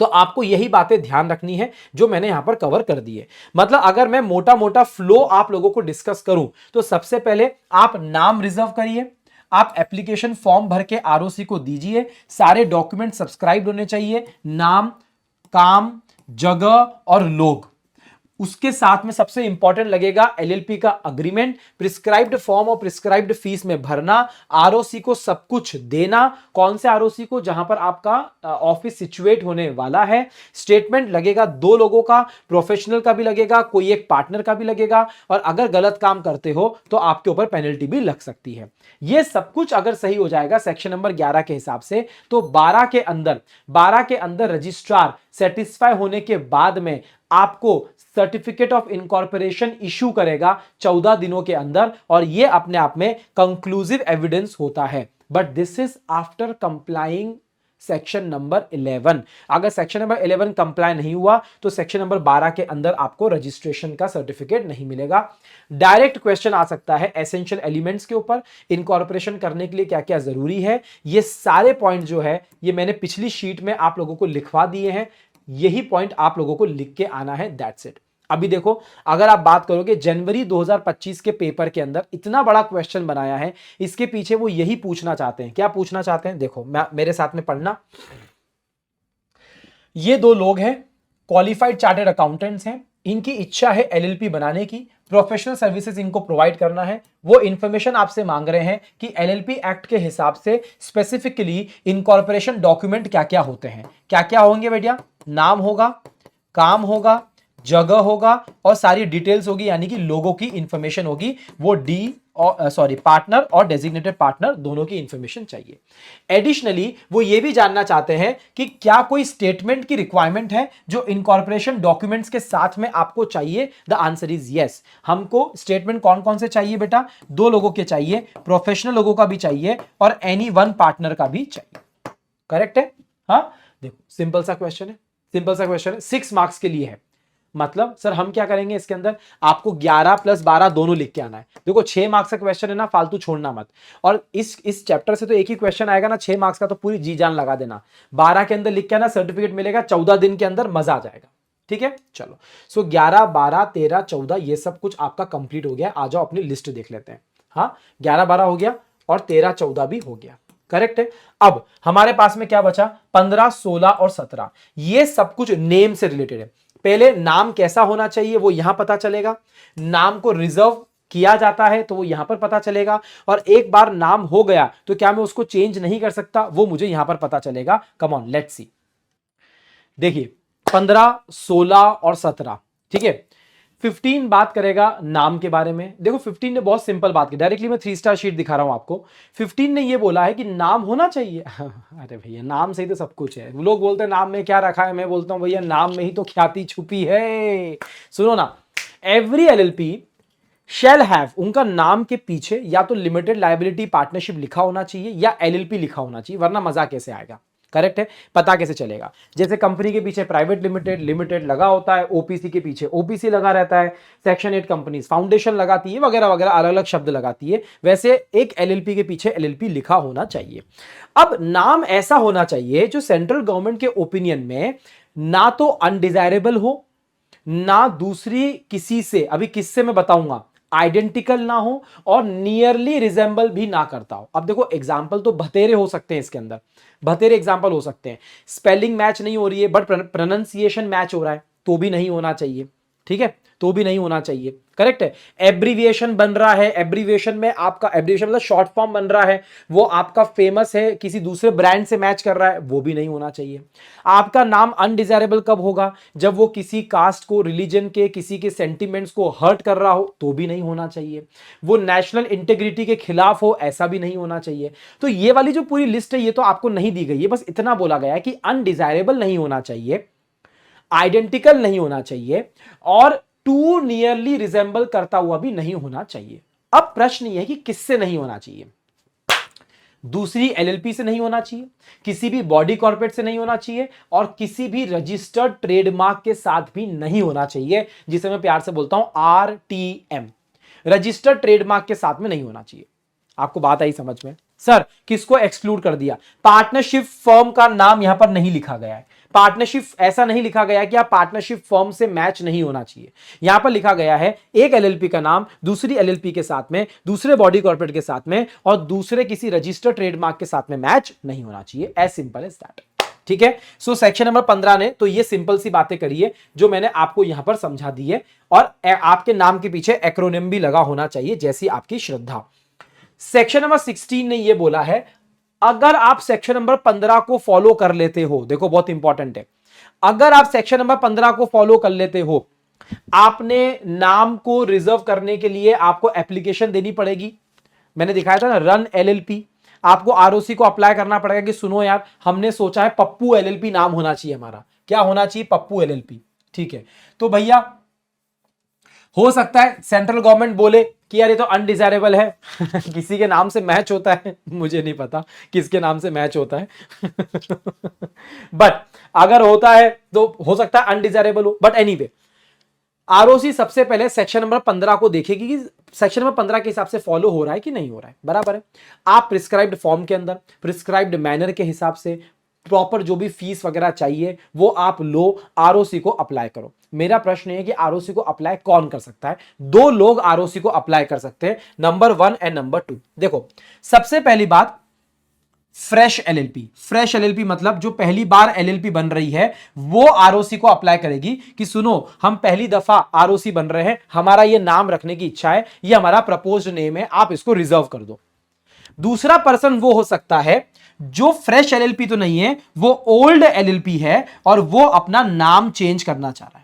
तो आपको यही बातें ध्यान रखनी है जो मैंने यहां पर कवर कर दी है। मतलब अगर मैं मोटा मोटा फ्लो आप लोगों को डिस्कस करूं, तो सबसे पहले आप नाम रिजर्व करिए, आप एप्लीकेशन फॉर्म भर के आरओसी को दीजिए, सारे डॉक्यूमेंट सब्सक्राइब होने चाहिए, नाम, काम, जगह और लोग। उसके साथ में सबसे इंपॉर्टेंट लगेगा एलएलपी का अग्रीमेंट, प्रिस्क्राइब्ड फॉर्म और प्रिस्क्राइब्ड फीस में भरना, आरओसी को सब कुछ देना, कौन से आरओसी को, जहां पर आपका ऑफिस सिचुएट होने वाला है। स्टेटमेंट लगेगा 2 लोगों का, प्रोफेशनल का भी लगेगा, कोई एक पार्टनर का भी लगेगा, और अगर गलत काम करते हो तो आपके ऊपर पेनल्टी भी लग सकती है। यह सब कुछ अगर सही हो जाएगा सेक्शन नंबर 11 के हिसाब से, तो 12 के अंदर रजिस्ट्रार सेटिस्फाई होने के बाद में आपको सर्टिफिकेट ऑफ इनकॉर्पोरेशन इशू करेगा 14 दिनों के अंदर, और यह अपने आप में कंक्लूसिव एविडेंस होता है। But this is after complying section number 11। अगर सेक्शन नंबर 11 कंप्लाई नहीं हुआ तो सेक्शन नंबर 12 के अंदर आपको रजिस्ट्रेशन का सर्टिफिकेट नहीं मिलेगा। डायरेक्ट क्वेश्चन आ सकता है एसेंशियल एलिमेंट्स के ऊपर, इनकॉर्पोरेशन करने के लिए क्या क्या जरूरी है। ये सारे पॉइंट जो है ये मैंने पिछली शीट में आप लोगों को लिखवा दिए हैं, यही पॉइंट आप लोगों को लिख के आना है, दैट्स इट। अभी देखो, अगर आप बात करोगे जनवरी 2025 के पेपर के अंदर इतना बड़ा क्वेश्चन बनाया है, इसके पीछे वो यही पूछना चाहते हैं। क्या पूछना चाहते हैं, देखो मेरे साथ में पढ़ना। ये 2 लोग हैं, क्वालिफाइड चार्टर्ड अकाउंटेंट्स हैं, इनकी इच्छा है एलएलपी बनाने की, प्रोफेशनल सर्विसेज इनको प्रोवाइड करना है। वो इंफॉर्मेशन आपसे मांग रहे हैं कि एलएलपी एक्ट के हिसाब से स्पेसिफिकली इनकॉर्पोरेशन डॉक्यूमेंट क्या क्या होते हैं। क्या क्या होंगे बेटा, नाम होगा, काम होगा, जगह होगा, और सारी डिटेल्स होगी, यानी कि लोगों की इंफॉर्मेशन होगी। वो पार्टनर और डेजिग्नेटेड पार्टनर दोनों की इंफॉर्मेशन चाहिए। एडिशनली वो ये भी जानना चाहते हैं कि क्या कोई स्टेटमेंट की रिक्वायरमेंट है जो इनकॉर्पोरेशन डॉक्यूमेंट्स के साथ में आपको चाहिए। The answer is yes. हमको स्टेटमेंट कौन कौन से चाहिए बेटा, 2 लोगों के चाहिए, प्रोफेशनल लोगों का भी चाहिए, और एनी वन पार्टनर का भी चाहिए। करेक्ट है। हाँ देखो, सिंपल सा क्वेश्चन है, 6 मार्क्स के लिए है। मतलब सर हम क्या करेंगे इसके अंदर, आपको 11 + 12 दोनों लिख के आना है। देखो 6 मार्क्स का क्वेश्चन है ना, फालतू छोड़ना मत। और इस चैप्टर से तो एक ही क्वेश्चन आएगा ना, 6 मार्क्स का, तो पूरी जी जान लगा देना। 12 के अंदर लिख के आना, सर्टिफिकेट मिलेगा 14 दिन के अंदर, मजा आ जाएगा। ठीक है, चलो। सो 11, 12, 13, 14 ये सब कुछ आपका कंप्लीट हो गया। आ जाओ अपनी लिस्ट देख लेते हैं। हाँ, 11, 12 हो गया और 13, 14 भी हो गया। करेक्ट है। अब हमारे पास में क्या बचा, 15, 16 और 17। ये सब कुछ नेम से रिलेटेड है। पहले नाम कैसा होना चाहिए वो यहां पता चलेगा। नाम को रिजर्व किया जाता है तो वो यहां पर पता चलेगा, और एक बार नाम हो गया तो क्या मैं उसको चेंज नहीं कर सकता, वो मुझे यहां पर पता चलेगा। Come on let's see. देखिए 15, 16 और 17, ठीक है। 15 बात करेगा नाम के बारे में। देखो 15 ने बहुत सिंपल बात की, डायरेक्टली मैं 3 स्टार शीट दिखा रहा हूं आपको। 15 ने ये बोला है कि नाम होना चाहिए। अरे भैया नाम से ही तो सब कुछ है। लोग बोलते हैं नाम में क्या रखा है, मैं बोलता हूं भैया नाम में ही तो ख्याति छुपी है। सुनो ना, एवरी एलएलपी शैल हैव, उनका नाम के पीछे या तो लिमिटेड लायबिलिटी पार्टनरशिप लिखा होना चाहिए या एलएलपी लिखा होना चाहिए, वरना मजा कैसे आएगा। करेक्ट है, पता कैसे चलेगा। जैसे कंपनी के पीछे प्राइवेट लिमिटेड लिमिटेड लगा होता है, ओपीसी के पीछे ओपीसी लगा रहता है, सेक्शन 8 कंपनीज फाउंडेशन लगाती है, वगैरह वगैरह अलग अलग शब्द लगाती है, वैसे एक एलएलपी के पीछे एलएलपी लिखा होना चाहिए। अब नाम ऐसा होना चाहिए जो सेंट्रल गवर्नमेंट के ओपिनियन में ना तो अनडिजायरेबल हो, ना दूसरी किसी से, अभी किससे मैं बताऊंगा, आइडेंटिकल ना हो, और नियरली रिजेंबल भी ना करता हो। अब देखो एग्जाम्पल तो बतेरे हो सकते हैं इसके अंदर, बतेरे एग्जाम्पल हो सकते हैं। स्पेलिंग मैच नहीं हो रही है बट प्रोनाउंसिएशन मैच हो रहा है, तो भी नहीं होना चाहिए, ठीक है, तो भी नहीं होना चाहिए। करेक्ट है। एब्रीविएशन बन रहा है, एब्रीविएशन में आपका, एब्रीविएशन मतलब शॉर्ट फॉर्म बन रहा है, वो आपका फेमस है, किसी दूसरे ब्रांड से मैच कर रहा है, वो भी नहीं होना चाहिए। आपका नाम अनडिजायरेबल कब होगा, जब वो किसी कास्ट को, रिलीजन के, किसी के सेंटिमेंट्स को हर्ट कर रहा हो, तो भी नहीं होना चाहिए। वो नेशनल इंटीग्रिटी के खिलाफ हो, ऐसा भी नहीं होना चाहिए। तो ये वाली जो पूरी लिस्ट है ये तो आपको नहीं दी गई है, बस इतना बोला गया है कि अनडिजायरेबल नहीं होना चाहिए, आइडेंटिकल नहीं होना चाहिए, और टू नियरली रिजेंबल करता हुआ भी नहीं होना चाहिए। अब प्रश्न यह है कि किससे नहीं होना चाहिए। दूसरी एलएलपी से नहीं होना चाहिए, किसी भी बॉडी कॉर्पोरेट से नहीं होना चाहिए, और किसी भी रजिस्टर्ड ट्रेडमार्क के साथ भी नहीं होना चाहिए, जिसे मैं प्यार से बोलता हूं आरटीएम, रजिस्टर्ड ट्रेडमार्क के साथ में नहीं होना चाहिए। आपको बात आई समझ में। सर किसको एक्सक्लूड कर दिया, पार्टनरशिप फर्म का नाम यहां पर नहीं लिखा गया है। पार्टनरशिप ऐसा नहीं लिखा गया है कि आप पार्टनरशिप फर्म से मैच नहीं होना चाहिए। यहां पर लिखा गया है एक एलएलपी का नाम दूसरी एलएलपी के साथ में, दूसरे बॉडी कॉर्पोरेट के साथ में, और दूसरे किसी रजिस्टर्ड ट्रेडमार्क के साथ में मैच नहीं होना चाहिए। As simple as that. ठीक है। सो सेक्शन नंबर 15 ने तो ये सिंपल सी बातें करी है जो मैंने आपको यहां पर समझा दी है, और आपके नाम के पीछे एक्रोनिम भी लगा होना चाहिए, जैसी आपकी श्रद्धा। सेक्शन नंबर 16 ने यह बोला है, अगर आप सेक्शन नंबर 15 को फॉलो कर लेते हो, देखो बहुत इंपॉर्टेंट है, अगर आप सेक्शन नंबर 15 को फॉलो कर लेते हो, आपने नाम को रिजर्व करने के लिए आपको एप्लीकेशन देनी पड़ेगी। मैंने दिखाया था ना रन एलएलपी, आपको आरओसी को अप्लाई करना पड़ेगा कि सुनो यार हमने सोचा है पप्पू एलएलपी नाम होना चाहिए, हमारा क्या होना चाहिए, पप्पू एलएलपी। ठीक है, तो भैया हो सकता है सेंट्रल गवर्नमेंट बोले कि यार ये तो अनडिजायरेबल है किसी के नाम से मैच होता है, मुझे नहीं पता किसके नाम से मैच होता है बट अगर होता है तो हो सकता है अनडिजायरेबल हो। बट एनीवे आरओसी सबसे पहले सेक्शन नंबर 15 को देखेगी कि सेक्शन नंबर 15 के हिसाब से फॉलो हो रहा है कि नहीं हो रहा है। बराबर है। आप प्रिस्क्राइब्ड फॉर्म के अंदर प्रिस्क्राइब्ड मैनर के हिसाब से प्रॉपर जो भी फीस वगैरह चाहिए वो आप लो, आरओसी को अप्लाई करो। मेरा प्रश्न है कि आरओसी को अप्लाई कौन कर सकता है। दो लोग आरओसी को अप्लाई कर सकते हैं, नंबर 1 एंड नंबर 2। देखो सबसे पहली बात फ्रेश एलएलपी। फ्रेश एलएलपी मतलब जो पहली बार एलएलपी बन रही है वो आरओसी को अप्लाई करेगी कि सुनो हम पहली दफा आरओसी बन रहे हैं, हमारा ये नाम रखने की इच्छा है, ये हमारा प्रपोज्ड नेम है, आप इसको रिजर्व कर दो। दूसरा पर्सन वो हो सकता है जो फ्रेश एलएलपी तो नहीं है, वो ओल्ड एलएलपी है और वो अपना नाम चेंज करना चाह रहा है।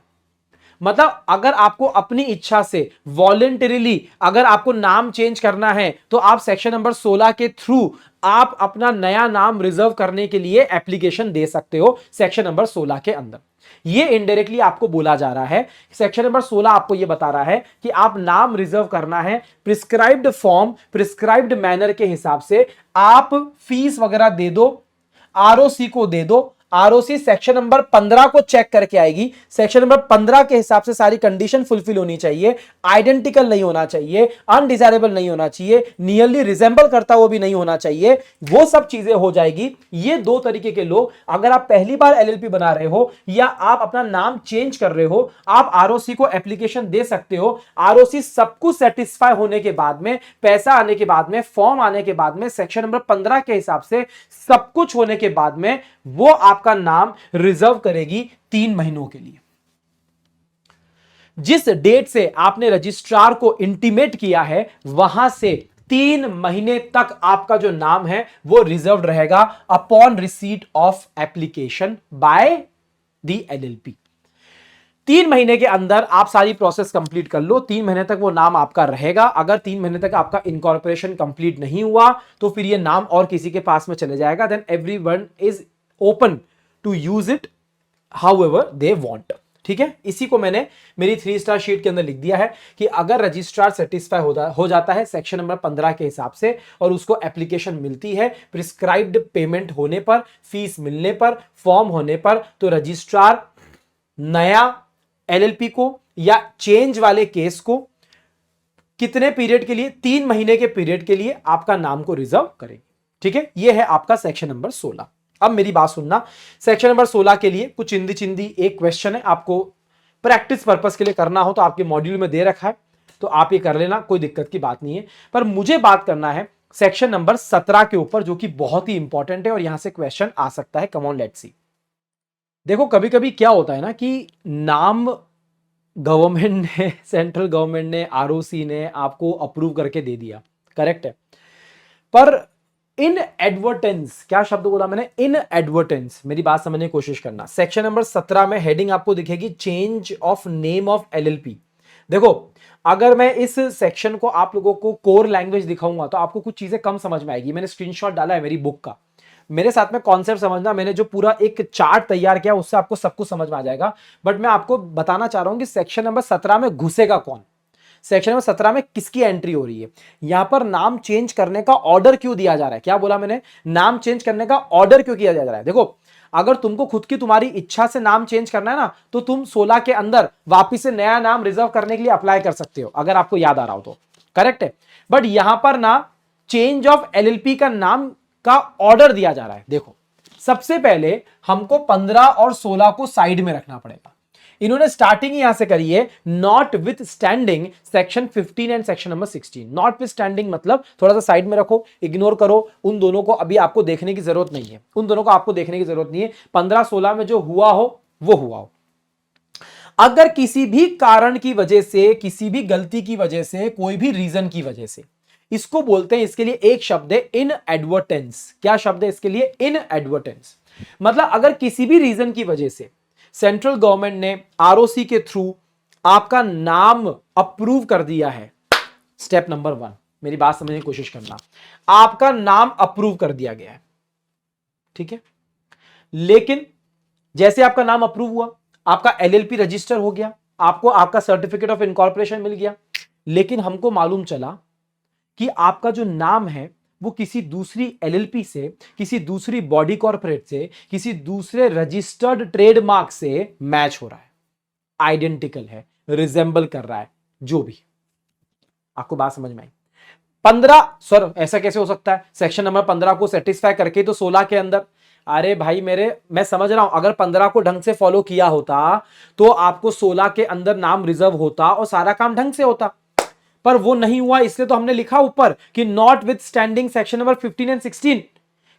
मतलब अगर आपको अपनी इच्छा से वॉलेंटरीली अगर आपको नाम चेंज करना है तो आप सेक्शन नंबर 16 के थ्रू आप अपना नया नाम रिजर्व करने के लिए एप्लीकेशन दे सकते हो सेक्शन नंबर 16 के अंदर। ये इनडायरेक्टली आपको बोला जा रहा है, सेक्शन नंबर 16 आपको ये बता रहा है कि आप नाम रिजर्व करना है प्रिस्क्राइब्ड फॉर्म प्रिस्क्राइब्ड मैनर के हिसाब से, आप फीस वगैरह दे दो, आरओसी को दे दो। आरओसी सेक्शन नंबर 15 को चेक करके आएगी, सेक्शन नंबर 15 के हिसाब से सारी कंडीशन फुलफिल होनी चाहिए, आइडेंटिकल नहीं होना चाहिए, अनडिजायरेबल नहीं होना चाहिए, नियरली रिजेंबल करता हुआ भी नहीं होना चाहिए, वो सब चीजें हो जाएगी। ये दो तरीके के लोग, अगर आप पहली बार एलएलपी बना रहे हो या आप अपना नाम चेंज कर रहे हो, आप आरओसी को एप्लीकेशन दे सकते हो। आरओसी सब कुछ सेटिस्फाई होने के बाद में, पैसा आने के बाद में, फॉर्म आने के बाद में, सेक्शन नंबर 15 के हिसाब से सब कुछ होने के बाद में वो आपका नाम रिजर्व करेगी 3 महीनों के लिए। जिस डेट से आपने रजिस्ट्रार को इंटीमेट किया है वहां से 3 महीने तक आपका जो नाम है वो रिजर्व रहेगा upon receipt of application by the LLP. 3 महीने के अंदर आप सारी प्रोसेस कंप्लीट कर लो, 3 महीने तक वो नाम आपका रहेगा। अगर 3 महीने तक आपका इनकॉर्पोरेशन कंप्लीट नहीं हुआ तो फिर ये नाम और किसी के पास में चले जाएगा। Then everyone is open to use it however they want. ठीक है, इसी को मैंने मेरी 3 स्टार शीट के अंदर लिख दिया है कि अगर रजिस्ट्रार सेटिस्फाई हो जाता है सेक्शन नंबर 15 के हिसाब से और उसको एप्लीकेशन मिलती है प्रिस्क्राइब्ड पेमेंट होने पर, फीस मिलने पर, फॉर्म होने पर, तो रजिस्ट्रार नया एलएलपी को या चेंज वाले केस को कितने पीरियड के लिए, 3 महीने के पीरियड के लिए आपका नाम को रिजर्व करेंगे। ठीक है, यह है आपका सेक्शन नंबर 16। अब मेरी बात सुनना, सेक्शन नंबर 16 के लिए कुछ चिंदी चिंदी एक क्वेश्चन है, आपको प्रैक्टिस पर्पस के लिए करना हो तो आपके मॉड्यूल में दे रखा है, तो आप ये कर लेना, कोई दिक्कत की बात नहीं है। पर मुझे बात करना है सेक्शन नंबर 17 के ऊपर, जो कि बहुत ही इंपॉर्टेंट है और यहां से क्वेश्चन आ सकता है। Come on let's see. देखो कभी कभी क्या होता है ना कि नाम गवर्नमेंट ने, सेंट्रल गवर्नमेंट ने, आरओसी ने आपको अप्रूव करके दे दिया, करेक्ट है, पर इन एडवर्टेंस, क्या शब्द बोला मैंने, इन एडवर्टेंस, मेरी बात समझने की कोशिश करना। सेक्शन नंबर 17 में हेडिंग आपको दिखेगी change of name of LLP. देखो अगर मैं इस सेक्शन को आप लोगों को कोर लैंग्वेज दिखाऊंगा तो आपको कुछ चीजें कम समझ में आएगी। मैंने स्क्रीनशॉट डाला है मेरी बुक का, मेरे साथ में कॉन्सेप्ट समझना, मैंने जो पूरा एक चार्ट तैयार किया उससे आपको सब कुछ समझ में आ जाएगा। बट मैं आपको बताना चाह रहा हूं कि सेक्शन नंबर 17 में घुसेगा कौन, सेक्शन नंबर 17 में किसकी एंट्री हो रही है, यहां पर नाम चेंज करने का ऑर्डर क्यों दिया जा रहा है। क्या बोला मैंने, नाम चेंज करने का ऑर्डर क्यों किया जा रहा है। देखो अगर तुमको खुद की तुम्हारी इच्छा से नाम चेंज करना है ना, तो तुम 16 के अंदर वापिस से नया नाम रिजर्व करने के लिए अप्लाई कर सकते हो, अगर आपको याद आ रहा हो तो, करेक्ट है। बट यहां पर ना चेंज ऑफ एलएलपी का नाम का ऑर्डर दिया जा रहा है। देखो सबसे पहले हमको 15 और 16 को साइड में रखना पड़ेगा। इन्होंने स्टार्टिंग यहां से करी है, not with standing section 15 and section number 16। Not with standing मतलब थोड़ा सा साइड में रखो, इग्नोर करो, उन दोनों को अभी आपको देखने की जरूरत नहीं है, उन दोनों को आपको देखने की जरूरत नहीं है। 15-16 में जो हुआ हो वो हुआ हो। अगर किसी भी कारण की वजह से, किसी भी गलती की वजह से, कोई भी रीजन की वजह से, इसको बोलते हैं, इसके लिए एक शब्द है इन एडवर्टेंस। क्या शब्द है इसके लिए, इन एडवर्टेंस। मतलब अगर किसी भी रीजन की वजह से सेंट्रल गवर्नमेंट ने आरओसी के थ्रू आपका नाम अप्रूव कर दिया है, स्टेप नंबर 1, मेरी बात समझने की कोशिश करना, आपका नाम अप्रूव कर दिया गया है, ठीक है। लेकिन जैसे आपका नाम अप्रूव हुआ, आपका एलएलपी रजिस्टर हो गया, आपको आपका सर्टिफिकेट ऑफ इनकॉर्पोरेशन मिल गया, लेकिन हमको मालूम चला कि आपका जो नाम है वो किसी दूसरी एलएलपी से, किसी दूसरी बॉडी कॉर्पोरेट से, किसी दूसरे रजिस्टर्ड ट्रेडमार्क से मैच हो रहा है, आइडेंटिकल है, रिजेंबल कर रहा है, जो भी। आपको बात समझ में आई। 15, सर ऐसा कैसे हो सकता है, सेक्शन नंबर 15 को सेटिस्फाई करके तो 16 के अंदर। अरे भाई मैं समझ रहा हूं, अगर 15 को ढंग से फॉलो किया होता तो आपको 16 के अंदर नाम रिजर्व होता और सारा काम ढंग से होता, पर वो नहीं हुआ, इसलिए तो हमने लिखा ऊपर कि not with standing section number 15 and 16,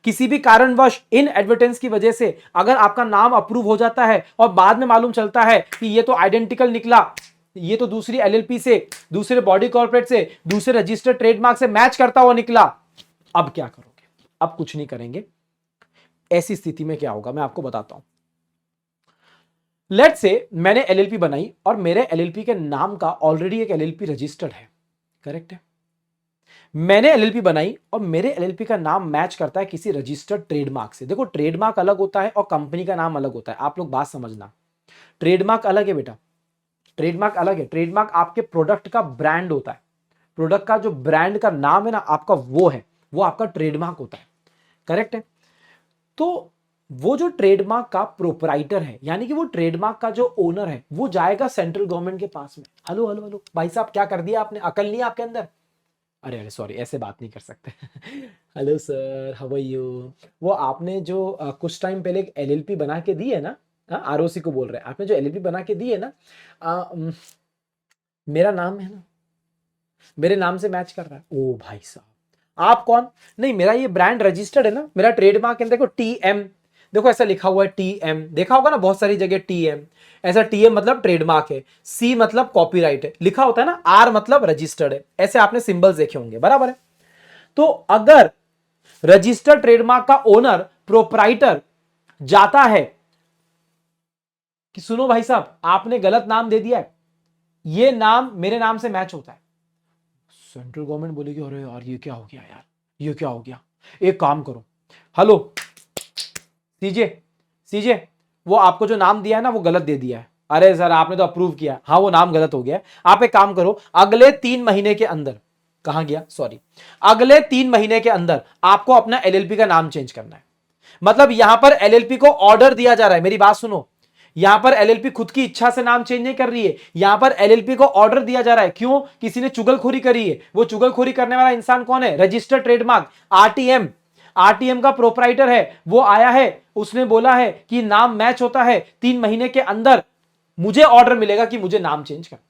किसी भी कारणवश इन एडवर्टेंस की वजह से अगर आपका नाम अप्रूव हो जाता है और बाद में मालूम चलता है कि ये तो आइडेंटिकल निकला, ये तो दूसरी एलएलपी से, दूसरे बॉडी कॉर्पोरेट से, दूसरे रजिस्टर्ड ट्रेडमार्क से मैच करता हुआ निकला, अब क्या करोगे। अब कुछ नहीं करेंगे। ऐसी स्थिति में क्या होगा मैं आपको बताता हूं। लेट्स से मैंने एलएलपी बनाई और मेरे एलएलपी के नाम का ऑलरेडी एक एलएलपी रजिस्टर्ड है, करेक्ट है। मैंने एलएलपी बनाई और मेरे एलएलपी का नाम मैच करता है किसी रजिस्टर्ड ट्रेडमार्क से। देखो ट्रेडमार्क अलग होता है और कंपनी का नाम अलग होता है, आप लोग बात समझना। ट्रेडमार्क अलग है बेटा, ट्रेडमार्क अलग है। ट्रेडमार्क आपके प्रोडक्ट का ब्रांड होता है, प्रोडक्ट का जो ब्रांड का नाम है ना आपका, वो है, वो आपका ट्रेडमार्क होता है, करेक्ट है। तो वो जो ट्रेडमार्क का प्रोपराइटर है, यानी कि वो ट्रेडमार्क का जो ओनर है, वो जाएगा सेंट्रल गवर्नमेंट के पास में, हेलो हेलो हेलो भाई साहब क्या कर दिया आपने, अकल नहीं है आपके अंदर। अरे अरे सॉरी, ऐसे बात नहीं कर सकते। Hello sir, how are you. वो आपने जो कुछ टाइम पहले एक एलएलपी बना के दी है ना, आरओसी को बोल रहे हैं, आपने जो एलएलपी बना के दी है ना, मेरा नाम है ना, मेरे नाम से मैच कर रहा है। ओ भाई साहब, आप कौन, नहीं मेरा ये ब्रांड रजिस्टर्ड है ना, मेरा ट्रेडमार्क है, देखो टीएम, देखो ऐसा लिखा हुआ है टीएम, देखा होगा ना बहुत सारी जगह टीएम, ऐसा टीएम मतलब ट्रेडमार्क है, सी मतलब कॉपीराइट है, लिखा होता है ना, आर मतलब रजिस्टर्ड है, ऐसे आपने सिंबल्स देखे होंगे, बराबर है। तो अगर रजिस्टर्ड ट्रेडमार्क का ओनर प्रोप्राइटर जाता है कि सुनो भाई साहब आपने गलत नाम दे दिया है, ये नाम मेरे नाम से मैच होता है, सेंट्रल गवर्नमेंट बोलेगी अरे यार ये क्या हो गया यार, ये क्या हो गया, एक काम करो, हेलो सीजे, सीजे वो आपको जो नाम दिया है ना वो गलत दे दिया है, अरे सर आपने तो अप्रूव किया, हाँ वो नाम गलत हो गया है, आप एक काम करो अगले 3 महीने के अंदर, कहां गया सॉरी, अगले 3 महीने के अंदर आपको अपना एलएलपी का नाम चेंज करना है। मतलब यहां पर एलएलपी को ऑर्डर दिया जा रहा है, मेरी बात सुनो, यहां पर एलएलपी खुद की इच्छा से नाम चेंज नहीं कर रही है, यहां पर एलएलपी को ऑर्डर दिया जा रहा है, क्यों, किसी ने चुगलखोरी करी है, वो चुगलखोरी करने वाला इंसान कौन है, रजिस्टर्ड ट्रेडमार्क आरटीएम, आरटीएम का प्रोप्राइटर है, वो आया है, उसने बोला है कि नाम मैच होता है, 3 महीने के अंदर मुझे ऑर्डर मिलेगा कि मुझे नाम चेंज करना है।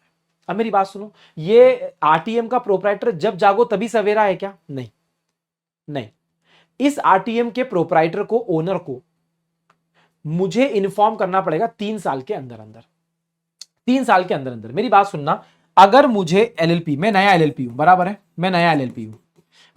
अब मेरी बात सुनो, ये आरटीएम का प्रोप्राइटर जब जागो तभी सवेरा है क्या, नहीं नहीं, इस आरटीएम के प्रोप्राइटर को, ओनर को मुझे इन्फॉर्म करना पड़ेगा 3 साल के अंदर अंदर, 3 साल के अंदर अंदर। मेरी बात सुनना, अगर मुझे एलएलपी, मैं नया एलएलपी हूं, बराबर है, मैं नया एलएलपी हूं,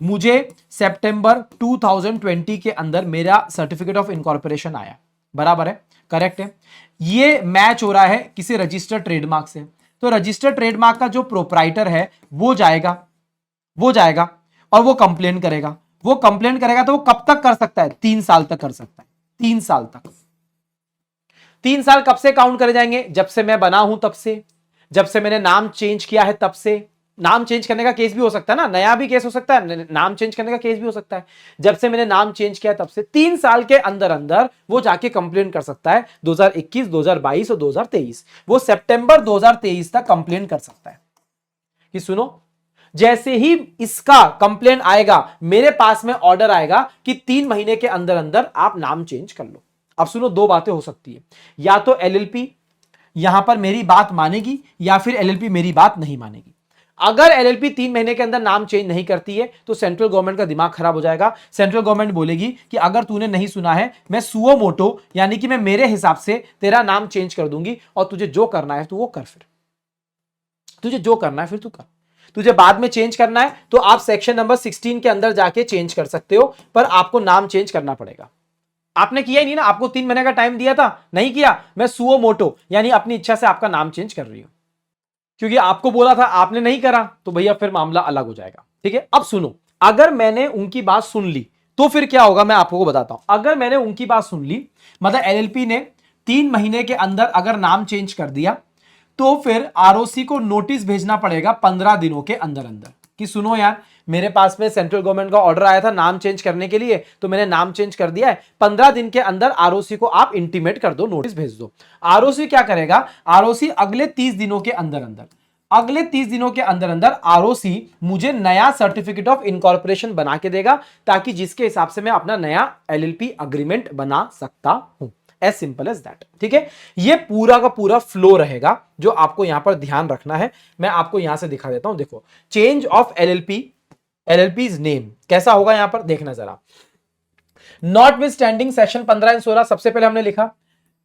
मुझे सितंबर 2020 के अंदर मेरा सर्टिफिकेट ऑफ इनकॉर्पोरेशन आया, बराबर है, करेक्ट है, ये मैच हो रहा है किसी रजिस्टर्ड ट्रेडमार्क से, तो रजिस्टर्ड ट्रेडमार्क का जो प्रोप्राइटर है वो जाएगा, वो जाएगा और वो कंप्लेन करेगा, वो कंप्लेन करेगा तो वो कब तक कर सकता है, 3 साल तक कर सकता है, 3 साल तक। 3 साल कब से काउंट करे जाएंगे, जब से मैं बना हूं तब से, जब से मैंने नाम चेंज किया है तब से, नाम चेंज करने का केस भी हो सकता है ना, नया भी केस हो सकता है, नाम चेंज करने का केस भी हो सकता है, जब से मैंने नाम चेंज किया तब से 3 साल के अंदर अंदर वो जाके कंप्लेन कर सकता है, 2021, 2022 और 2023, वो सितंबर 2023 तक कंप्लेन कर सकता है कि सुनो, जैसे ही इसका कंप्लेन आएगा मेरे पास में ऑर्डर आएगा कि 3 महीने के अंदर अंदर आप नाम चेंज कर लो। अब सुनो, 2 बातें हो सकती है, या तो एलएलपी यहां पर मेरी बात मानेगी या फिर एलएलपी मेरी बात नहीं मानेगी। अगर एलएलपी 3 महीने के अंदर नाम चेंज नहीं करती है तो सेंट्रल गवर्नमेंट का दिमाग खराब हो जाएगा, सेंट्रल गवर्नमेंट बोलेगी कि अगर तूने नहीं सुना है मैं सुओ मोटो, यानी कि मैं मेरे हिसाब से तेरा नाम चेंज कर दूंगी और तुझे जो करना है तू वो कर, फिर तुझे जो करना है फिर तू कर, तुझे बाद में चेंज करना है तो आप सेक्शन नंबर 16 के अंदर जाके चेंज कर सकते हो, पर आपको नाम चेंज करना पड़ेगा। आपने किया ही नहीं ना, आपको 3 महीने का टाइम दिया था, नहीं किया, मैं सुओ मोटो यानी अपनी इच्छा से आपका नाम चेंज कर रही हूं, क्योंकि आपको बोला था आपने नहीं करा तो भैया फिर मामला अलग हो जाएगा, ठीक है। अब सुनो, अगर मैंने उनकी बात सुन ली तो फिर क्या होगा मैं आपको बताता हूं। अगर मैंने उनकी बात सुन ली, मतलब एलएलपी ने 3 महीने के अंदर अगर नाम चेंज कर दिया तो फिर आरओसी को नोटिस भेजना पड़ेगा 15 दिनों के अंदर अंदर कि सुनो यार, मेरे पास में सेंट्रल गवर्नमेंट का ऑर्डर आया था नाम चेंज करने के लिए, तो मैंने नाम चेंज कर दिया है, 15 दिन के अंदर आरओसी को आप इंटीमेट कर दो, नोटिस भेज दो। आरओसी क्या करेगा, आरओसी अगले 30 दिनों के अंदर अंदर, अगले 30 दिनों के अंदर अंदर आरओसी मुझे नया सर्टिफिकेट ऑफ इनकॉर्पोरेशन बना के देगा, ताकि जिसके हिसाब से मैं अपना नया एलएलपी अग्रीमेंट बना सकता हूं, एज सिंपल एज दैट, ठीक है। ये पूरा का पूरा फ्लो रहेगा जो आपको यहां पर ध्यान रखना है। मैं आपको यहां से दिखा देता हूं, देखो चेंज ऑफ एलएलपी, एलएलपीज नेम कैसा होगा यहां पर देखना जरा। Not with standing section 15 and 16, सबसे पहले हमने लिखा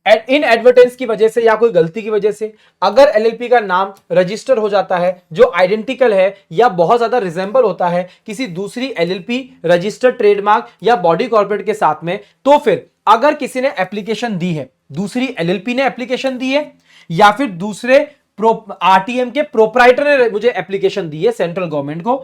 इन एडवर्टेंस की वजह से या कोई गलती की वजह से अगर एलएलपी का नाम रजिस्टर हो जाता है जो आइडेंटिकल है या बहुत ज्यादा रिजेंबल होता है किसी दूसरी एलएलपी, रजिस्टर्ड ट्रेडमार्क या बॉडी कॉर्पोरेट के साथ में, तो फिर अगर किसी ने एप्लीकेशन दी है, दूसरी एलएलपी ने एप्लीकेशन दी है या फिर दूसरे आरटीएम के प्रोप्राइटर ने मुझे एप्लीकेशन दी है सेंट्रल गवर्नमेंट को,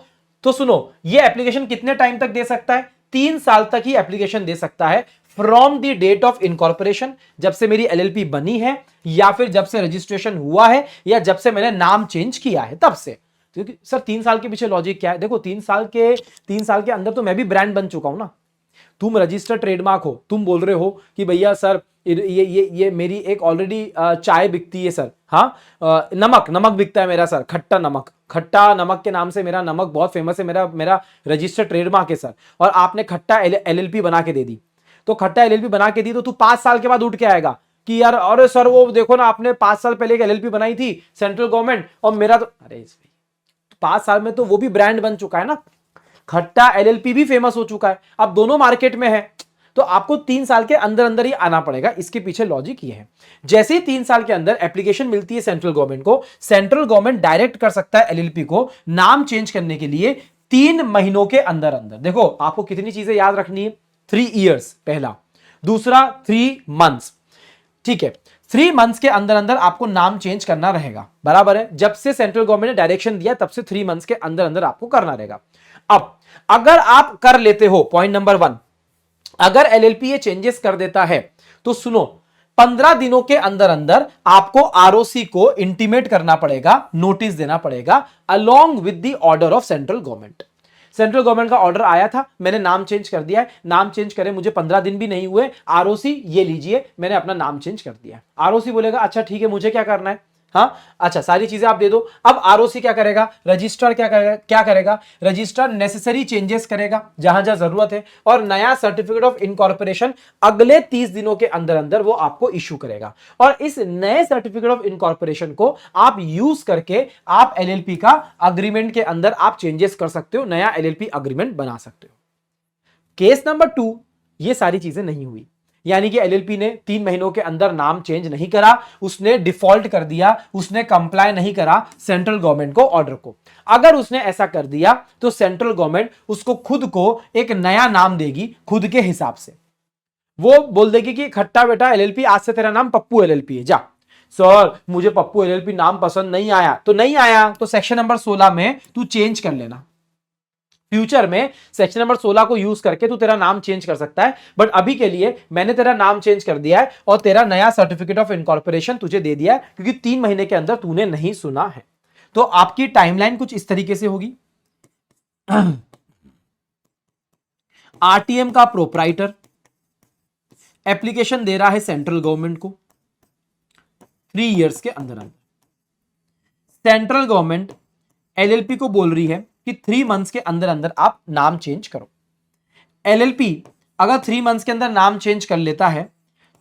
तो सुनो ये एप्लीकेशन कितने टाइम तक दे सकता है, 3 साल तक ही एप्लीकेशन दे सकता है from the date of incorporation, जब से मेरी एलएलपी बनी है या फिर जब से रजिस्ट्रेशन हुआ है या जब से मैंने नाम चेंज किया है तब से। क्योंकि सर 3 साल के पीछे लॉजिक क्या है, देखो 3 साल के अंदर तो मैं भी ब्रांड बन चुका हूं ना, तुम रजिस्टर्ड ट्रेडमार्क हो, तुम बोल रहे हो कि भैया सर ये मेरी एक ऑलरेडी चाय बिकती है सर, हाँ नमक बिकता है मेरा सर, खट्टा नमक के नाम से मेरा नमक बहुत फेमस है, मेरा रजिस्टर्ड ट्रेडमार्क है सर, और आपने खट्टा एलएलपी बना के दे दी, तो खट्टा एलएलपी बना के दी तो तू 5 साल के बाद उठ के आएगा कि यार अरे सर वो देखो ना आपने 5 साल पहले एक एलएलपी बनाई थी सेंट्रल गवर्नमेंट और मेरा तो, अरे 5 साल में तो वो भी ब्रांड बन चुका है ना, खट्टा एलएलपी भी फेमस हो चुका है, अब दोनों मार्केट में है, तो आपको 3 साल के अंदर अंदर ही आना पड़ेगा। इसके पीछे लॉजिक ये है, जैसे ही 3 साल के अंदर एप्लीकेशन मिलती है सेंट्रल गवर्नमेंट को, सेंट्रल गवर्नमेंट डायरेक्ट कर सकता है एलएलपी को नाम चेंज करने के लिए 3 महीनों के अंदर अंदर। देखो आपको कितनी चीजें याद रखनी है, 3 इयर्स पहला, दूसरा 3 मंथ्स, ठीक है, 3 मंथ्स के अंदर अंदर आपको नाम चेंज करना रहेगा, बराबर है। जब से सेंट्रल गवर्नमेंट ने डायरेक्शन दिया तब से 3 मंथ्स के अंदर अंदर आपको करना रहेगा। अब अगर आप कर लेते हो, पॉइंट नंबर 1, अगर एलएलपी ये चेंजेस कर देता है तो सुनो, 15 दिनों के अंदर अंदर आपको आरओसी को इंटीमेट करना पड़ेगा, नोटिस देना पड़ेगा along with the order of central government. Central government का ऑर्डर आया था, मैंने नाम चेंज कर दिया है, नाम चेंज करे मुझे 15 दिन भी नहीं हुए, आरओसी ये लीजिए, मैंने अपना नाम चेंज कर दिया है। आरओसी बोलेगा अच्छा ठीक है, मुझे क्या करना है, हाँ अच्छा सारी चीजें आप दे दो। अब आरओसी क्या करेगा, रजिस्ट्रार क्या करेगा, रजिस्ट्रार नेसेसरी चेंजेस करेगा जहां जहां जरूरत है, और नया सर्टिफिकेट ऑफ इनकॉर्पोरेशन अगले 30 दिनों के अंदर अंदर वो आपको इशू करेगा। और इस नए सर्टिफिकेट ऑफ इनकॉर्पोरेशन को आप यूज करके आप एलएलपी का अग्रीमेंट के अंदर आप चेंजेस कर सकते हो, नया एलएलपी अग्रीमेंट बना सकते हो। केस नंबर 2, ये सारी चीजें नहीं हुई, यानी कि एलएलपी ने 3 महीनों के अंदर नाम चेंज नहीं करा, उसने डिफॉल्ट कर दिया, उसने कंप्लाई नहीं करा सेंट्रल गवर्नमेंट को ऑर्डर को। अगर उसने ऐसा कर दिया तो सेंट्रल गवर्नमेंट उसको खुद को एक नया नाम देगी खुद के हिसाब से। वो बोल देगी कि खट्टा बेटा एलएलपी, आज से तेरा नाम पप्पू एलएलपी है, जा। सर मुझे पप्पू एलएलपी नाम पसंद नहीं आया, तो नहीं आया तो सेक्शन नंबर 16 में तू चेंज कर लेना। फ्यूचर में सेक्शन नंबर 16 को यूज करके तू तेरा नाम चेंज कर सकता है, बट अभी के लिए मैंने तेरा नाम चेंज कर दिया है और तेरा नया सर्टिफिकेट ऑफ इनकॉर्पोरेशन तुझे दे दिया है, क्योंकि 3 महीने के अंदर तूने नहीं सुना है। तो आपकी टाइमलाइन कुछ इस तरीके से होगी। आरटीएम का प्रोप्राइटर एप्लीकेशन दे रहा है सेंट्रल गवर्नमेंट को 3 इयर्स के अंदर अंदर। सेंट्रल गवर्नमेंट एलएलपी को बोल रही है कि 3 मंथ्स के अंदर अंदर आप नाम चेंज करो। एलएलपी अगर 3 मंथ्स के अंदर नाम चेंज कर लेता है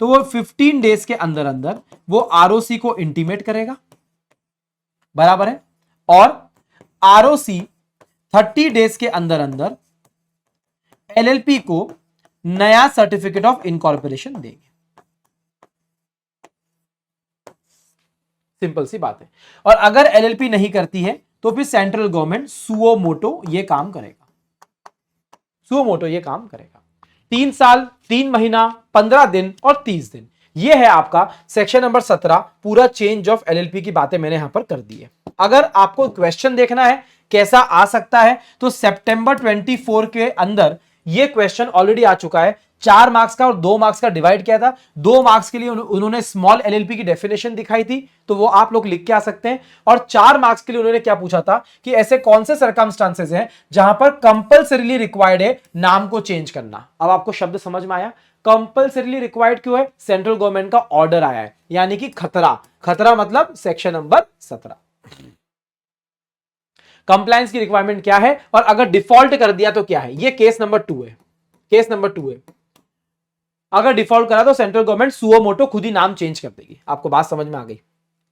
तो वो 15 डेज के अंदर अंदर वो आरओसी को इंटीमेट करेगा, बराबर है, और आरओसी 30 डेज के अंदर अंदर एलएलपी को नया सर्टिफिकेट ऑफ इनकॉर्पोरेशन देंगे। सिंपल सी बात है। और अगर एलएलपी नहीं करती है तो फिर सेंट्रल गवर्नमेंट सुओ मोटो ये काम करेगा, सुओ मोटो ये काम करेगा। 3 साल, 3 महीना, 15 दिन और 30 दिन, ये है आपका सेक्शन नंबर 17। पूरा चेंज ऑफ एलएलपी की बातें मैंने यहां पर कर दी है। अगर आपको क्वेश्चन देखना है कैसा आ सकता है तो सितंबर 24 के अंदर ये क्वेश्चन ऑलरेडी आ चुका है। 4 मार्क्स का और 2 मार्क्स का डिवाइड किया था। 2 मार्क्स के लिए उन्होंने स्मॉल एलएलपी की डेफिनेशन दिखाई थी, तो वो आप लोग लिख के आ सकते हैं। और 4 मार्क्स के लिए उन्होंने क्या पूछा था कि ऐसे कौन से सर्कमस्टांसेस हैं जहां पर कंपल्सरीली रिक्वायर्ड है नाम को चेंज करना। अब आपको शब्द समझ में आया, कंपल्सरीली रिक्वायर्ड क्यों है, सेंट्रल गवर्नमेंट का ऑर्डर आया है, यानी कि खतरा। खतरा मतलब सेक्शन नंबर 17। कंप्लायंस की रिक्वायरमेंट क्या है और अगर डिफॉल्ट कर दिया तो क्या है, ये केस नंबर 2 है। केस नंबर 2 है, अगर डिफॉल्ट करा तो सेंट्रल गवर्नमेंट सुओ मोटो खुद ही नाम चेंज कर देगी। आपको बात समझ में आ गई,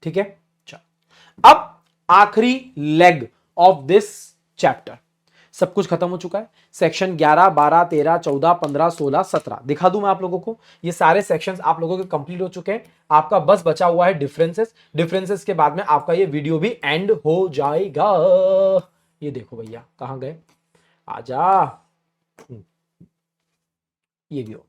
ठीक है। चलो अब आखिरी लेग ऑफ दिस चैप्टर, सब कुछ खत्म हो चुका है। सेक्शन 11, 12, 13, 14, 15, 16, 17 दिखा दूं मैं आप लोगों को। ये सारे सेक्शंस आप लोगों के कंप्लीट हो चुके हैं। आपका बस बचा हुआ है डिफरेंसेस। डिफरेंसेस के बाद में आपका ये वीडियो भी एंड हो जाएगा। ये देखो भैया कहां गए, आजा। ये भी हो गया।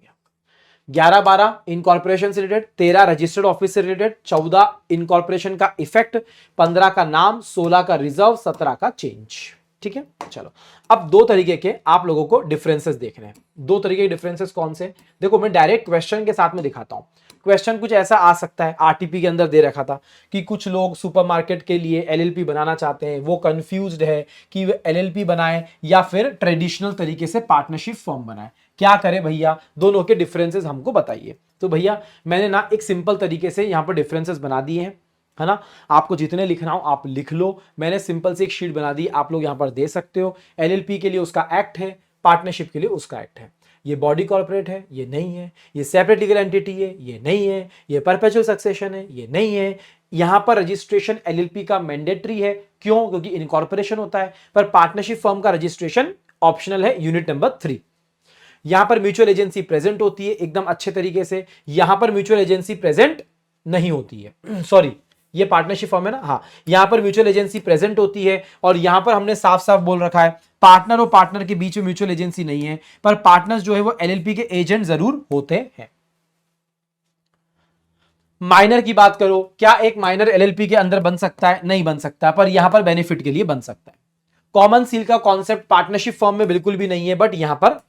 11, 12 इनकॉर्पोरेशन से रिलेटेड, 13 रजिस्टर्ड ऑफिस से रिलेटेड, 14 इनकॉर्पोरेशन का इफेक्ट, 15 का नाम, 16 का रिजर्व, 17 का चेंज, ठीक है। चलो अब 2 तरीके के आप लोगों को डिफरेंसेस देखने हैं। 2 तरीके के डिफरेंसेस कौन से, देखो मैं डायरेक्ट क्वेश्चन के साथ में दिखाता हूं। क्वेश्चन कुछ ऐसा आ सकता है, आरटीपी के अंदर दे रखा था कि कुछ लोग सुपरमार्केट के लिए एलएलपी बनाना चाहते हैं, वो कंफ्यूज्ड है कि वे एलएलपी बनाए या फिर ट्रेडिशनल तरीके से पार्टनरशिप फॉर्म बनाए, क्या करे भैया, दोनों के डिफरेंसेस हमको बताइए। तो भैया मैंने ना एक सिंपल तरीके से यहां पर डिफरेंसेस बना दिए हैं, है ना। आपको जितने लिखना हो आप लिख लो। मैंने सिंपल से एक शीट बना दी, आप लोग यहां पर दे सकते हो। एलएलपी के लिए उसका एक्ट है, पार्टनरशिप के लिए उसका एक्ट है। ये बॉडी कॉर्पोरेट है, ये नहीं है। ये सेपरेट लीगल एंटिटी है, ये नहीं है। ये परपेचुअल सक्सेशन है, ये नहीं है। यहां पर रजिस्ट्रेशन एलएलपी का मैंडेटरी है, क्यों, क्योंकि इनकॉर्पोरेशन होता है। पर पार्टनरशिप फर्म का रजिस्ट्रेशन ऑप्शनल है, यूनिट नंबर 3। यहां पर म्यूचुअल एजेंसी प्रेजेंट होती है एकदम अच्छे तरीके से, यहां पर म्यूचुअल एजेंसी प्रेजेंट नहीं होती है सॉरी, ये पार्टनरशिप फॉर्म है ना, हाँ, यहां पर म्यूचुअल एजेंसी प्रेजेंट होती है और यहां पर हमने साफ साफ बोल रखा है पार्टनर और पार्टनर के बीच में म्यूचुअल एजेंसी नहीं है, पर पार्टनर्स जो है वो एलएलपी के एजेंट जरूर होते हैं। माइनर की बात करो, क्या एक माइनर एलएलपी के अंदर बन सकता है? नहीं बन सकता, पर यहां पर बेनिफिट के लिए बन सकता है। कॉमन सील का कॉन्सेप्ट पार्टनरशिप फॉर्म में बिल्कुल भी नहीं है, बट यहां पर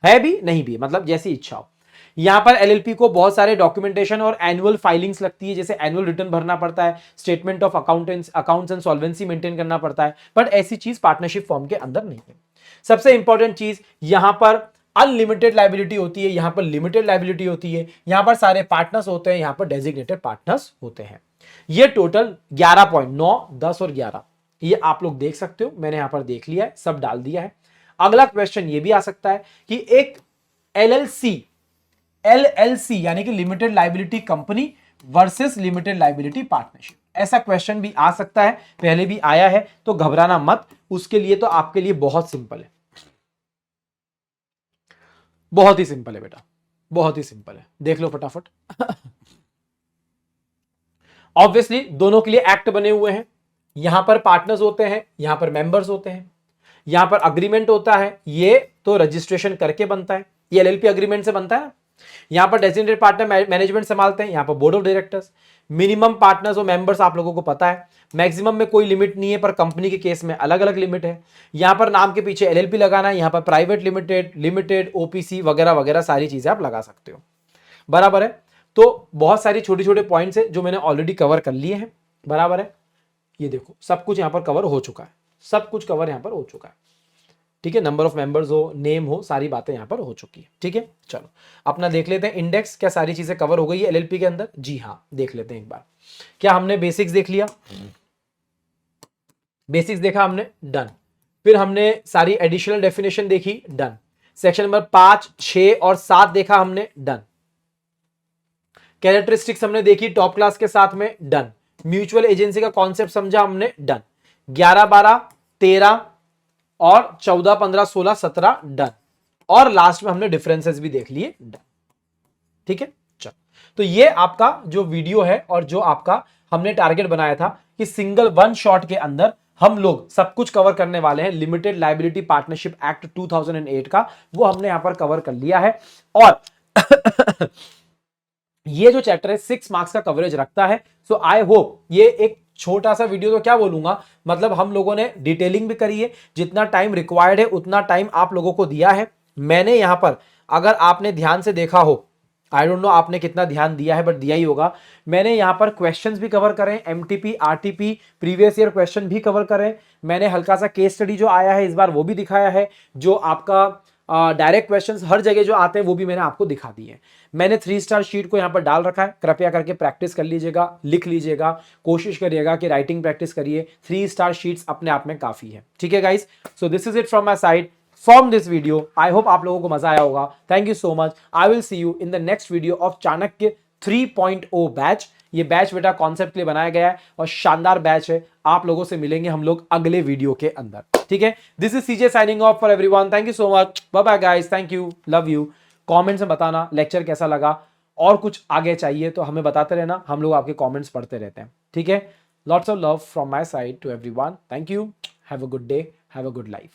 है भी नहीं भी, मतलब जैसी इच्छा हो। यहां पर एलएलपी को बहुत सारे डॉक्यूमेंटेशन और एनुअल फाइलिंग्स लगती है, जैसे एनुअल रिटर्न भरना पड़ता है, statement of accounts and solvency maintain करना पड़ता है, बट ऐसी चीज पार्टनरशिप फॉर्म के अंदर नहीं है। सबसे इंपॉर्टेंट चीज, यहां पर अनलिमिटेड लाइबिलिटी होती है, यहां पर लिमिटेड लाइबिलिटी होती है, यहां पर सारे पार्टनर्स होते हैं, यहां पर डेजिग्नेटेड पार्टनर्स होते हैं। ये टोटल 11 पॉइंट, 9, 10 और 11, ये आप लोग देख सकते हो, मैंने यहां पर देख लिया है, सब डाल दिया है। अगला क्वेश्चन ये भी आ सकता है कि एक एलएलसी यानी कि limited liability company versus limited liability partnership, ऐसा क्वेश्चन भी आ सकता है, पहले भी आया है, तो घबराना मत, उसके लिए तो आपके लिए बहुत सिंपल है, बहुत ही सिंपल है बेटा, बहुत ही सिंपल है, देख लो फटाफट। ऑब्वियसली दोनों के लिए एक्ट बने हुए हैं, यहां पर पार्टनर्स होते हैं, यहां पर मेंबर्स होते हैं, यहां पर अग्रीमेंट होता है, ये तो रजिस्ट्रेशन करके बनता है, ये एलएलपी अग्रीमेंट से बनता है ना। यहां पर डेजिग्नेटेड पार्टनर मैनेजमेंट संभालते हैं, यहां पर board of directors, minimum partners और मेंबर्स आप लोगों को पता है, मैक्सिमम में कोई लिमिट नहीं है, पर कंपनी के केस में अलग अलग लिमिट है। यहां पर नाम के पीछे एलएलपी लगाना है, यहां पर प्राइवेट लिमिटेड, लिमिटेड, ओपीसी वगैरह वगैरह सारी चीजें आप लगा सकते हो, बराबर है। तो बहुत सारी छोटे छोटे पॉइंट्स है जो मैंने ऑलरेडी कवर कर लिए हैं, बराबर है। ये देखो सब कुछ यहां पर कवर हो चुका है, सब कुछ कवर यहां पर हो चुका है, ठीक है। नंबर ऑफ मेंबर्स हो, नेम हो, सारी बातें यहां पर हो चुकी है, ठीक है। चलो अपना देख लेते हैं इंडेक्स, क्या सारी चीजें कवर हो गई है एलएलपी के अंदर? जी हाँ, देख लेते हैं एक बार। क्या हमने बेसिक्स देख लिया? बेसिक्स देखा हमने, डन। फिर हमने सारी एडिशनल डेफिनेशन देखी, डन। सेक्शन नंबर 5, 6 और 7 देखा हमने, डन। कैरेक्टरिस्टिक्स हमने देखी टॉप क्लास के साथ में, डन। म्यूचुअल एजेंसी का कॉन्सेप्ट समझा हमने, डन। 11, 12, 13 और 14, 15, 16, 17, डन। और लास्ट में हमने डिफरेंसेस भी देख लिए, डन, ठीक है। चलो, तो ये आपका जो वीडियो है और जो आपका हमने टारगेट बनाया था कि सिंगल वन शॉट के अंदर हम लोग सब कुछ कवर करने वाले हैं, लिमिटेड लाइबिलिटी पार्टनरशिप एक्ट 2008 का, वो हमने यहां पर कवर कर लिया है। और ये जो चैप्टर है 6 मार्क्स का कवरेज रखता है। सो आई होप ये एक छोटा सा वीडियो, तो क्या बोलूंगा, मतलब हम लोगों ने डिटेलिंग भी करी है, जितना टाइम रिक्वायर्ड है उतना टाइम आप लोगों को दिया है मैंने यहां पर। अगर आपने ध्यान से देखा हो, आई डोंट नो आपने कितना ध्यान दिया है, बट दिया ही होगा। मैंने यहां पर क्वेश्चंस भी कवर करें, MTP, RTP, previous year question भी कवर करें। मैंने हल्का सा केस स्टडी जो आया है इस बार वो भी दिखाया है, जो आपका डायरेक्ट क्वेश्चंस हर जगह जो आते हैं वो भी मैंने आपको दिखा दिए। मैंने 3 स्टार शीट को यहां पर डाल रखा है, कृपया करके प्रैक्टिस कर लीजिएगा, लिख लीजिएगा, कोशिश करिएगा कि राइटिंग प्रैक्टिस करिए। 3 स्टार शीट्स अपने आप में काफी है, ठीक है guys. So this is it from my side from this video. I hope आप लोगों को मजा आया होगा। Thank you so much. I will see you in the next video of Chanakya 3.0 batch. ये बैच बेटा कॉन्सेप्ट के लिए बनाया गया है और शानदार बैच है। आप लोगों से मिलेंगे हम लोग अगले वीडियो के अंदर, ठीक है। This is CJ signing off for everyone. Thank you so much, bye bye guys, thank you, love you. Comments में बताना लेक्चर कैसा लगा, और कुछ आगे चाहिए तो हमें बताते रहना, हम लोग आपके कमेंट्स पढ़ते रहते हैं, ठीक है। Lots of love from my side to everyone. Thank you, have a good day, have a good life.